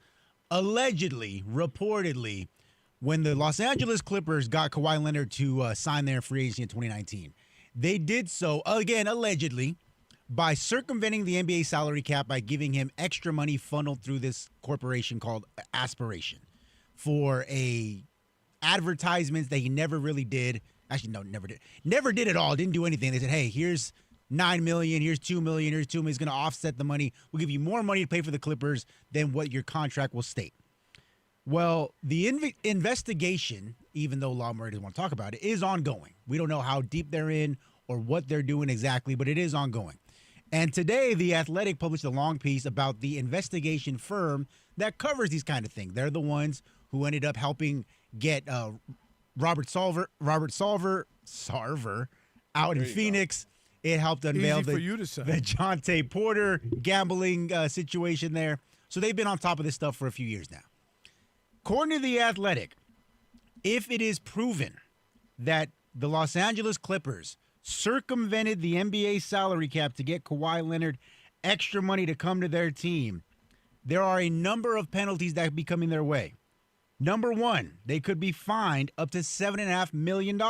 Allegedly, reportedly, when the Los Angeles Clippers got Kawhi Leonard to sign their free agency in 2019, they did so, again, allegedly, by circumventing the NBA salary cap by giving him extra money funneled through this corporation called Aspiration for advertisements that he never really did. Actually, no, never did. Never did at all. Didn't do anything. They said, hey, here's $9 million, here's $2 million, here's $2 million. It's going to offset the money. We'll give you more money to pay for the Clippers than what your contract will state. Well, the investigation, even though Law Murray doesn't want to talk about it, is ongoing. We don't know how deep they're in or what they're doing exactly, but it is ongoing. And today, The Athletic published a long piece about the investigation firm that covers these kind of things. They're the ones who ended up helping get Robert Sarver out in Phoenix. It helped unveil the Jonte Porter gambling situation there. So they've been on top of this stuff for a few years now. According to The Athletic, if it is proven that the Los Angeles Clippers circumvented the NBA salary cap to get Kawhi Leonard extra money to come to their team, there are a number of penalties that could be coming their way. Number one, they could be fined up to $7.5 million.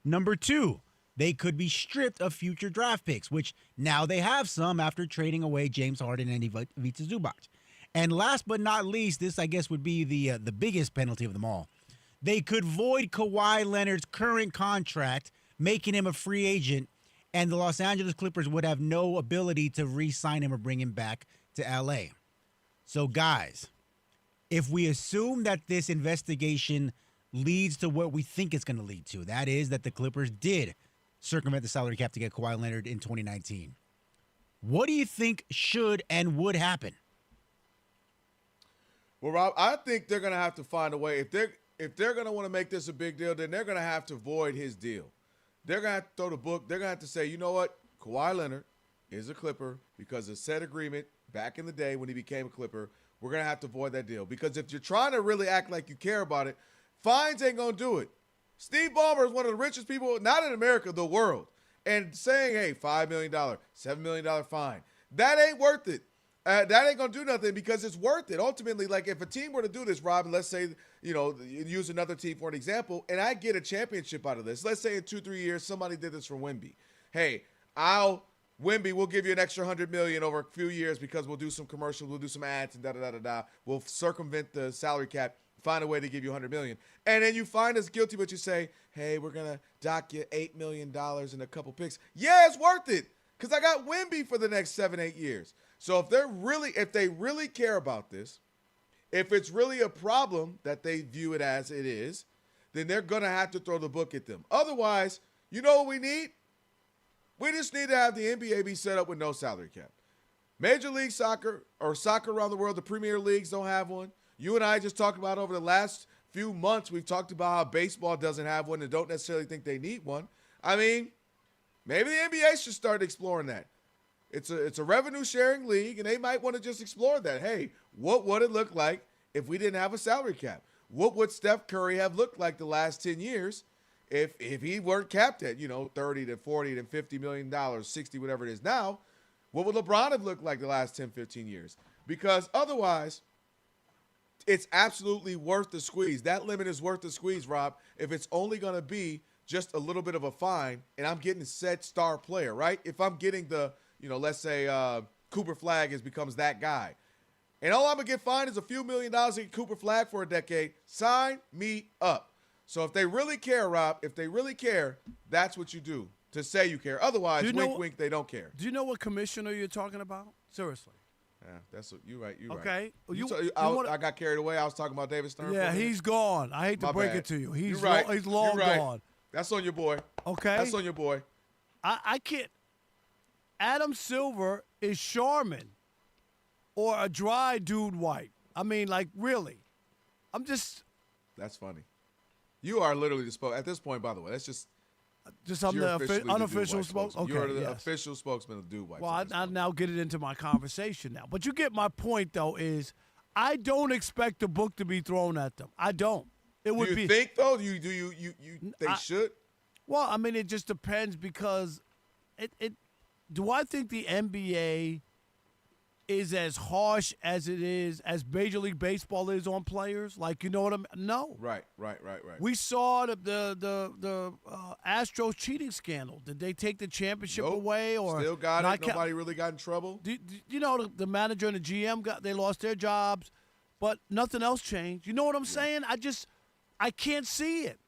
Number two, they could be stripped of future draft picks, which now they have some after trading away James Harden and Ivica Zubac. And last but not least, this I guess would be the biggest penalty of them all. They could void Kawhi Leonard's current contract, making him a free agent, and the Los Angeles Clippers would have no ability to re-sign him or bring him back to L.A. So, guys, if we assume that this investigation leads to what we think it's going to lead to, that is that the Clippers did circumvent the salary cap to get Kawhi Leonard in 2019, What do you think should and would happen? Well, Rob, I think they're going to have to find a way. If they're going to want to make this a big deal, then they're going to have to void his deal. They're going to have to throw the book. They're going to have to say, you know what? Kawhi Leonard is a Clipper because of said agreement back in the day when he became a Clipper. We're going to have to void that deal. Because if you're trying to really act like you care about it, fines ain't going to do it. Steve Ballmer is one of the richest people, not in America, the world. And saying, hey, $5 million, $7 million fine, that ain't worth it. That ain't going to do nothing because it's worth it. Ultimately, like if a team were to do this, Rob, and let's say, use another team for an example, and I get a championship out of this. Let's say in 2-3 years, somebody did this for Wemby. Hey, Wemby, we'll give you an extra $100 million over a few years because we'll do some commercials, we'll do some ads, and da-da-da-da-da. We'll circumvent the salary cap, find a way to give you $100 million. And then you find us guilty, but you say, hey, we're going to dock you $8 million and a couple picks. Yeah, it's worth it because I got Wemby for the next 7-8 years. So if they really care about this, if it's really a problem that they view it as it is, then they're going to have to throw the book at them. Otherwise, you know what we need? We just need to have the NBA be set up with no salary cap. Major League Soccer or soccer around the world, the Premier Leagues don't have one. You and I just talked about over the last few months, we've talked about how baseball doesn't have one and don't necessarily think they need one. I mean, maybe the NBA should start exploring that. It's a revenue-sharing league, and they might want to just explore that. Hey, what would it look like if we didn't have a salary cap? What would Steph Curry have looked like the last 10 years if he weren't capped at, 30 to 40 to $50 million, 60, whatever it is now? What would LeBron have looked like the last 10, 15 years? Because otherwise, it's absolutely worth the squeeze. That limit is worth the squeeze, Rob, if it's only going to be just a little bit of a fine, and I'm getting a set star player, right? If I'm getting the let's say Cooper Flagg becomes that guy. And all I'm going to get fined is a few $1 million to get Cooper Flagg for a decade. Sign me up. So if they really care, Rob, that's what you do to say you care. Otherwise, wink, they don't care. Do you know what commissioner you're talking about? Seriously. Yeah, that's what you're right. You're okay. right. I got carried away. I was talking about David Stern. Yeah, he's gone. I hate to break it to you. He's right. He's long gone. That's on your boy. Okay. That's on your boy. I can't. Adam Silver is Charmin or a dry dude wipe. I mean, like, really. That's funny. You are literally the at this point, by the way. That's just I'm the unofficial spokesman. Okay, you're the official spokesman of Dude White. Well, I now get it into my conversation now. But you get my point, though, is I don't expect the book to be thrown at them. I don't. Do you think, though? They should? Well, I mean, it just depends because do I think the NBA is as harsh as it is, as Major League Baseball is on players? Like, you know what I mean? No. Right. We saw the Astros cheating scandal. Did they take the championship away? Or still got it? Nobody really got in trouble? The manager and the GM, they lost their jobs, but nothing else changed. You know what I'm saying? I can't see it.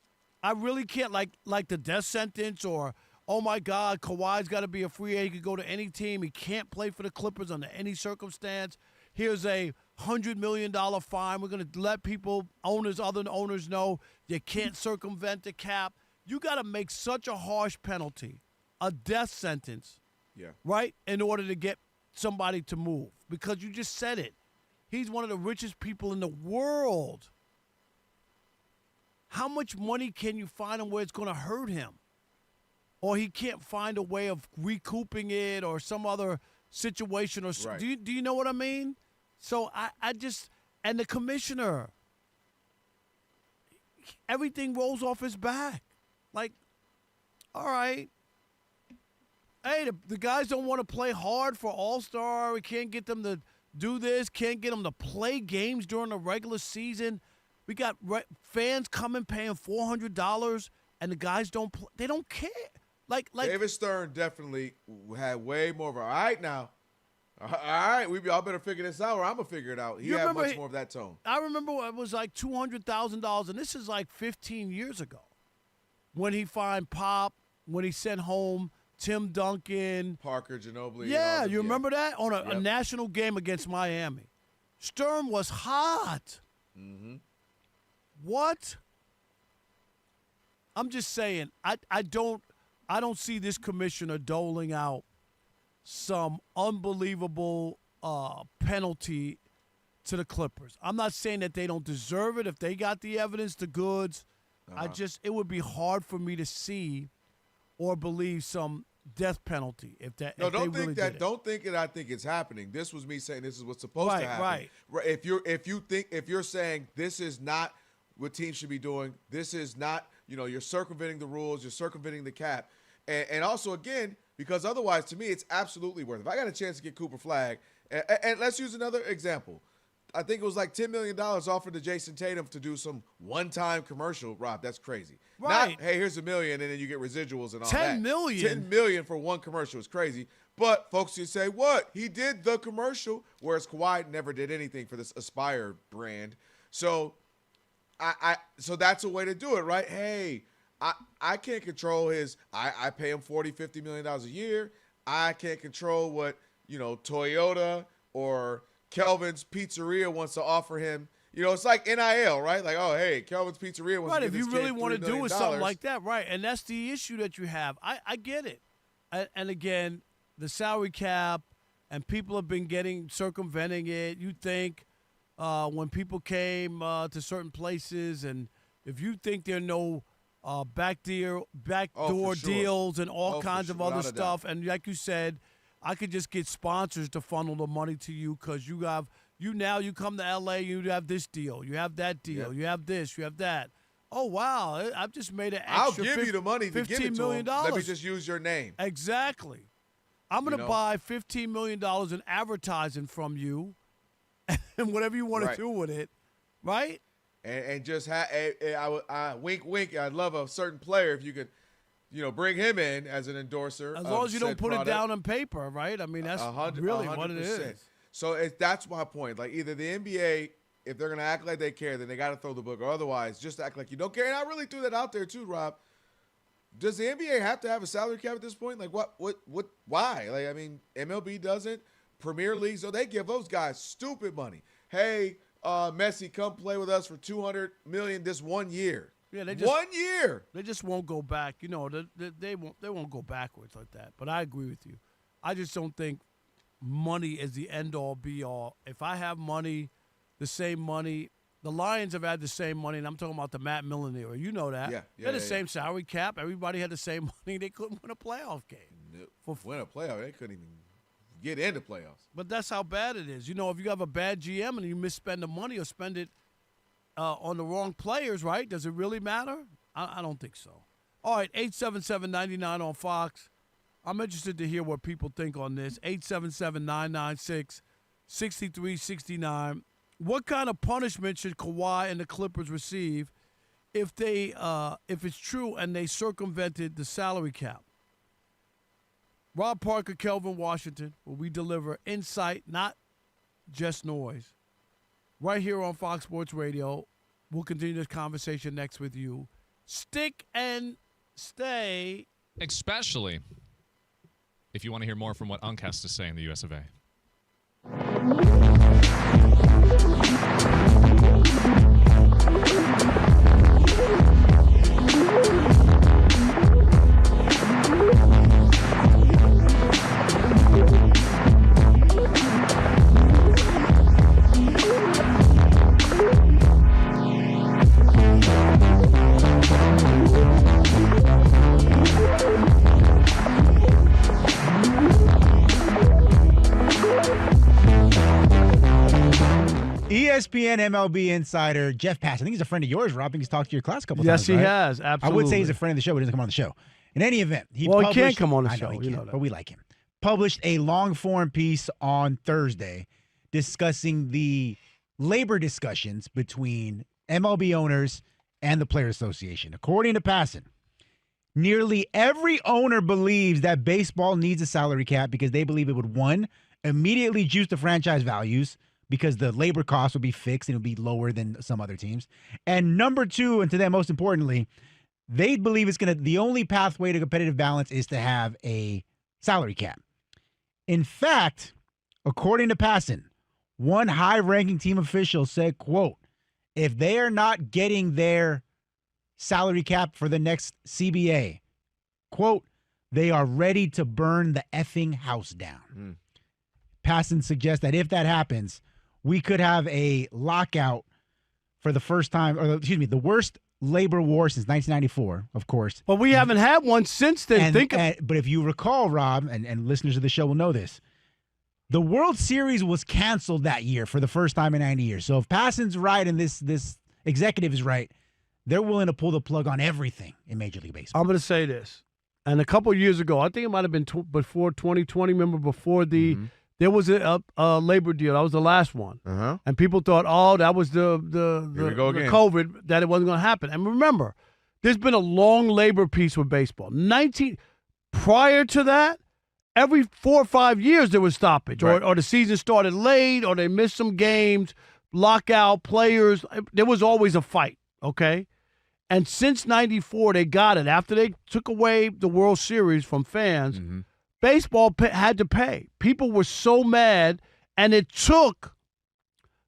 I really can't. Like the death sentence or – oh, my God, Kawhi's got to be a free agent. He can go to any team. He can't play for the Clippers under any circumstance. Here's a $100 million fine. We're going to let other owners know you can't circumvent the cap. You got to make such a harsh penalty, a death sentence, right, in order to get somebody to move. Because you just said it. He's one of the richest people in the world. How much money can you find him where it's going to hurt him? Or he can't find a way of recouping it or some other situation. Right. Do you know what I mean? So I just – and the commissioner, everything rolls off his back. Like, all right. Hey, the guys don't want to play hard for All-Star. We can't get them to do this, can't get them to play games during the regular season. We got fans coming paying $400, and the guys don't play. They don't care. Like David Stern definitely had way more of a, all right now. All right, y'all better figure this out or I'm going to figure it out. He had much more of that tone. I remember it was like $200,000, and this is like 15 years ago when he fined Pop, when he sent home Tim Duncan. Parker Ginobili. Yeah, you remember that? On a national game against Miami. Stern was hot. Mm-hmm. What? I'm just saying, I don't see this commissioner doling out some unbelievable penalty to the Clippers. I'm not saying that they don't deserve it. If they got the evidence, the goods, it would be hard for me to see or believe some death penalty if that. No, if don't they think really that. did it. Don't think it. I think it's happening. This was me saying this is what's supposed to happen. Right. If you're saying this is not what teams should be doing, this is not. You're circumventing the rules. You're circumventing the cap, and also again because otherwise, to me, it's absolutely worth it. If I got a chance to get Cooper Flag, and let's use another example. I think it was like $10 million offered to Jason Tatum to do some one-time commercial. Rob, that's crazy. Right. Not, hey, here's $1 million, and then you get residuals and all $10 that. million? $10 million for one commercial is crazy. But folks just say, what? He did the commercial, whereas Kawhi never did anything for this Aspire brand. So so that's a way to do it, right? Hey, I can't control his – I pay him $40, $50 million a year. I can't control what, Toyota or – Kelvin's Pizzeria wants to offer him. It's like NIL, right? Like, oh, hey, Kelvin's Pizzeria wants to give if you this really kid want to $3 do million. is something like that, right? And that's the issue that you have. I get it. And again, the salary cap, and people have been circumventing it. You think when people came to certain places, and if you think there are no backdoor deals and all kinds of other stuff, and like you said, I could just get sponsors to funnel the money to you because you come to LA, you have this deal, you have that deal, you have this, you have that. Oh wow, I've just made an extra. I'll give you the money to give it to him. Let me just use your name. Exactly. I'm going to buy $15 million in advertising from you, and whatever you want to do with it, right? And just I wink, wink. I'd love a certain player if you could. Bring him in as an endorser. As long as you don't put it down on paper, right? I mean, that's really what it is. So that's my point. Like either the NBA, if they're going to act like they care, then they got to throw the book, or otherwise just act like you don't care. And I really threw that out there too, Rob. Does the NBA have to have a salary cap at this point? Like what, why? Like, I mean, MLB doesn't, Premier League, so they give those guys stupid money. Hey, Messi, come play with us for $200 million this 1 year. Yeah, 1 year. They just won't go back. They won't go backwards like that. But I agree with you. I just don't think money is the end all be all. If I have money, the same money, the Lions have had the same money, and I'm talking about the Matt Millen era. You know that. They had the same salary cap. Everybody had the same money. They couldn't win a playoff game. No, win a playoff, they couldn't even get into playoffs. But that's how bad it is. If you have a bad GM and you misspend the money or spend it on the wrong players, right? Does it really matter? I don't think so. All right, 877-99 on Fox. I'm interested to hear what people think on this. 877-996-6369. What kind of punishment should Kawhi and the Clippers receive if it's true and they circumvented the salary cap? Rob Parker, Kelvin Washington, where we deliver insight, not just noise. Right here on Fox Sports Radio. We'll continue this conversation next with you. Stick and stay. Especially if you want to hear more from what Unc has to say in the US of A. ESPN MLB insider Jeff Pass. I think he's a friend of yours, Rob. I think he's talked to your class a couple times. Yes, he has. Absolutely. I would say he's a friend of the show, but he doesn't come on the show. In any event, he can't come on the show. I know he can't, but we like him. Published a long-form piece on Thursday discussing the labor discussions between MLB owners and the Players Association. According to Passan, nearly every owner believes that baseball needs a salary cap because they believe it would, one, immediately juice the franchise values because the labor costs would be fixed and it would be lower than some other teams. And number two, and to them most importantly, they believe the only pathway to competitive balance is to have a salary cap. In fact, according to Passan, one high-ranking team official said, quote, if they are not getting their salary cap for the next CBA, quote, They are ready to burn the effing house down. Passon suggests that if that happens, we could have a lockout for the first time, or excuse me, the worst labor war since 1994, of course. But we haven't had one since then. But if you recall, Rob, and listeners of the show will know this, the World Series was canceled that year for the first time in 90 years. So if Passon's right and this executive is right, they're willing to pull the plug on everything in Major League Baseball. I'm going to say this. And a couple of years ago, I think it might have been before 2020, remember, before there was a labor deal. That was the last one. And people thought, oh, that was the COVID, that it wasn't going to happen. And remember, there's been a long labor peace with baseball. Prior to that, every 4 or 5 years there was stoppage. Right. Or the season started late, or they missed some games, lockout, players. There was always a fight, okay? And since 94, they got it. After they took away the World Series from fans, baseball had to pay. People were so mad, and it took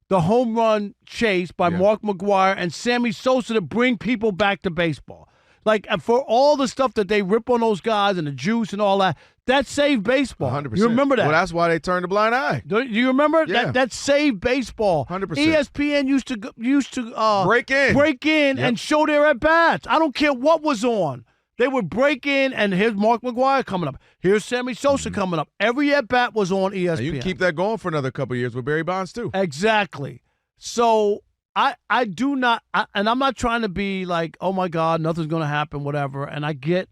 the home run chase by Mark McGwire and Sammy Sosa to bring people back to baseball. Like, for all the stuff that they rip on those guys and the juice and all that, that saved baseball. 100%. You remember that? Well, that's why they turned a blind eye. Do you remember? Yeah. That saved baseball. 100%. ESPN used to break in and show their at-bats. I don't care what was on. They would break in, and here's Mark McGwire coming up. Here's Sammy Sosa coming up. Every at-bat was on ESPN. Now you can keep that going for another couple of years with Barry Bonds, too. Exactly. So I do not, and I'm not trying to be like, oh, my God, nothing's going to happen, whatever, and I get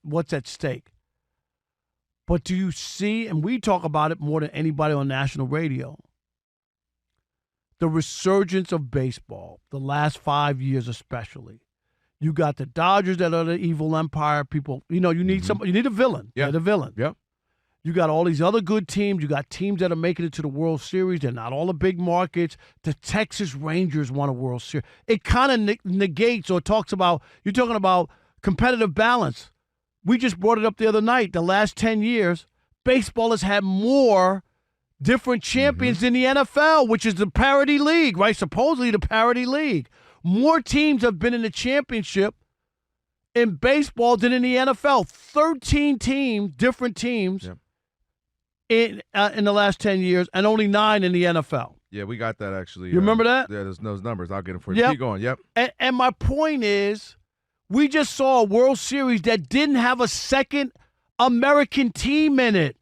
what's at stake. But do you see, and we talk about it more than anybody on national radio, the resurgence of baseball, the last 5 years especially. You got the Dodgers that are the evil empire. People, you need you need a villain. Yeah. They're the villain. Yep. You got all these other good teams. You got teams that are making it to the World Series. They're not all the big markets. The Texas Rangers won a World Series. It kind of negates or talks about, you're talking about competitive balance. We just brought it up the other night. The last 10 years, baseball has had more different champions than the NFL, which is the parity league, right? Supposedly the parity league. More teams have been in the championship in baseball than in the NFL. 13 teams, different teams, in the last 10 years, and only 9 in the NFL. Yeah, we got that actually. You remember that? Yeah, there's those numbers. I'll get them for you. Yep. Keep going. Yep. And my point is, we just saw a World Series that didn't have a second American team in it.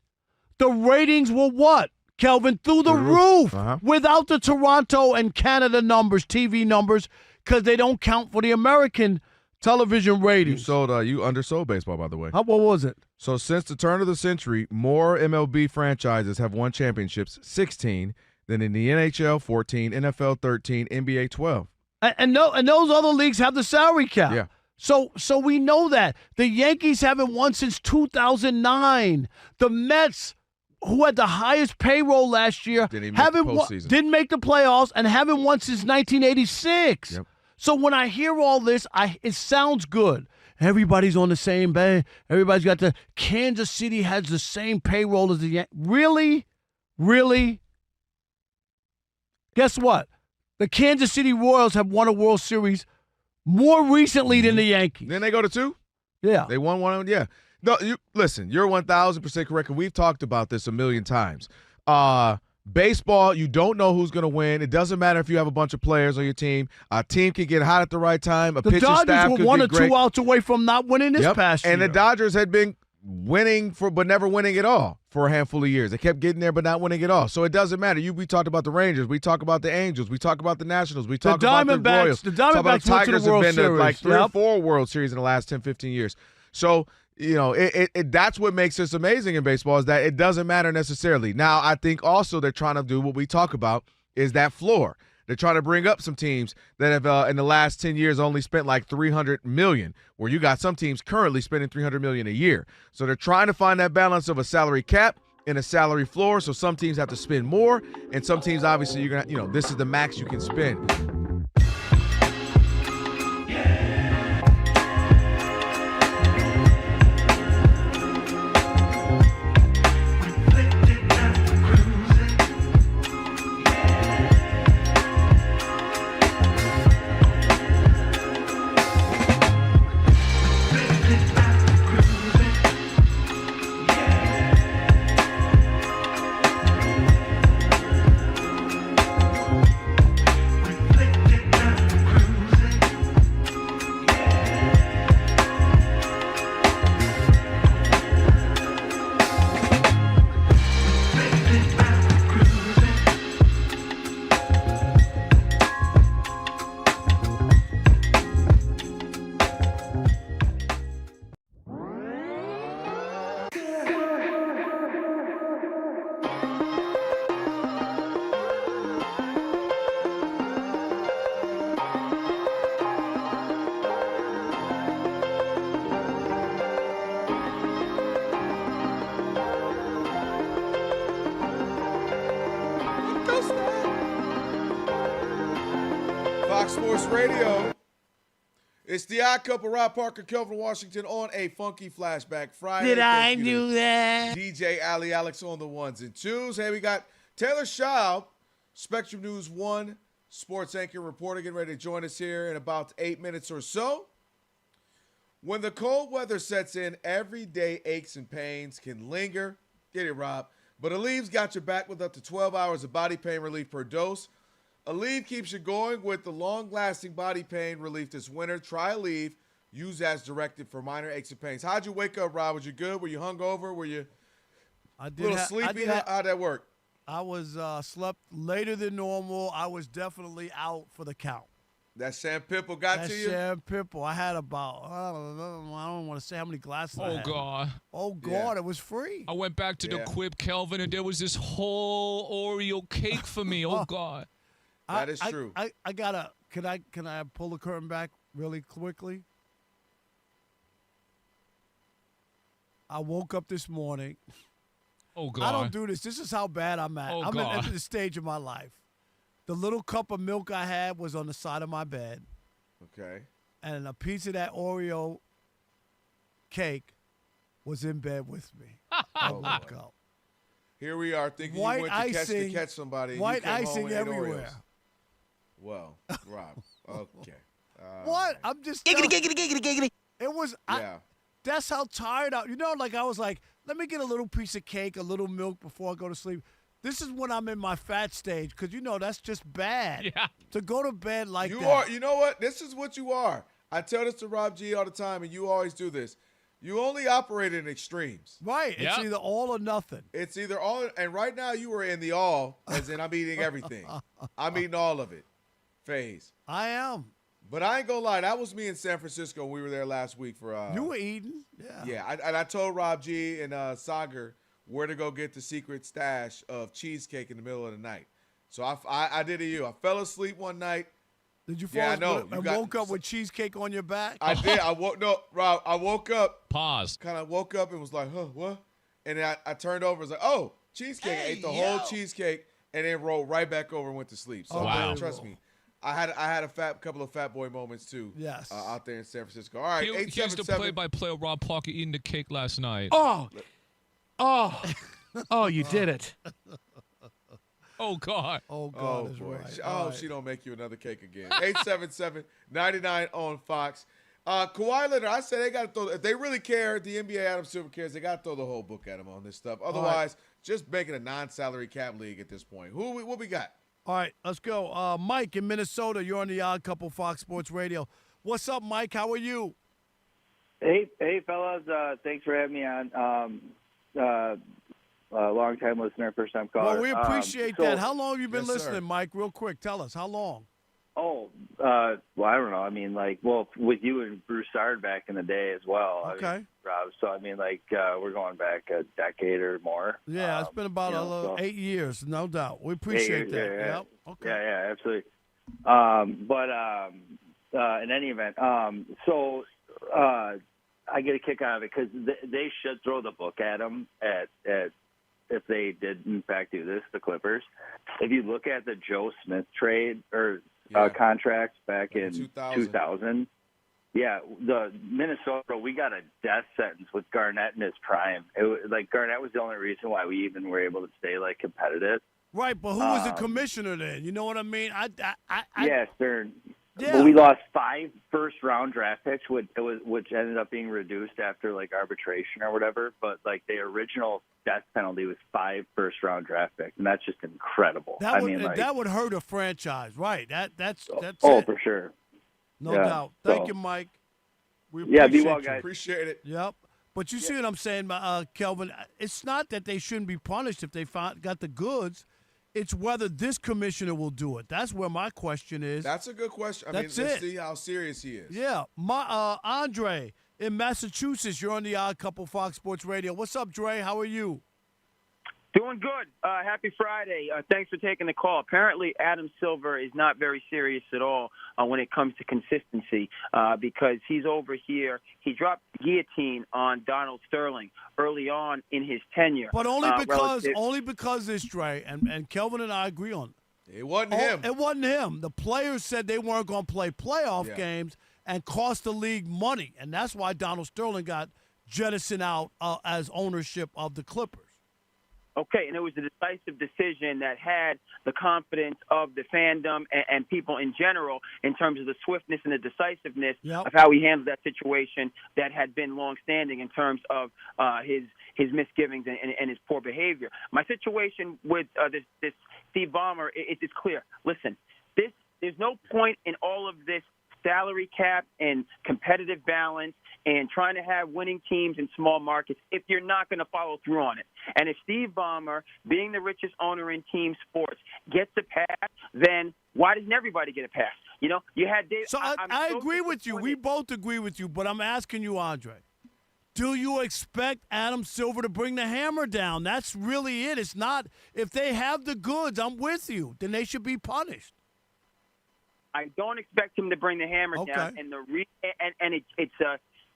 The ratings were what, Kelvin? Through the roof. Without the Toronto and Canada numbers, TV numbers, because they don't count for the American television ratings. You undersold baseball, by the way. What was it? So since the turn of the century, more MLB franchises have won championships, 16, than in the NHL, 14, NFL, 13, NBA, 12. And those other leagues have the salary cap. Yeah. So we know that. The Yankees haven't won since 2009. The Mets, who had the highest payroll last year, didn't make the playoffs and haven't won since 1986. Yep. So when I hear all this, it sounds good. Everybody's on the same bay. Everybody's got Kansas City has the same payroll as the Yankees. Really? Really? Guess what? The Kansas City Royals have won a World Series more recently than the Yankees. Then they go to 2? Yeah. They won one, yeah. No, listen, you're 1,000% correct, and we've talked about this a million times. Baseball, you don't know who's going to win. It doesn't matter if you have a bunch of players on your team. A team can get hot at the right time. The pitching staff Dodgers could were 1 be or 2 great. outs away from not winning this past year. And the Dodgers had been winning but never winning at all for a handful of years. They kept getting there but not winning at all. So it doesn't matter. We talked about the Rangers. We talk about the Angels. We talk about the Nationals. We talk about the Royals. The Diamondbacks went to the World Series. Tigers have been to like 3 or 4 World Series in the last 10, 15 years. So, that's what makes this amazing in baseball, is that it doesn't matter necessarily. Now, I think also they're trying to do what we talk about is that floor. They're trying to bring up some teams that have in the last 10 years only spent like $300 million, where you got some teams currently spending $300 million a year. So they're trying to find that balance of a salary cap and a salary floor. So some teams have to spend more, and some teams obviously you're gonna, this is the max you can spend. Fox Sports Radio. It's the Odd Couple, Rob Parker, Kelvin Washington on a funky flashback Friday. Did I Thank you to do that? DJ Ali Alex on the ones and twos. Hey, we got Taylor Schaub, Spectrum News 1 sports anchor reporter, getting ready to join us here in about 8 minutes or so. When the cold weather sets in, everyday aches and pains can linger. Get it, Rob. But Alev's got your back with up to 12 hours of body pain relief per dose. Aleve keeps you going with the long-lasting body pain relief this winter. Try Aleve. Use as directed for minor aches and pains. How'd you wake up, Rob? Was you good? Were you hungover? Were you a little sleepy? How'd that work? I was slept later than normal. I was definitely out for the count. That Sam Pipple got to you? Sam Pipple. I had about, I don't want to say how many glasses I had. God. Oh, God, it was free. I went back to the Quib, Kelvin, and there was this whole Oreo cake for me. Oh, God. That is true. I gotta, can I pull the curtain back really quickly? I woke up this morning. Oh, God. I don't do this. This is how bad I'm at. Oh, I'm God. at the stage of my life. The little cup of milk I had was on the side of my bed. Okay. And a piece of that Oreo cake was in bed with me. I woke up. Here we are thinking White you went to catch somebody. And white you came icing home and ate everywhere. Oreos. Well, Rob. Okay. What? I'm just Giggity. It was. That's how tired I. Like I was like, let me get a little piece of cake, a little milk before I go to sleep. This is when I'm in my fat stage because that's just bad. Yeah. To go to bed like You that. are. You know what? This is what you are. I tell this to Rob G all the time, and you always do this. You only operate in extremes. Right. It's either all or nothing. It's either all, and right now you are in the all, as in I'm eating everything. I'm eating all of it. Phase. I am. But I ain't gonna lie, that was me in San Francisco. We were there last week for. You were eating. Yeah. Yeah. I told Rob G and Sagar where to go get the secret stash of cheesecake in the middle of the night. So I did it. I fell asleep one night. Did you fall asleep and woke up with cheesecake on your back? I did. Rob, I woke up. Paused. Kind of woke up and was like, huh, what? And then I turned over and was like, oh, cheesecake. I ate the whole cheesecake and then rolled right back over and went to sleep. So trust me. I had a couple of fat boy moments too. Yes. Out there in San Francisco. All right, Here's the play-by-play of Rob Parker eating the cake last night. Oh, you did it. Oh, God. Oh, God. Boy. Right. She don't make you another cake again. 877-99 on Fox. Kawhi Leonard, I said they got to throw. If they really care, the NBA, Adam Silver cares, they got to throw the whole book at him on this stuff. Otherwise, just making a non-salary cap league at this point. What we got? All right, let's go. Mike in Minnesota, you're on the Odd Couple Fox Sports Radio. What's up, Mike? How are you? Hey, fellas. Thanks for having me on. Long-time listener, first-time caller. Well, we appreciate that. How long have you been listening, Mike? Real quick, tell us. How long? Oh, well, I don't know. I mean, with you and Bruce Sard back in the day as well. Okay. I mean, Rob, so, I mean, we're going back a decade or more. Yeah, it's been about 8 years, no doubt. We appreciate that. Yeah. Yep. Okay. Yeah, absolutely. In any event, I get a kick out of it because they should throw the book at them if they did, in fact, do this, the Clippers. If you look at the Joe Smith trade or contracts back in 2000, the Minnesota, we got a death sentence with Garnett in his prime. Garnett was the only reason why we even were able to stay competitive. Right, but who was the commissioner then? You know what I mean? Stern. Yeah. But we lost 5 first-round draft picks, which ended up being reduced after arbitration or whatever. But the original death penalty was 5 first-round draft picks, and that's just incredible. That would hurt a franchise, right? That's it. For sure. No doubt. Thank you, Mike. We be well, guys. Appreciate it. Yep. But you see what I'm saying, Kelvin? It's not that they shouldn't be punished if they got the goods. It's whether this commissioner will do it. That's where my question is. That's a good question. Let's see how serious he is. Yeah. Andre in Massachusetts, you're on the Odd Couple Fox Sports Radio. What's up, Dre? How are you? Doing good. Happy Friday. Thanks for taking the call. Apparently, Adam Silver is not very serious at all when it comes to consistency because he's over here. He dropped the guillotine on Donald Sterling early on in his tenure. But only because this, Dre, and Kelvin and I agree on. It wasn't him. It wasn't him. The players said they weren't going to play playoff games and cost the league money, and that's why Donald Sterling got jettisoned out as ownership of the Clippers. Okay, and it was a decisive decision that had the confidence of the fandom and people in general in terms of the swiftness and the decisiveness of how he handled that situation that had been longstanding in terms of his misgivings and his poor behavior. My situation with this Steve Ballmer is clear. Listen, there's no point in all of this salary cap and competitive balance and trying to have winning teams in small markets if you're not going to follow through on it. And if Steve Ballmer, being the richest owner in team sports, gets a pass, then why doesn't everybody get a pass? You know, you had Dave. So I agree with you. We both agree with you, but I'm asking you, Andre, do you expect Adam Silver to bring the hammer down? That's really it. It's not – if they have the goods, I'm with you, then they should be punished. I don't expect him to bring the hammer down, and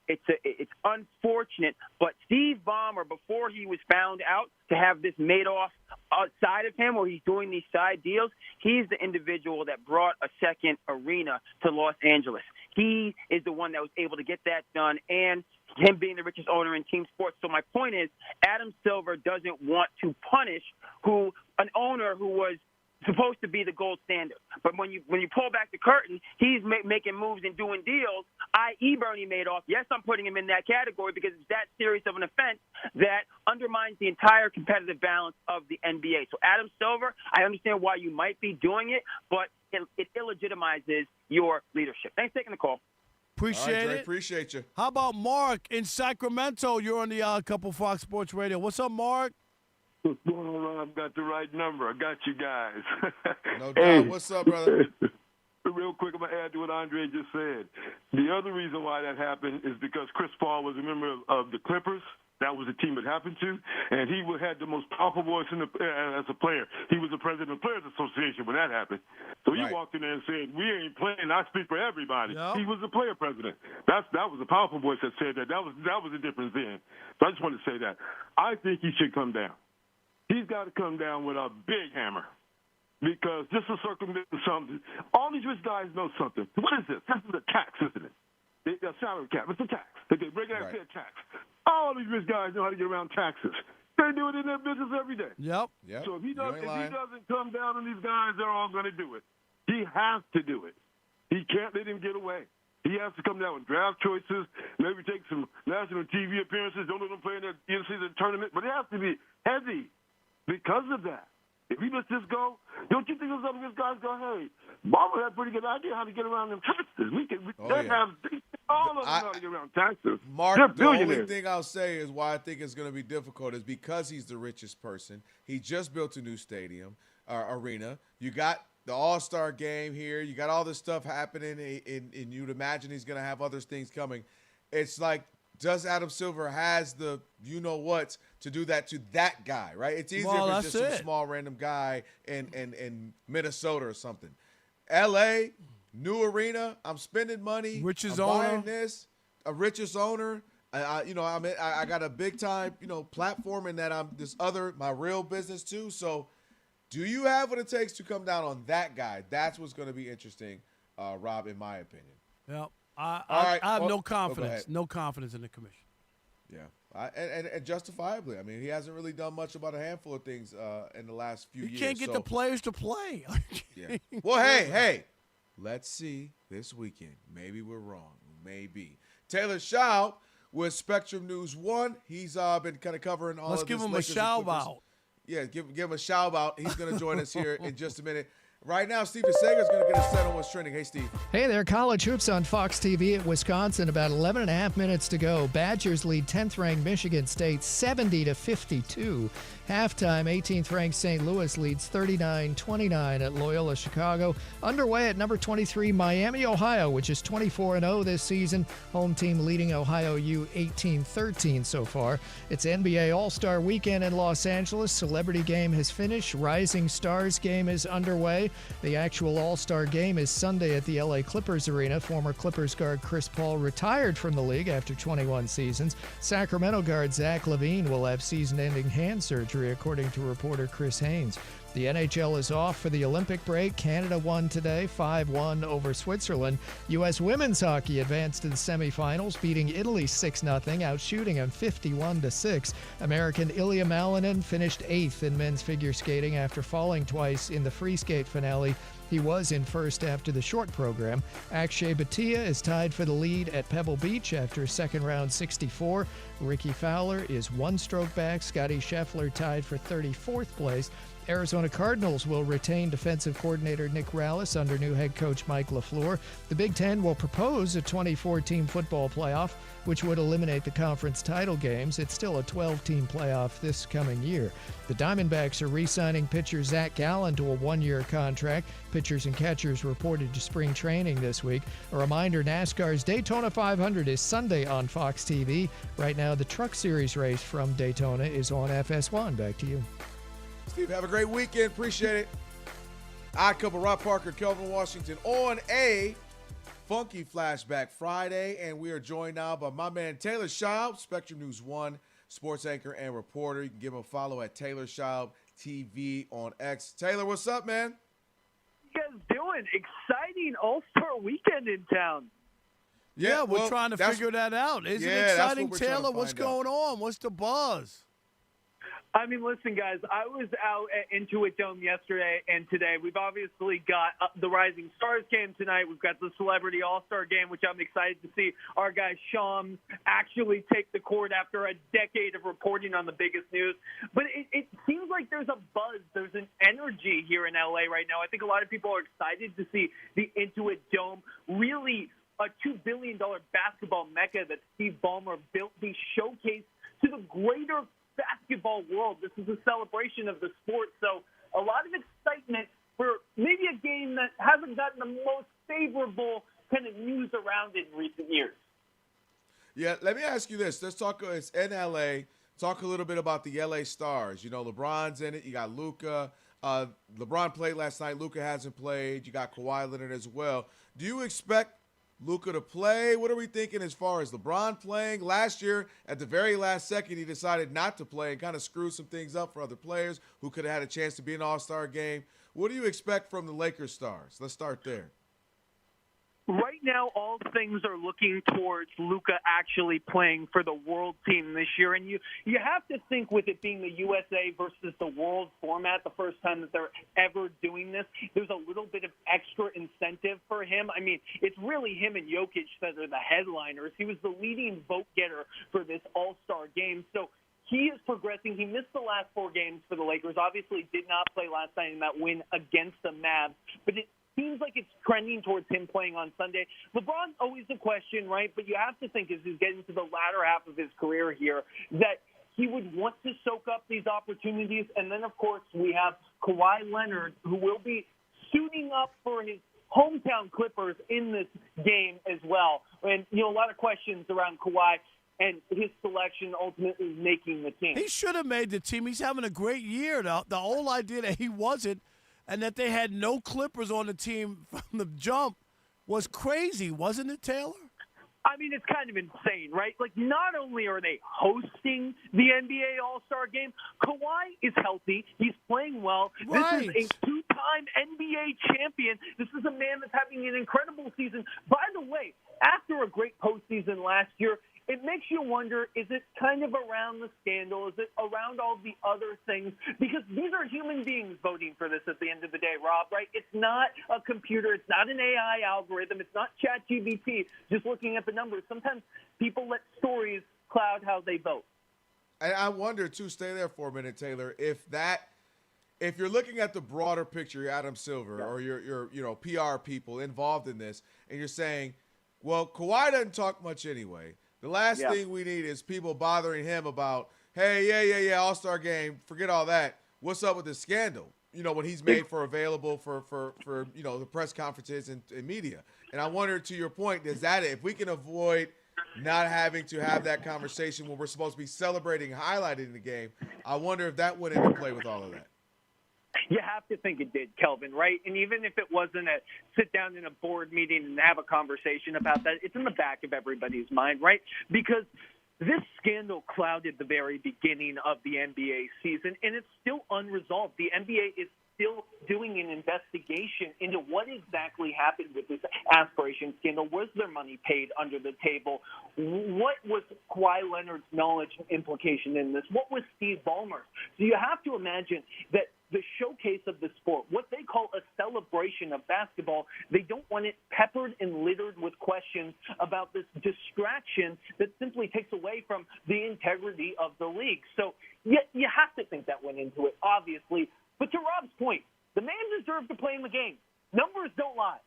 it's unfortunate. But Steve Ballmer, before he was found out to have this made off outside of him, where he's doing these side deals, he's the individual that brought a second arena to Los Angeles. He is the one that was able to get that done, and him being the richest owner in team sports. So my point is, Adam Silver doesn't want to punish an owner who was supposed to be the gold standard. But when you pull back the curtain, he's making moves and doing deals, i.e. Bernie Madoff. Yes, I'm putting him in that category because it's that serious of an offense that undermines the entire competitive balance of the NBA. So Adam Silver, I understand why you might be doing it, but it illegitimizes your leadership. Thanks for taking the call. Appreciate it. Appreciate you. How about Mark in Sacramento? You're on the Odd Couple Fox Sports Radio. What's up, Mark? What's going on? I've got the right number. I got you guys. No doubt. What's up, brother? Real quick, I'm going to add to what Andre just said. The other reason why that happened is because Chris Paul was a member of the Clippers. That was the team it happened to. And he had the most powerful voice as a player. He was the president of the Players Association when that happened. So he walked in there and said, we ain't playing. I speak for everybody. Yep. He was the player president. That was a powerful voice that said that. That was the difference then. So I just wanted to say that. I think he should come down. He's got to come down with a big hammer because just to circumvent something, all these rich guys know something. What is this? This is a tax, isn't it? A salary cap. It's a tax. They break it out and say a tax. All these rich guys know how to get around taxes. They do it in their business every day. Yep. So if he doesn't come down on these guys, they're all going to do it. He has to do it. He can't let him get away. He has to come down with draft choices, maybe take some national TV appearances, don't let them play in the in-season tournament, but it has to be heavy. Because of that, if he lets this go, don't you think some of these guys go, hey, Ballmer had a pretty good idea how to get around them taxes. All of them know how to get around taxes. Mark, the only thing I'll say is why I think it's going to be difficult is because he's the richest person. He just built a new stadium, arena. You got the All-Star game here. You got all this stuff happening, and you'd imagine he's going to have other things coming. It's like, does Adam Silver has the you-know-what to do that to that guy, right? It's easier if it's just some small random guy in Minnesota or something. L.A., new arena, I'm spending money. Richest I'm owner. buying this, a richest owner. I got a big-time, platform in that I'm my real business too. So do you have what it takes to come down on that guy? That's what's going to be interesting, Rob, in my opinion. Yep. I have no confidence. No confidence in the commission. Yeah, and justifiably. I mean, he hasn't really done much about a handful of things in the last few years. You can't get the players to play. Yeah. Well, hey, let's see this weekend. Maybe we're wrong. Maybe. Taylor Schaub with Spectrum News 1. He's been kind of covering all of this. Let's give him a Schaub out. Yeah, give him a Schaub out. He's going to join us here in just a minute. Right now, Steve DeSager's going to get us set on what's trending. Hey, Steve. Hey there. College hoops on Fox TV at Wisconsin. About 11 and a half minutes to go. Badgers lead 10th-ranked Michigan State 70-52. Halftime, 18th-ranked St. Louis leads 39-29 at Loyola Chicago. Underway at number 23, Miami, Ohio, which is 24-0 this season. Home team leading Ohio U 18-13 so far. It's NBA All-Star Weekend in Los Angeles. Celebrity Game has finished. Rising Stars Game is underway. The actual All-Star Game is Sunday at the LA Clippers Arena. Former Clippers guard Chris Paul retired from the league after 21 seasons. Sacramento guard Zach LaVine will have season-ending hand surgery, according to reporter Chris Haynes. The NHL is off for the Olympic break. Canada won today, 5-1 over Switzerland. U.S. women's hockey advanced to the semifinals, beating Italy 6-0, outshooting them 51-6. American Ilya Malinin finished 8th in men's figure skating after falling twice in the free skate finale. He was in first after the short program. Akshay Bhatia is tied for the lead at Pebble Beach after second round 64. Ricky Fowler is one stroke back. Scotty Scheffler tied for 34th place. Arizona Cardinals will retain defensive coordinator Nick Rallis under new head coach Mike LaFleur. The Big Ten will propose a 24-team football playoff, which would eliminate the conference title games. It's still a 12-team playoff this coming year. The Diamondbacks are re-signing pitcher Zach Gallen to a one-year contract. Pitchers and catchers reported to spring training this week. A reminder, NASCAR's Daytona 500 is Sunday on Fox TV. Right now, the Truck Series race from Daytona is on FS1. Back to you. Steve, have a great weekend. Appreciate it. Odd Couple, Rob Parker, Kelvin Washington on a funky flashback Friday. And we are joined now by my man Taylor Schaub, Spectrum News 1 sports anchor and reporter. You can give him a follow at Taylor Schaub TV on X. Taylor, what's up, man? What you guys doing? Exciting All-Star weekend in town. Yeah, we're trying to figure that out. Isn't it exciting, Taylor? What's going on? What's the buzz? I mean, listen, guys, I was out at Intuit Dome yesterday and today. We've obviously got the Rising Stars game tonight. We've got the Celebrity All-Star game, which I'm excited to see our guy Schaub actually take the court after a decade of reporting on the biggest news. But it seems like there's a buzz. There's an energy here in L.A. right now. I think a lot of people are excited to see the Intuit Dome really a $2 billion basketball mecca that Steve Ballmer built, be showcased to the greater basketball world. This is a celebration of the sport. So a lot of excitement for maybe a game that hasn't gotten the most favorable kind of news around it in recent years. Yeah, let me ask you this. Let's talk, it's in L.A. Talk a little bit about the L.A. Stars. You know, LeBron's in it. You got Luka. LeBron played last night. Luka hasn't played. You got Kawhi Leonard as well. Do you expect Luka to play? What are we thinking as far as LeBron playing? Last year, at the very last second, he decided not to play and kind of screwed some things up for other players who could have had a chance to be in an All-Star game. What do you expect from the Lakers stars? Let's start there. Right now, all things are looking towards Luka actually playing for the world team this year. And you have to think, with it being the USA versus the world format, the first time that they're ever doing this, there's a little bit of extra incentive for him. I mean, it's really him and Jokic that are the headliners. He was the leading vote getter for this All-Star game. So he is progressing. He missed the last 4 games for the Lakers. Obviously did not play last night in that win against the Mavs. But it seems like it's trending towards him playing on Sunday. LeBron's always a question, right? But you have to think, as he's getting to the latter half of his career here, that he would want to soak up these opportunities. And then, of course, we have Kawhi Leonard, who will be suiting up for his hometown Clippers in this game as well. And, you know, a lot of questions around Kawhi and his selection ultimately making the team. He should have made the team. He's having a great year. The whole idea that he wasn't and that they had no Clippers on the team from the jump was crazy, wasn't it, Taylor? I mean, it's kind of insane, right? Like, not only are they hosting the NBA All-Star Game, Kawhi is healthy. He's playing well. Right. This is a 2-time NBA champion. This is a man that's having an incredible season. By the way, after a great postseason last year, it makes you wonder, is it kind of around the scandal? Is it around all the other things? Because these are human beings voting for this at the end of the day, Rob, right? It's not a computer. It's not an AI algorithm. It's not ChatGPT just looking at the numbers. Sometimes people let stories cloud how they vote. And I wonder, too, stay there for a minute, Taylor, if you're looking at the broader picture, you're Adam Silver or your PR people involved in this, and you're saying, well, Kawhi doesn't talk much anyway. The last thing we need is people bothering him about, hey, All-Star game, forget all that. What's up with this scandal? You know, when he's made available for you know, the press conferences and media. And I wonder, to your point, is that if we can avoid not having to have that conversation when we're supposed to be celebrating, highlighting the game, I wonder if that went into play with all of that. You have to think it did, Kelvin, right? And even if it wasn't a sit down in a board meeting and have a conversation about that, it's in the back of everybody's mind, right? Because This scandal clouded the very beginning of the NBA season, and it's still unresolved. The NBA is still doing an investigation into what exactly happened with this aspiration scandal. Was there money paid under the table? What was Kawhi Leonard's knowledge and implication in this? What was Steve Ballmer's? So you have to imagine that the showcase of the sport, what they call a celebration of basketball, they don't want it peppered and littered with questions about this distraction that simply takes away from the integrity of the league. So you have to think that went into it, obviously. But to Rob's point, the man deserved to play in the game. Numbers don't lie.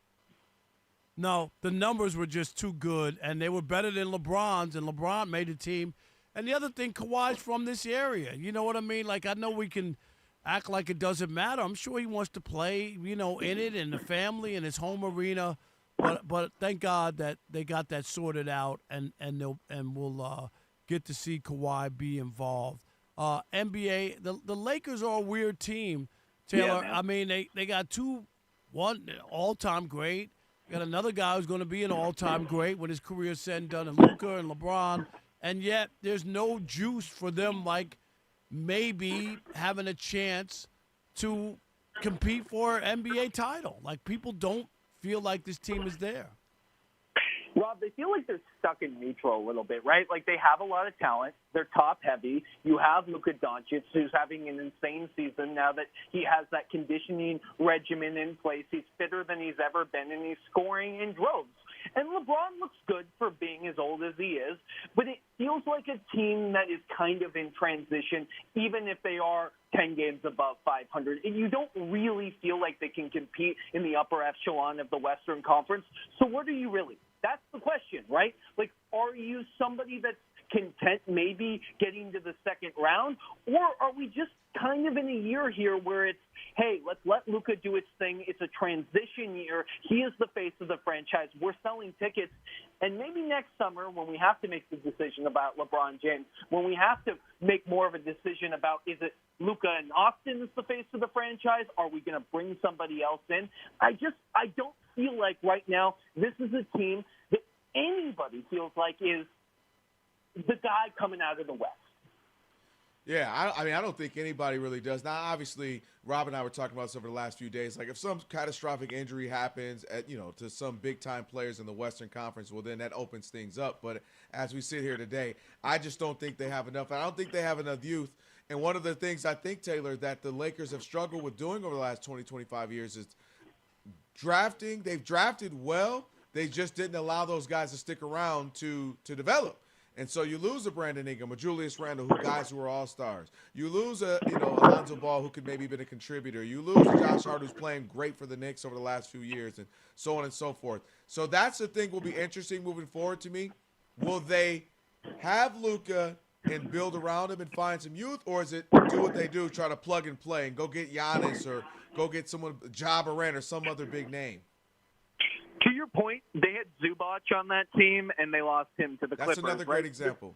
No, the numbers were just too good, and they were better than LeBron's, and LeBron made the team. And the other thing, Kawhi's from this area. You know what I mean? Like, I know we can act like it doesn't matter. I'm sure he wants to play, in it and the family and his home arena. But thank God that they got that sorted out, and we'll get to see Kawhi be involved. NBA, the Lakers are a weird team, Taylor. Yeah, I mean, they got one all-time great. Got another guy who's going to be an all-time great when his career is said and done, and Luka and LeBron. And yet there's no juice for them, like maybe having a chance to compete for an NBA title. Like, people don't feel like this team is there. Rob, they feel like they're stuck in neutral a little bit, right? Like, they have a lot of talent. They're top-heavy. You have Luka Doncic, who's having an insane season now that he has that conditioning regimen in place. He's fitter than he's ever been, and he's scoring in droves. And LeBron looks good for being as old as he is, but it feels like a team that is kind of in transition, even if they are 10 games above 500. And you don't really feel like they can compete in the upper echelon of the Western Conference. So what are you really? That's the question, right? Like, are you somebody that's content maybe getting to the second round? Or are we just kind of in a year here where it's, hey, let's let Luka do its thing. It's a transition year. He is the face of the franchise. We're selling tickets. And maybe next summer, when we have to make the decision about LeBron James, when we have to make more of a decision about, is it Luka and Austin is the face of the franchise? Are we going to bring somebody else in? I don't feel like right now this is a team that anybody feels like is the guy coming out of the West. Yeah, I mean, I don't think anybody really does. Now, obviously, Rob and I were talking about this over the last few days. Like, if some catastrophic injury happens to some big-time players in the Western Conference, well, then that opens things up. But as we sit here today, I just don't think they have enough. I don't think they have enough youth. And one of the things I think, Taylor, that the Lakers have struggled with doing over the last 20, 25 years is drafting. They've drafted well. They just didn't allow those guys to stick around to develop. And so you lose a Brandon Ingram, a Julius Randle, guys who are all-stars. You lose Alonzo Ball, who could maybe been a contributor. You lose Josh Hart, who's playing great for the Knicks over the last few years, and so on and so forth. So that's the thing will be interesting moving forward to me. Will they have Luka and build around him and find some youth, or is it do what they do, try to plug and play and go get Giannis or go get someone, Ja Morant or some other big name? To your point, they had Zubac on that team, and they lost him to the Clippers. That's another great example.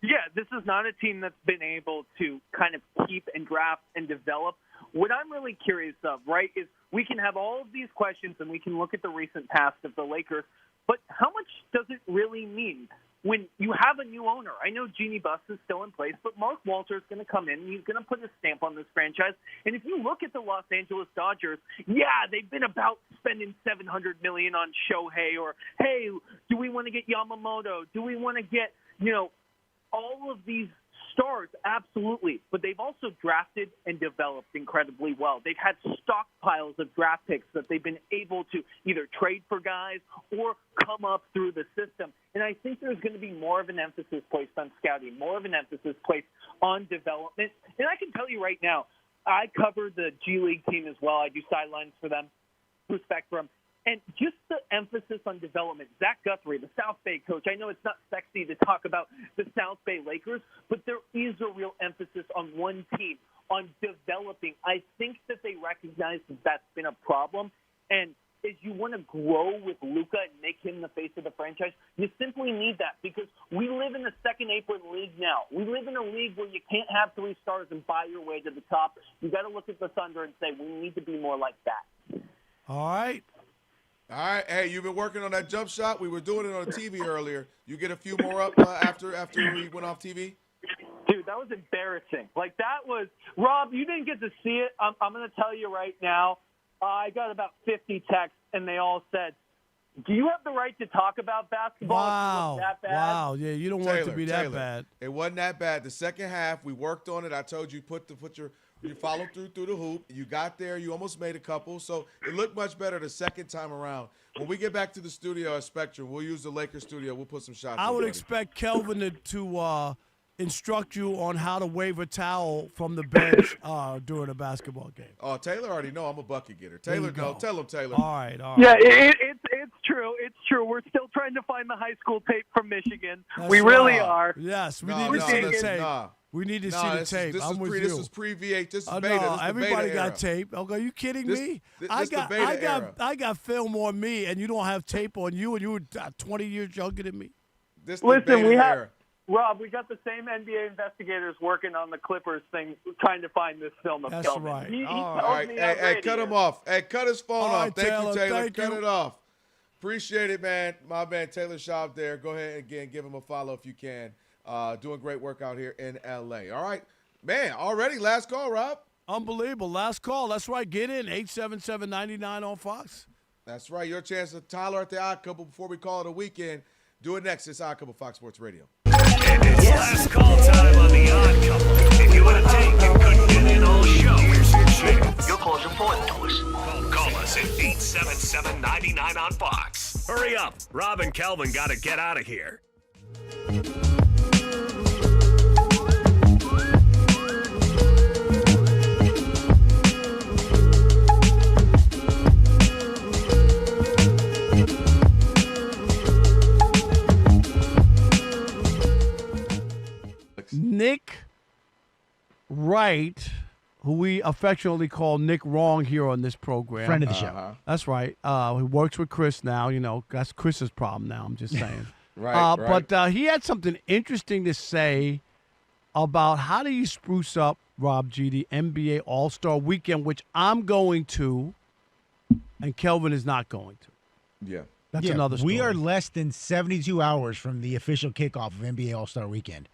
Yeah, this is not a team that's been able to kind of keep and draft and develop. What I'm really curious of, right, is we can have all of these questions and we can look at the recent past of the Lakers, but how much does it really mean when you have a new owner? I know Jeannie Buss is still in place, but Mark Walter is going to come in and he's going to put a stamp on this franchise. And if you look at the Los Angeles Dodgers, yeah, they've been about spending $700 million on Shohei, or, hey, do we want to get Yamamoto? Do we want to get, all of these stars? Absolutely. But they've also drafted and developed incredibly well. They've had stockpiles of draft picks that they've been able to either trade for guys or come up through the system. And I think there's going to be more of an emphasis placed on scouting, more of an emphasis placed on development. And I can tell you right now, I cover the G League team as well. I do sidelines for them through Spectrum. And just the emphasis on development. Zach Guthrie, the South Bay coach, I know it's not sexy to talk about the South Bay Lakers, but there is a real emphasis on one team, on developing. I think that they recognize that that's been a problem. And as you want to grow with Luka and make him the face of the franchise, you simply need that, because we live in a second apron league now. We live in a league where you can't have 3 stars and buy your way to the top. You got to look at the Thunder and say, we need to be more like that. All right. All right. Hey, you've been working on that jump shot. We were doing it on TV earlier. You get a few more up after we went off TV? Dude, that was embarrassing. Like, that was – Rob, you didn't get to see it. I'm going to tell you right now, I got about 50 texts, and they all said, do you have the right to talk about basketball if you look that bad? Wow. Yeah, you don't want it to be that bad. It wasn't that bad. The second half, we worked on it. I told you you followed through the hoop. You got there. You almost made a couple. So it looked much better the second time around. When we get back to the studio at Spectrum, we'll use the Lakers studio. We'll put some shots. I would expect Kelvin to instruct you on how to wave a towel from the bench during a basketball game. Oh, Taylor already know I'm a bucket getter. Taylor, no. Tell him, Taylor. All right. Yeah, it's true. It's true. We're still trying to find the high school tape from Michigan. We really are. Yes, we need to see the tape. We need to see the tape. I'm with you. This is pre-V8. This is beta. No, this everybody beta got era. tape. Okay, are you kidding me? This the beta era. I got film on me, and you don't have tape on you, and you were 20 years younger than me. Listen, we have Rob. We got the same NBA investigators working on the Clippers thing, trying to find this film of That's Kelvin. right. He All right. Hey, cut him off. Hey, cut his phone off. Thank you, Taylor. Cut it off. Appreciate it, man. My man Taylor Schaub there. Go ahead and again give him a follow if you can. Doing great work out here in LA. All right. Man, already last call, Rob. Unbelievable. Last call. That's right. Get in. 877-99 on Fox. That's right. Your chance to Tyler at the Odd Couple before we call it a weekend. Do it next. It's Odd Couple Fox Sports Radio. And it's last call time on the Odd Couple. If you want to take and couldn't get in all show, here's your chance. Your call's important to us. Call us at 877-99 on Fox. Hurry up. Rob and Kelvin got to get out of here. Nick Wright, who we affectionately call Nick Wrong here on this program. Friend of the show. That's right. He works with Chris now. You know, that's Chris's problem now. I'm just saying. Right. But he had something interesting to say about how do you spruce up, Rob G, the NBA All-Star Weekend, which I'm going to, and Kelvin is not going to. Yeah. That's another story. We are less than 72 hours from the official kickoff of NBA All-Star Weekend.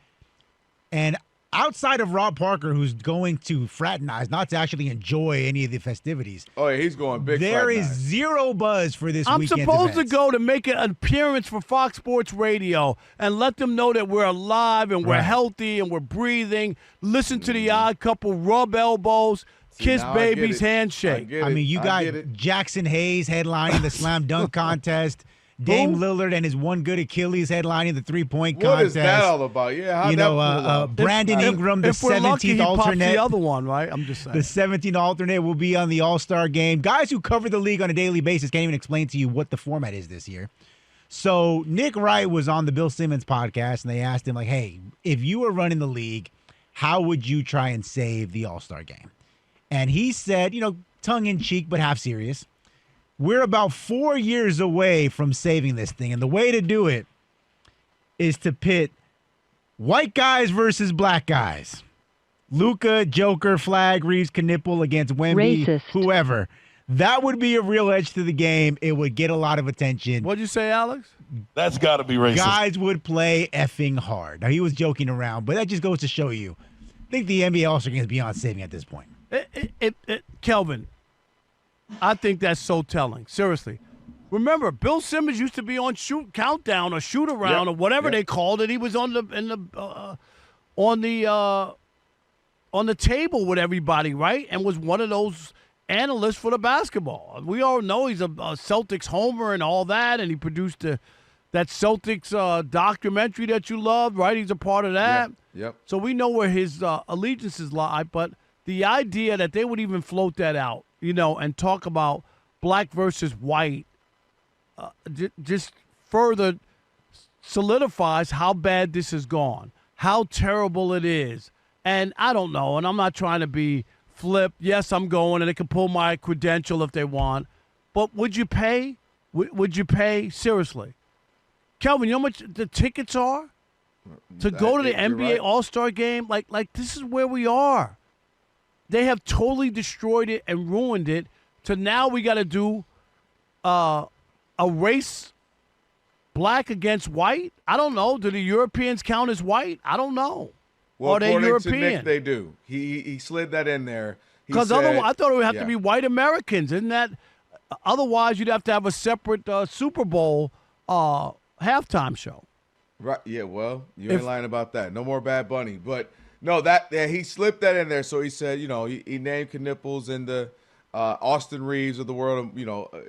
And outside of Rob Parker, who's going to fraternize, not to actually enjoy any of the festivities. Oh, yeah, he's going big. There is zero buzz for this I'm weekend. supposed to go to make an appearance for Fox Sports Radio and let them know that we're alive and we're healthy and we're breathing. Listen to the Odd Couple, rub elbows, kiss babies, handshake. I mean, you got Jackson Hayes headlining the slam dunk contest. Dame Lillard and his one good Achilles headlining the three-point contest. What is that all about? Yeah, you know, Brandon Ingram, the 17th alternate. The other one, right? I'm just saying. The 17th alternate will be on the All-Star game. Guys who cover the league on a daily basis can't even explain to you what the format is this year. So Nick Wright was on the Bill Simmons podcast, and they asked him, like, hey, if you were running the league, how would you try and save the All-Star game? And he said, you know, tongue-in-cheek but half serious, we're about 4 years away from saving this thing. And the way to do it is to pit white guys versus black guys. Luka, Joker, Flag, Reeves, Knipple against Wemby, Racist. Whoever. That would be a real edge to the game. It would get a lot of attention. What'd you say, Alex? That's got to be racist. Guys would play effing hard. Now, he was joking around, but that just goes to show you. I think the NBA All-Star game is beyond saving at this point. Kelvin, I think that's so telling. Seriously. Remember, Bill Simmons used to be on Countdown or Shoot Around or whatever they called it. He was on the table with everybody, right? And was one of those analysts for the basketball. We all know he's a Celtics homer and all that, and he produced that Celtics documentary that you love, right? He's a part of that. Yep. So we know where his allegiances lie, but the idea that they would even float that out, you know, and talk about black versus white just further solidifies how bad this has gone, how terrible it is. And I don't know, and I'm not trying to be flip. Yes, I'm going, and they can pull my credential if they want. But would you pay? Would you pay? Seriously. Kelvin, you know how much the tickets are to go to the NBA All-Star game? Like this is where we are. They have totally destroyed it and ruined it. So now we got to do a race black against white? I don't know. Do the Europeans count as white? I don't know. Well, Are they according European? to Nick, they do. He slid that in there. Because otherwise, I thought it would have to be white Americans. Isn't that? Otherwise, you'd have to have a separate Super Bowl halftime show. Right. Yeah. Well, you ain't lying about that. No more Bad Bunny. But no, he slipped that in there. So he said, he named Knipples and the Austin Reeves of the world.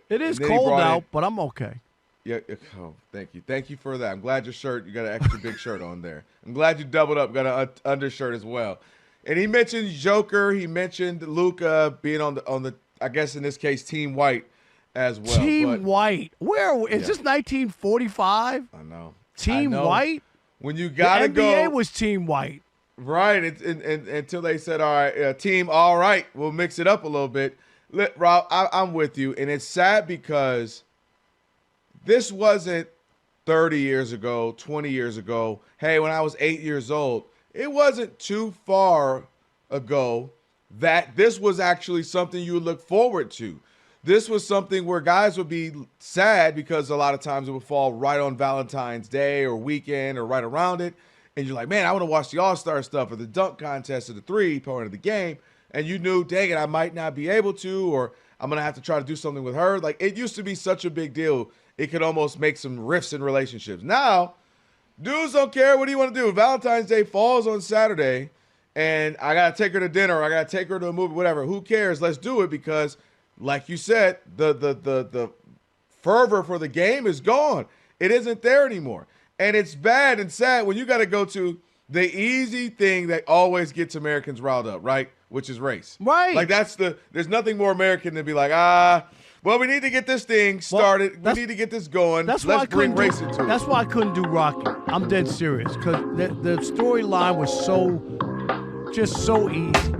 It is cold out, but I'm okay. Yeah. Oh, thank you. Thank you for that. I'm glad you got an extra big shirt on there. I'm glad you doubled up, got an undershirt as well. And he mentioned Joker. He mentioned Luka being on the I guess in this case Team White as well. Team White. Where is this 1945? I know. Team White. When you gotta the NBA go, was Team White. Right. Until they said, all right, Team All Right, we'll mix it up a little bit. Rob, I'm with you, and it's sad because this wasn't 30 years ago, 20 years ago. Hey, when I was 8 years old, it wasn't too far ago that this was actually something you would look forward to. This was something where guys would be sad because a lot of times it would fall right on Valentine's Day or weekend or right around it. And you're like, man, I want to watch the All-Star stuff or the dunk contest or the three-point of the game. And you knew, dang it, I might not be able to, or I'm going to have to try to do something with her. Like, it used to be such a big deal. It could almost make some rifts in relationships. Now, dudes don't care. What do you want to do? Valentine's Day falls on Saturday, and I got to take her to dinner, or I got to take her to a movie, whatever. Who cares? Let's do it because, like you said, the fervor for the game is gone. It isn't there anymore. And it's bad and sad when you got to go to the easy thing that always gets Americans riled up, right? Which is race. Right. Like there's nothing more American than be like, well, we need to get this thing started. We need to get this going. Let's bring race into it. That's why I couldn't do Rocky. I'm dead serious because the storyline was just so easy.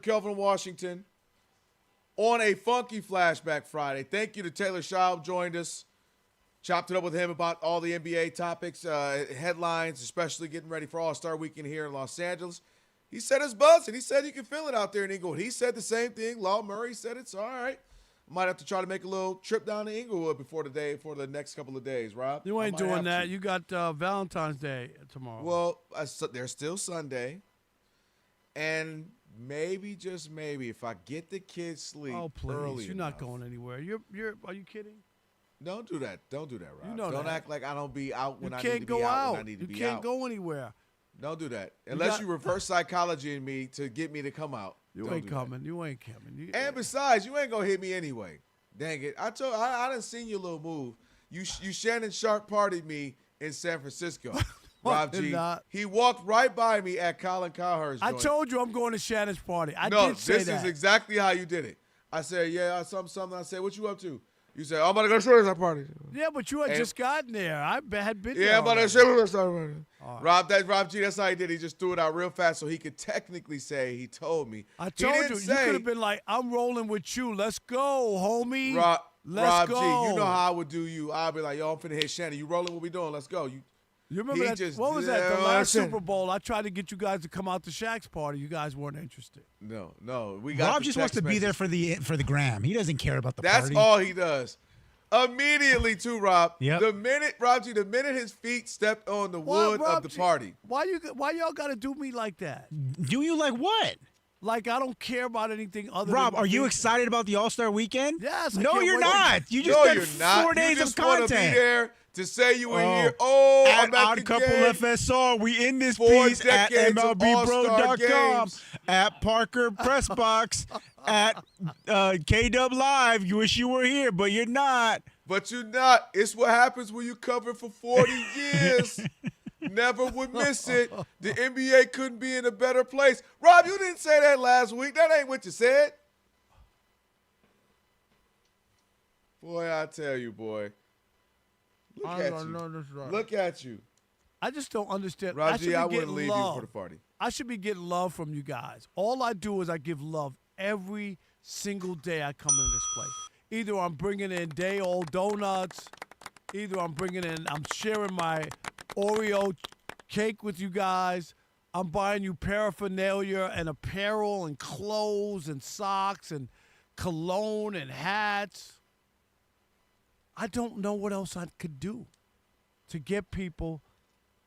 Kelvin, Washington, on a funky Flashback Friday. Thank you to Taylor Schaub, joined us. Chopped it up with him about all the NBA topics, headlines, especially getting ready for All-Star Weekend here in Los Angeles. He said it's buzzing. He said you can feel it out there in Inglewood. He said the same thing. Law Murray said it's all right. Might have to try to make a little trip down to Inglewood for the next couple of days, Rob. You ain't doing that. You got Valentine's Day tomorrow. Well, there's still Sunday. And maybe, just maybe, if I get the kids sleep early you're enough. not going anywhere. Are you kidding? Don't do that. Don't do that, Rob. You know don't that. act like I don't be out when you I can't need to go be out out. when I need to you be can't out. go anywhere. Don't do that. Unless you reverse psychology in me to get me to come out. You ain't coming. You ain't coming. And besides, you ain't gonna hit me anyway. Dang it. I done seen your little move. You Shannon Sharp partied me in San Francisco. Rob G. He walked right by me at Colin Cowherd's joint. I told you I'm going to Shannon's party. I No, did say this that. is exactly how you did it. I said, yeah, something. I said, what you up to? You said, I'm about to go to Shannon's party. Yeah, but you had just gotten there. I had been there. Yeah, I'm about to go to Shannon's party. Right. Rob G, that's how he did it. He just threw it out real fast so he could technically say he told me. I told you. You could have been like, I'm rolling with you. Let's go, homie. Let's go. G, you know how I would do you. I'd be like, yo, I'm finna hit Shannon. You rolling? What we doing? Let's go. You remember that? What was that? The last Super Bowl, I tried to get you guys to come out to Shaq's party. You guys weren't interested. No. We got Rob just wants to be there for the gram. He doesn't care about the party. party. That's all he does. Immediately, too, Rob. Yep. The minute his feet stepped on the wood of the party. Why y'all got to do me like that? Do you like what? Like I don't care about anything other Rob, than are you excited about the All-Star Weekend? Yes. No, you're not. You just spent 4 days of content. You just want to be there to say you were here. Oh, at I'm at Odd the Couple game. FSR. We in this 4 piece at decades of All-Star MLBBro.com, games. at Parker Pressbox, at KW Live. You wish you were here, but you're not. But you're not. It's what happens when you cover for 40 years. Never would miss it. The NBA couldn't be in a better place. Rob, you didn't say that last week. That ain't what you said. Boy, I tell you, boy. Look at you. Look at you. I just don't understand. Raji, I wouldn't getting leave you love. for the party. I should be getting love from you guys. All I do is I give love every single day I come into this place. Either I'm bringing in day-old donuts, either I'm sharing my Oreo cake with you guys. I'm buying you paraphernalia and apparel and clothes and socks and cologne and hats. I don't know what else I could do to get people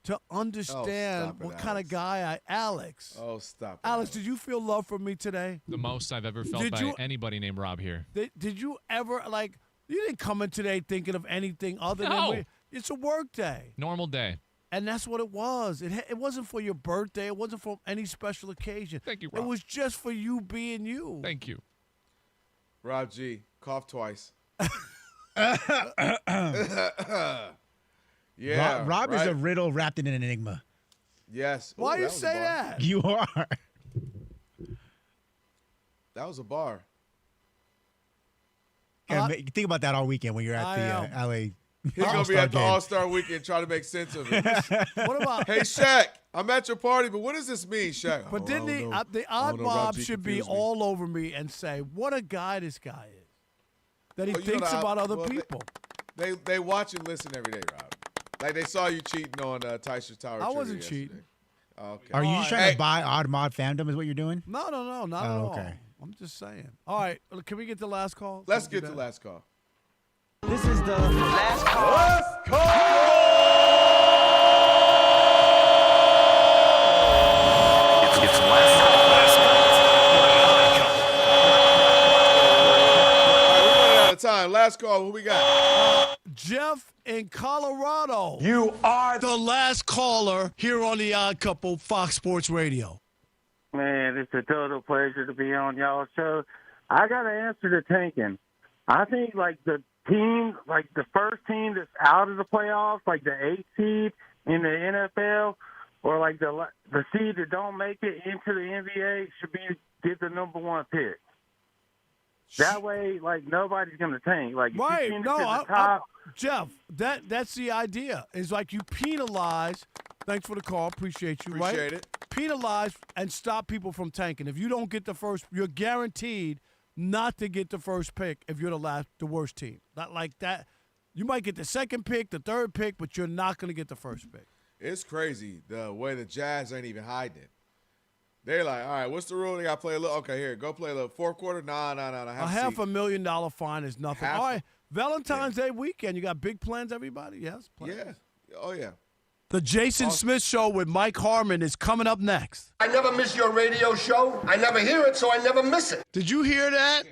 to understand what kind of guy Alex. Oh, stop it. Alex, did you feel love from me today? The most I've ever felt by anybody named Rob here. Did you ever, you didn't come in today thinking of anything other than it's a work day. Normal day. And that's what it was. It wasn't for your birthday. It wasn't for any special occasion. Thank you, Rob. It was just for you being you. Thank you. Rob G, cough twice. Yeah. Rob is a riddle wrapped in an enigma. Yes. Why Ooh, you was a say bar. that? You are. That was a bar. Think about that all weekend when you're at the LA. He's going to be at the All-Star weekend trying to make sense of it. What about? Hey, Shaq, I'm at your party, but what does this mean, Shaq? But then the odd mob should be all over me and say, what a guy this guy is. That he thinks about other people. They watch and listen every day, Rob. Like they saw you cheating on Tyson's Tower. I wasn't cheating. Okay. Are you just trying to buy Odd Mod fandom is what you're doing? No, not at all. I'm just saying. All right, can we get the last call? Let's get to last call. This is the last call. Last call! It's last call. We're running out of time. Last call. What we got? Jeff in Colorado. You are the last caller here on the Odd Couple, Fox Sports Radio. Man, it's a total pleasure to be on y'all's show. I got to answer to tanking. I think, the team, the first team that's out of the playoffs, like the 8th seed in the NFL, or the seed that don't make it into the NBA should get the number 1 pick. That way, nobody's going to tank. Right, no, Jeff, that's the idea. Is you penalize. Thanks for the call. Appreciate you. Appreciate right? it. Penalize and stop people from tanking. If you don't get the first, you're guaranteed not to get the first pick if you're the worst team. Not like that. You might get the second pick, the third pick, but you're not going to get the first pick. It's crazy the way the Jazz ain't even hiding it. They're like, all right, what's the rule? They got to play a little. Okay, here, go play a little. Fourth quarter? Nah. Have a $500,000 fine is nothing. All right, Valentine's Day weekend. You got big plans, everybody? Yes? Plans. Yeah. Oh, yeah. The Jason Smith Show with Mike Harmon is coming up next. I never miss your radio show. I never hear it, so I never miss it. Did you hear that?